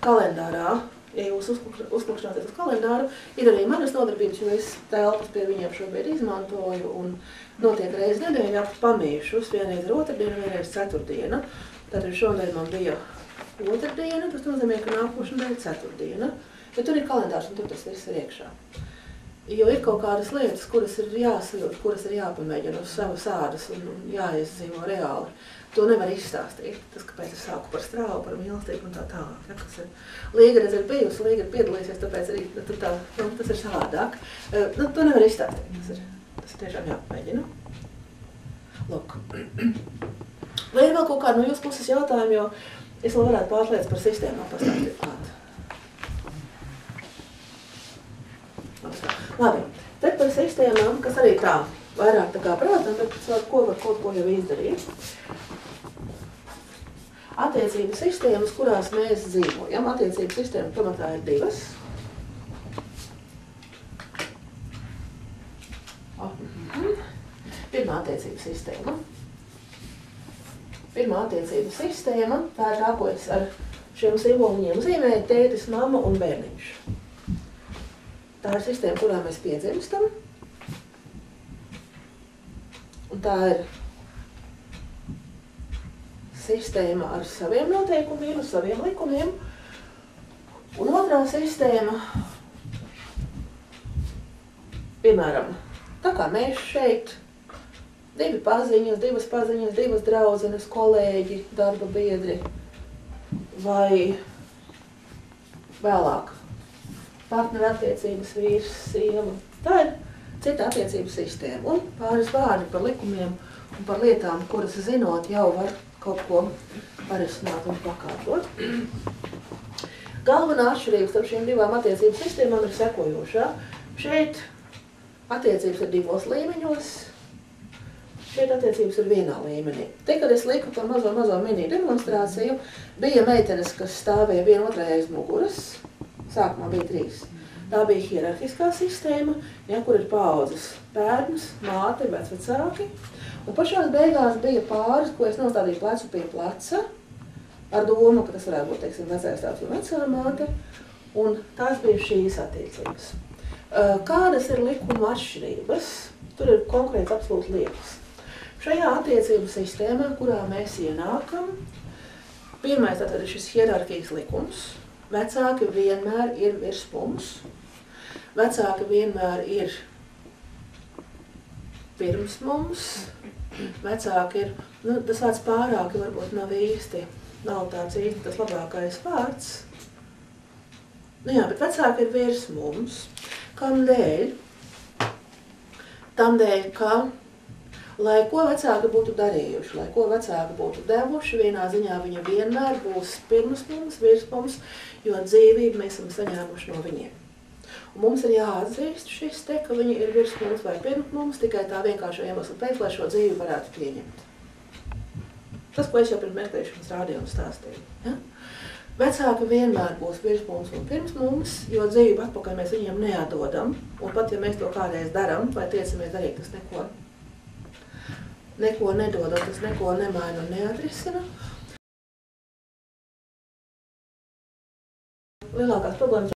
kalendārā, ja jūs uzplakšanāties uz kalendāru, ir arī manas nodarbības, jo es telpas pie viņiem šobrīd izmantoju un notiek reizi nedēļā pamīšus. Vienreiz ir otrdiena, vienreiz ceturtdiena. Tātad šodien man bija otrdiena, tas nozīmē, ka nākošana bija ceturtdiena. Bet tur ir kalendārs un tur tas viss ir iekšā. Jo ir kaut kādas lietas, kuras ir jāsajūt, kuras ir jāpamēģina uz savas ādas un jāizdzīvo reāli. To nevar izstāstīt. Tas, kāpēc es sāku par strāvu, par mīlestību un tā tālāk. Ja, kas ir Līga redz ir bijusi, Līga ir piedalīsies, tāpēc arī tas ir savādāk. To nevar izstāstīt. Tas ir tiešām jāpamēģina. Lūk. Vai ir vēl kaut kāda no jūsu puses jautājumi, jo es vēl varētu pāris lietas par sistēmām pastāstīt klāt. Labi. Tad par sistēmām, kas arī tā vairāk tā kā prātam, bet ko var kaut ko jau izdarīt. Attiecību sistēmas, kurās mēs dzīvojam. Attiecību sistēma pamatā ir divas. Pirmā attiecību sistēma. pirmā attiecību sistēma, tā ir tā, ko es ar šiem simboliņiem zīmēju, tētis, mamma un bērniņš. Tā ir sistēma, kurā mēs piedzimstam. Un tā ir sistēma ar saviem noteikumiem, ar saviem likumiem. Un otrā sistēma, piemēram, tā kā mēs šeit, divas paziņas, divas draudzenes, kolēģi, darba biedri vai vēlāk partneru attiecības vīrs, sieva. Tā ir cita attiecību sistēma un pāris vārdi par likumiem un par lietām, kuras zinot jau var kaut ko parisināt un pakārtot. Galvenā atšķirība starp šīm divām attiecību sistēmām ir sekojošā. Šeit attiecības ir divos līmeņos, šeit attiecības ir vienā līmenī. Te, kad es liku par mazo mini demonstrāciju, bija meitenes, kas stāvēja viena otrai aiz muguras. Sākumā bija 3. Tā bija hierarhiskā sistēma, ja, kur ir paaudzes bērns, māte, vecvecāki. Un pašās beigās bija pāris, ko es nostādīju plecu pie pleca, ar domu, ka tas varētu būt, teiksim, vecais tāds un vecā māte. Un tās bija šīs attiecības. Kādas ir likuma atšķirības? Tur ir konkrēts absolūti lietas. Šajā attiecību sistēmā, kurā mēs ienākam, pirmais tātad ir šis hierarhijas likums. Vecāki vienmēr ir virs mums. Vecāki vienmēr ir pirms mums. Vecāki ir, tas vārds pārāki varbūt nav tāds īsti tas labākais vārds. Jā, bet vecāki ir virs mums. Kam dēļ? Tam dēļ, ka lai ko vecāki būtu darījuši, lai ko vecāki būtu devuši, vienā ziņā viņa vienmēr būs pirms mums, virs mums, jo dzīvību mēs esam saņēmuši no viņiem. Un mums ir jāatzīst šis te, ka viņi ir virs mums vai pirms mums, tikai tā vienkārši iemesla pēc, lai šo dzīvi varētu pieņemt. Tas, ko es jau pirms meklēšanas rādīju un stāstīju. Ja? Vecāki vienmēr būs virs mums un pirms mums, jo dzīvību atpakaļ mēs viņiem neatdodam. Un pat, ja mēs to kādreiz daram vai tiecamies darīt, tas neko nedod, un tas neko nemaina un neatrisina. Lielākās problēmas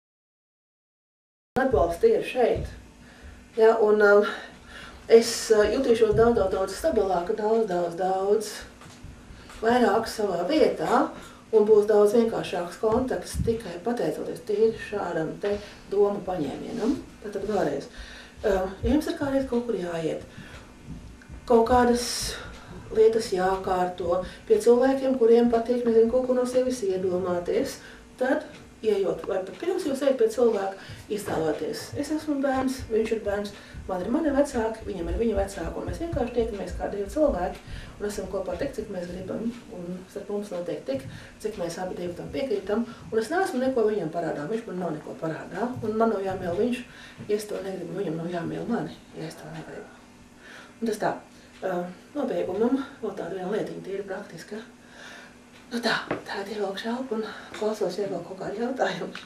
atbalsts ir šeit. Ja, un es jutīšos daudz stabilāk, daudz vairāk savā vietā, un būs daudz vienkāršāks kontakts tikai pateicoties tīri šādam te domu paņēmienam. Tātad vēlreiz, ja jums ir kādreiz kaut kur jāiet, kaut kādas lietas jākārto pie cilvēkiem, kuriem patīk, nezinu, kaut ko no sevis iedomāties, tad, ieejot, vai pat pirms jūs ejat pie cilvēka, iztēloties. Es esmu bērns, viņš ir bērns, man ir mani vecāki, viņam ir viņa vecāki, un mēs vienkārši tiekamies kā 2 cilvēki, un esam kopā tik, cik mēs gribam, un starp mums notiek tik, cik mēs abi divi tam piekrītam, un es neesmu neko viņam parādā, viņš man nav neko parādā, un man nav jāmīl viņš, ja es to negribu, viņam nav jāmīl mani, ja es to negribu. Un tas tā. Nobeigumam, vēl tāda viena lietiņa tīri praktiska. Nu tā ir ievilkšu elpu un klausos ievēl kaut kādi jautājumi.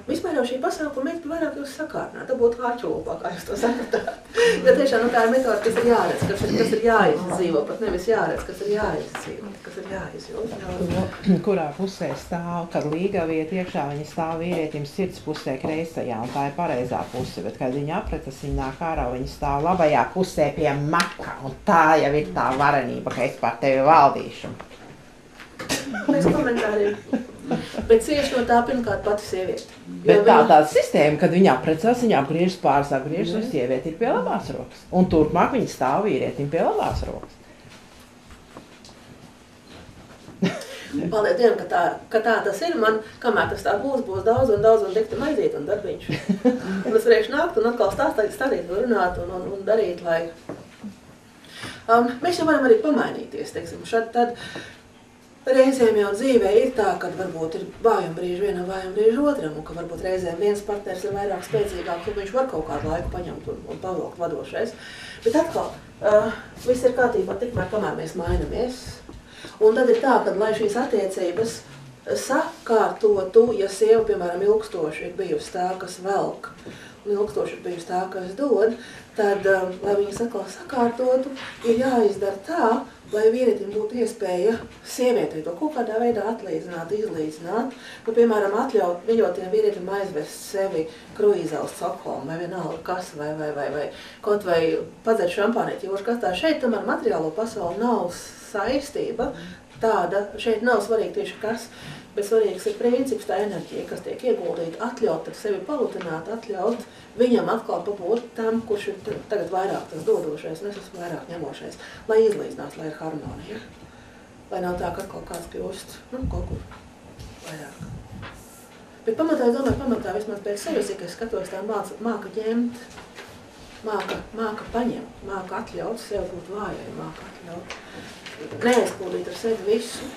Vispār jau šī pasākuma mērķi vairāk jūs sakārtināt, tā būtu ārķulpā, kā jūs to sapratāt. Jo tiešām tā ir metode, kas ir jāredz, kas ir jāizdzīvo, pat nevis jāredz, kas ir jāizdzīvo, kas ir jāizjūt. Kurā pusē stāv, kad līgaviet iekšā, viņa stāv vīrietim sirds pusē kreisajā, un tā ir pareizā puse, bet kad viņa apretas, viņa nāk ārā, viņa stāv labajā pusē pie maka, un tā jau ir tā varenība, ka es pār tevi valdīšu. Mēs komentāriem. Bet cieši no tā pirmkārt pati sieviete. Bet tā sistēma, kad viņa apprecās, viņa apgriežas pārsāk, griežas, un sieviete ir pie labās rokas. Un turpmāk viņa stāv vīrietim pie labās rokas. Paldies Dievam, ka tā tas ir. Man, kamēr tas tā būs daudz un dikti maizīt un darbiņš. Un es varēšu nākt un atkal stāstīt, runāt un darīt, lai... Mēs jau varam arī pamainīties, teiksim, šad tad... Reizēm jau dzīvē ir tā, ka varbūt ir vājuma brīži vienam, vājuma brīži otram, un ka varbūt reizēm viens partners ir vairāk spēcīgāks, un viņš var kaut kādu laiku paņemt un pavilkt vadošais. Bet atkal, viss ir kārtībā tikmēr, kamēr mēs mainamies. Un tad ir tā, ka, lai šīs attiecības sakārtotu, ja sieva, piemēram, ilgstoši ir bijusi tā, kas velk, un ilgstoši ir bijusi tā, kas dod, tad, lai viņas atkal sakārtotu, ir jāizdara tā, lai vīrietim būtu iespēja sievietei to kaut kādā veidā atlīdzināt, izlīdzināt. Nu, piemēram, atļaut viņotiem vīrietim aizvest sevi kruīzā uz Stokholmu, vai vienalga kas, vai kaut vai padzert šampānīti jūras kastā. Šeit tomēr materiālo pasauli nav saistība tāda, šeit nav svarīgi tieši kas, bet svarīgs ir princips, tā enerģija, kas tiek ieguldīta, atļaut sevi palutināt, atļaut viņam atkal pabūt tam, kurš ir tagad vairāk tas dodošais, un es esmu vairāk ņemošais, lai izlīdzinās, lai ir harmonija. Lai nav tā, ka atkal kāds kļūst, kaut kur vairāk. Bet pamatā, es domāju, pamatā vismaz pēc sevis, ka es skatos, tā māka ņemt, māka paņemt, māka atļaut sev būt vājai, māka atļaut. Neaizpildīt ar sevi visu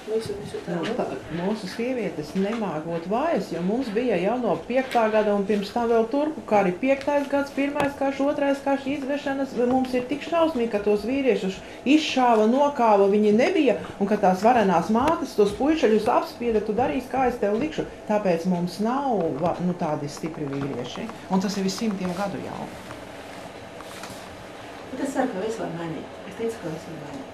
tā. Mūsu sievietes nemāk būt vājas, jo mums bija jau no 5. gada un pirms tam vēl turpu, kā arī 5. gads, 1. karš, 2. karš izvešanas, mums ir tik šausmīgi, ka tos vīriešus izšāva, nokāva, viņi nebija, un ka tās varenās mātes tos puišaļus apspieda, tu darīsi, kā es tev likšu. Tāpēc mums nav tādi stipri vīrieši, un tas ir 100 gadu jau. Bet es ceru, ka viss var mainīt. Es ticu, ka viss var mainīt.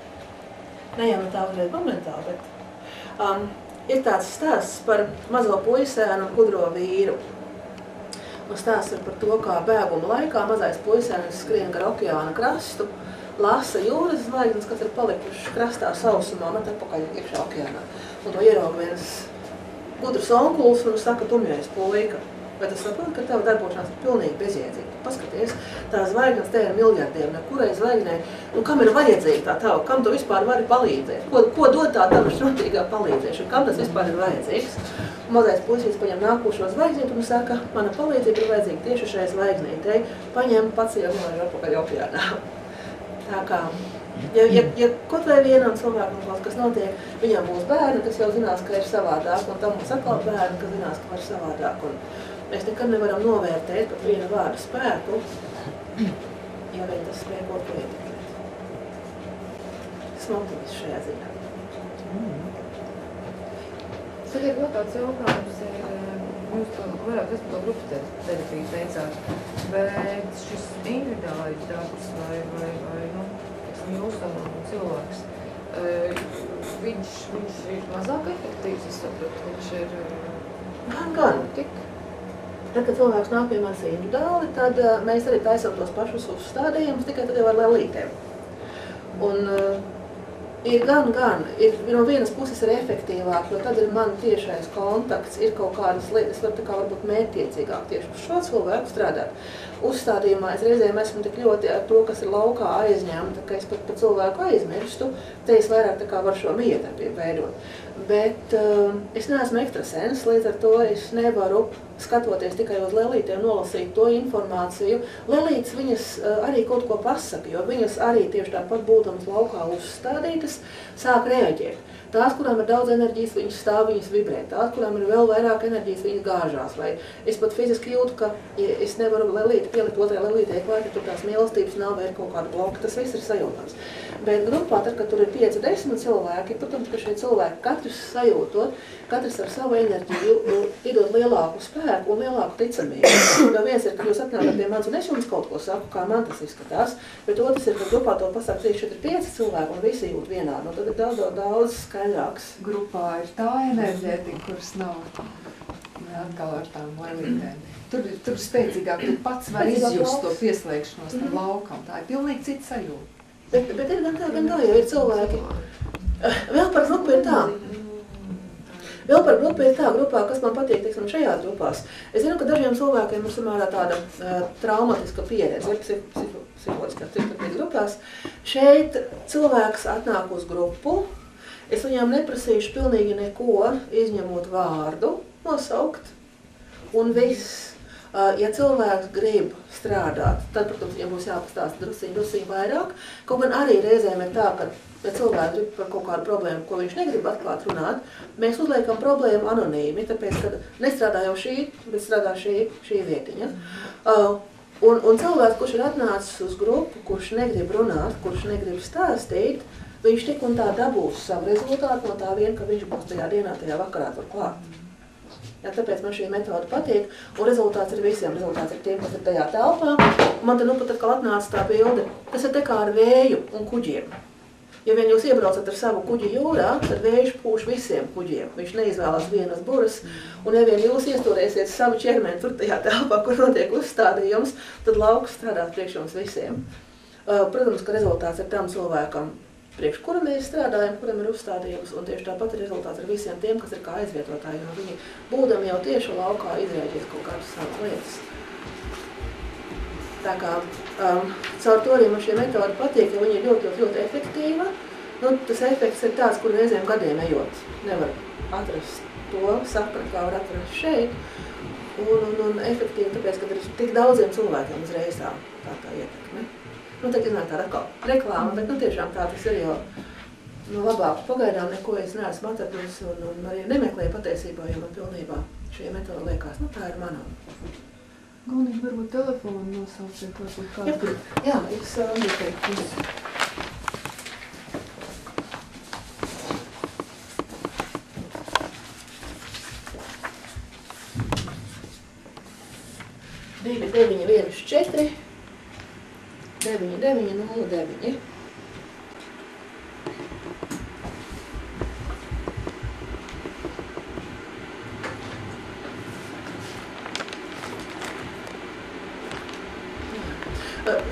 Ne jau no tā uzreiz momentāli, bet ir tāds stāsts par mazo puisēnu un gudro vīru. Un stāsts ir par to, kā bēguma laikā mazais puisēnis skrien gar okeāna krastu, lasa jūras zvaigznes, kas ir palikušas krastā sausumā, met atpakaļ iekšā okeānā. Un to ierauga viens gudrs onkuls un saka, tumjais puika. Vai tu saproti, ka tava darbošanās ir pilnīgi bezjēdzīga? Paskaties, tā zvaigznes te ir miljardiem, nekurai zvaigznei, un kam ir vajadzīga tā tava, kam tu vispār vari palīdzēt? Ko dod tā tava šķirtīgā palīdzēšana, kam tas vispār ir vajadzīgs? Un mazais puisīs paņem nākošo zvaigznīti un saka, mana palīdzība ir vajadzīga tieši šai zvaigznītei, paņem pats jau nolaiž atpakaļ okeānā. Tā kā, ja kaut vai vienam cilvēkam kaut kas notiek, viņam būs bērni, kas jau zinās, ka ir savādāk, un tam būs atkal bērni, kas zinās, ka var savādāk. Un mēs nekad nevaram novērtēt pat viena vārda spēku, ja vien tas spēj kaut ko ietekmēt. Esmu optimists šajā ziņā. Tad ir vēl tāds jautājums, jūs to vairāk esmu to grupas terapiju teicāt, bet šis individuālais darbs vai jūsu cilvēks, viņš ir mazāk efektīvs, es saprotu, viņš ir Gan. tik. Tad, kad cilvēks nāk pie manis individuāli, tad mēs arī taisam tos pašus uzstādījumus, tikai tad jau ar lēlītēm. Un ir gan, no vienas puses ir efektīvāk, jo tad ir man tiešais kontakts, ir kaut kādas lietas, var tā kā varbūt mērķtiecīgāk tieši uz šo cilvēku strādāt. Uzstādījumā es reizēm esmu tik ļoti ar to, kas ir laukā aizņemta, ka es pat par cilvēku aizmirstu, te es vairāk tā kā varu šo miedarbību veidot. Bet es neesmu ekstrasens, līdz ar to es nevaru skatoties tikai uz lēlītēm, nolasīt to informāciju. Lēlītes viņas arī kaut ko pasaka, jo viņas arī tieši tāpat būdams laukā uzstādītas, sāk reaģēt. Tās, kurām ir daudz enerģijas, viņas stāv, viņas vibrē. Tās, kurām ir vēl vairāk enerģijas, viņas gāžās. Vai es pat fiziski jūtu, ka ja es nevaru lēlīti pielikt otrajā lēlītē klāt, ja tur tās mīlestības nav vai ir kaut kāda bloka. Tas viss ir sajūtams. Bet grupā, tad, kad tur ir 5-10 cilvēki, protams, ka šie cilvēki katrs sajūtot, katrs ar savu enerģiju iedod lielāku spēku un lielāku ticamību. Jo viens ir, ka jūs atnākat pie manis un es jums kaut ko saku, kā man tas izskatās, bet otrs ir, ka grupā to pasaka 3-4-5 cilvēki un visi jūt vienādi. Nu, tad ir daudz skaļāks. Grupā ir tā enerģētika, kuras nav atkal ar tām lēlītēm. Tur spēcīgāk, tu pats var izjust to pieslēgšanos tam laukam. Tā ir pilnīgi cita sajūta. Bet ir gan tā, jo ir cilvēki. Vēl par grupu ir tā. Grupā, kas man patīk, teiksim, šajās grupās. Es zinu, ka dažiem cilvēkiem ir samērā tāda traumatiska pieredze, ir psiholoģiskās grupās. Šeit cilvēks atnāk uz grupu, es viņām neprasīšu pilnīgi neko, izņemot vārdu, nosaukt, un viss. Ja cilvēks grib strādāt, tad, protams, viņam būs jāpastāsta drusciņi vairāk. Kaut gan arī reizēm ir tā, ka, ja cilvēks grib par kaut kādu problēmu, ko viņš negrib atklāt runāt, mēs uzliekam problēmu anonīmi, tāpēc, ka nestrādā jau šī, bet strādā šī vietiņa. Un cilvēks, kurš ir atnācis uz grupu, kurš negrib runāt, kurš negrib stāstīt, viņš tik un tā dabūs savu rezultātu no tā vien, ka viņš būs tajā dienā, tajā vakarā tur klāt. Ja, tāpēc man šī metode patīk, un rezultāts ir visiem. Rezultāts ir tiem, kas ir tajā telpā. Man te nu pat atkal atnāca tā bilde, tas ir te kā ar vēju un kuģiem. Ja vien jūs iebraucat ar savu kuģi jūrā, tad vējš pūš visiem kuģiem. Viņš neizvēlās vienas buras, un ja vien jūs iesturēsiet savu ķermeni tur tajā telpā, kur notiek uzstādījums, tad lauks strādās priekš jums visiem. Protams, ka rezultāts ir tam cilvēkam, priekš kura mēs strādājam, kuram ir uzstādījums, un tieši tāpat ir rezultāts ar visiem tiem, kas ir kā aizvietotāji, jo viņi būdami jau tieši laukā izrēģies kaut kādas savas lietas. Tā kā caur to arī man šie metodi patīk, jo viņi ir ļoti efektīva. Nu, tas efekts ir tāds, kur reizēm gadiem ejot nevar atrast to sakni, kā var atrast šeit. Un efektīvi, tāpēc, ka ir tik daudziem cilvēkiem uzreiz tā ietekme. Nu, tad iznāk tāda atkal reklāma, bet nu, tiešām tā tas ir, jo nu, labāk pagaidām neko es neesmu atradusi un arī nemeklēju patiesībā, jo man pilnībā šie metodi liekas, nu tā ir mana. Galvenīgi varbūt telefonu nosauciet, varbūt kāds grib. Jā, es ieteiktu. Divi 914 9909.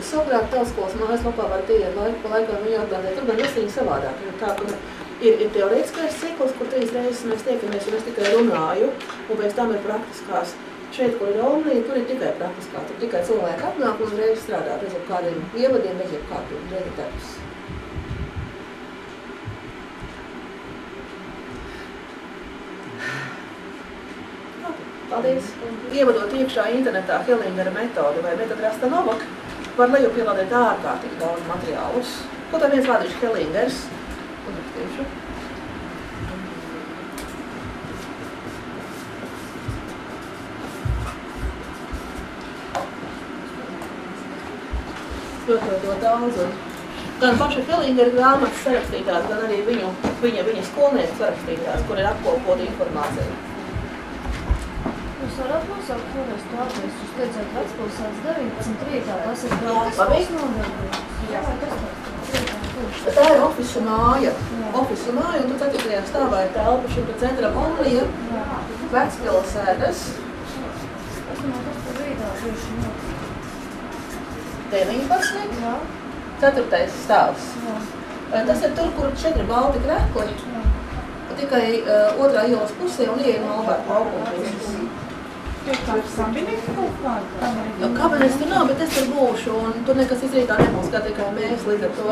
Savukārt Telskolas mājaslapā var ieiet laiku pa laikam viņu atbildēt. Tur gan vesīgi savādāk. Tā, ka ir teorētiskais cikls, kur 3 reizes mēs tiekamies, un es tikai runāju, un pēc tam ir praktiskās. Šeit, kur ir Omnija, tur ir tikai praktiskā. Tur tikai cilvēki atnāk un uzreiz strādā bez kādiem ievadiem, bez kādiem uzreiz darbs. Paldies! Ievadot iekšā internetā Hellingera metodi vai metodi Rasta Novak, var lejupielādēt ārkārtīgi daudz materiālus. Ko tā viens vārdiņš Hellingers? Uzrakstīšu. Ļoti daudz. Gan paša Hellingera grāmatas sarakstītās, gan arī viņa skolnieku sarakstītās, kur ir apkopota informācija. Jūs varat nosaukt vēlreiz to adresi, jūs teicāt Vecpilsētas 19 rītā, tas ir praktiskos nodarbības. Jā, tā ir ofisa māja. Ofisa māja, un tur 4. stāvā ir telpa šim centra Omnija, Vecpilsētas. Tas nav tas par rītā, tieši no. 19. Jā. 4. stāvs. Jā. Tas ir tur, kur 4 balti krekli. Tikai otrā ielas pusē un ieeja no Alberta laukuma puses. Kabinets tur nav, bet es tur būšu, un tur nekas izrītā nebūs, kā tikai mēs līdz ar to.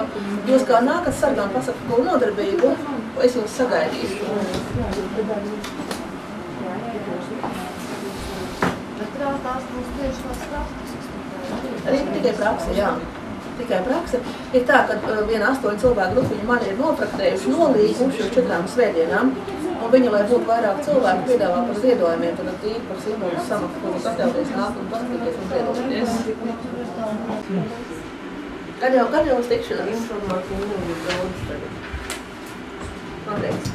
Jūs kā nākat sargām pasaka kaut nodarbību, es jūs sagaidīšu. Bet tās būs tieši tās praktiskas. Arī tikai praksa, jā. Tikai praksa. Ir tā, ka viena 8 cilvēku grupiņa mani ir nopraktējuši nolīguši uz 4 svētdienām, un viņi, lai būtu vairāk cilvēku, piedāvā par ziedojumiem, tad tīri par simbolu samaksu, ko būs atļauties nākt un paskatīties un ziedoties. Kad jau uz tikšanās? Informācija nav daudz tagad. Noteikti.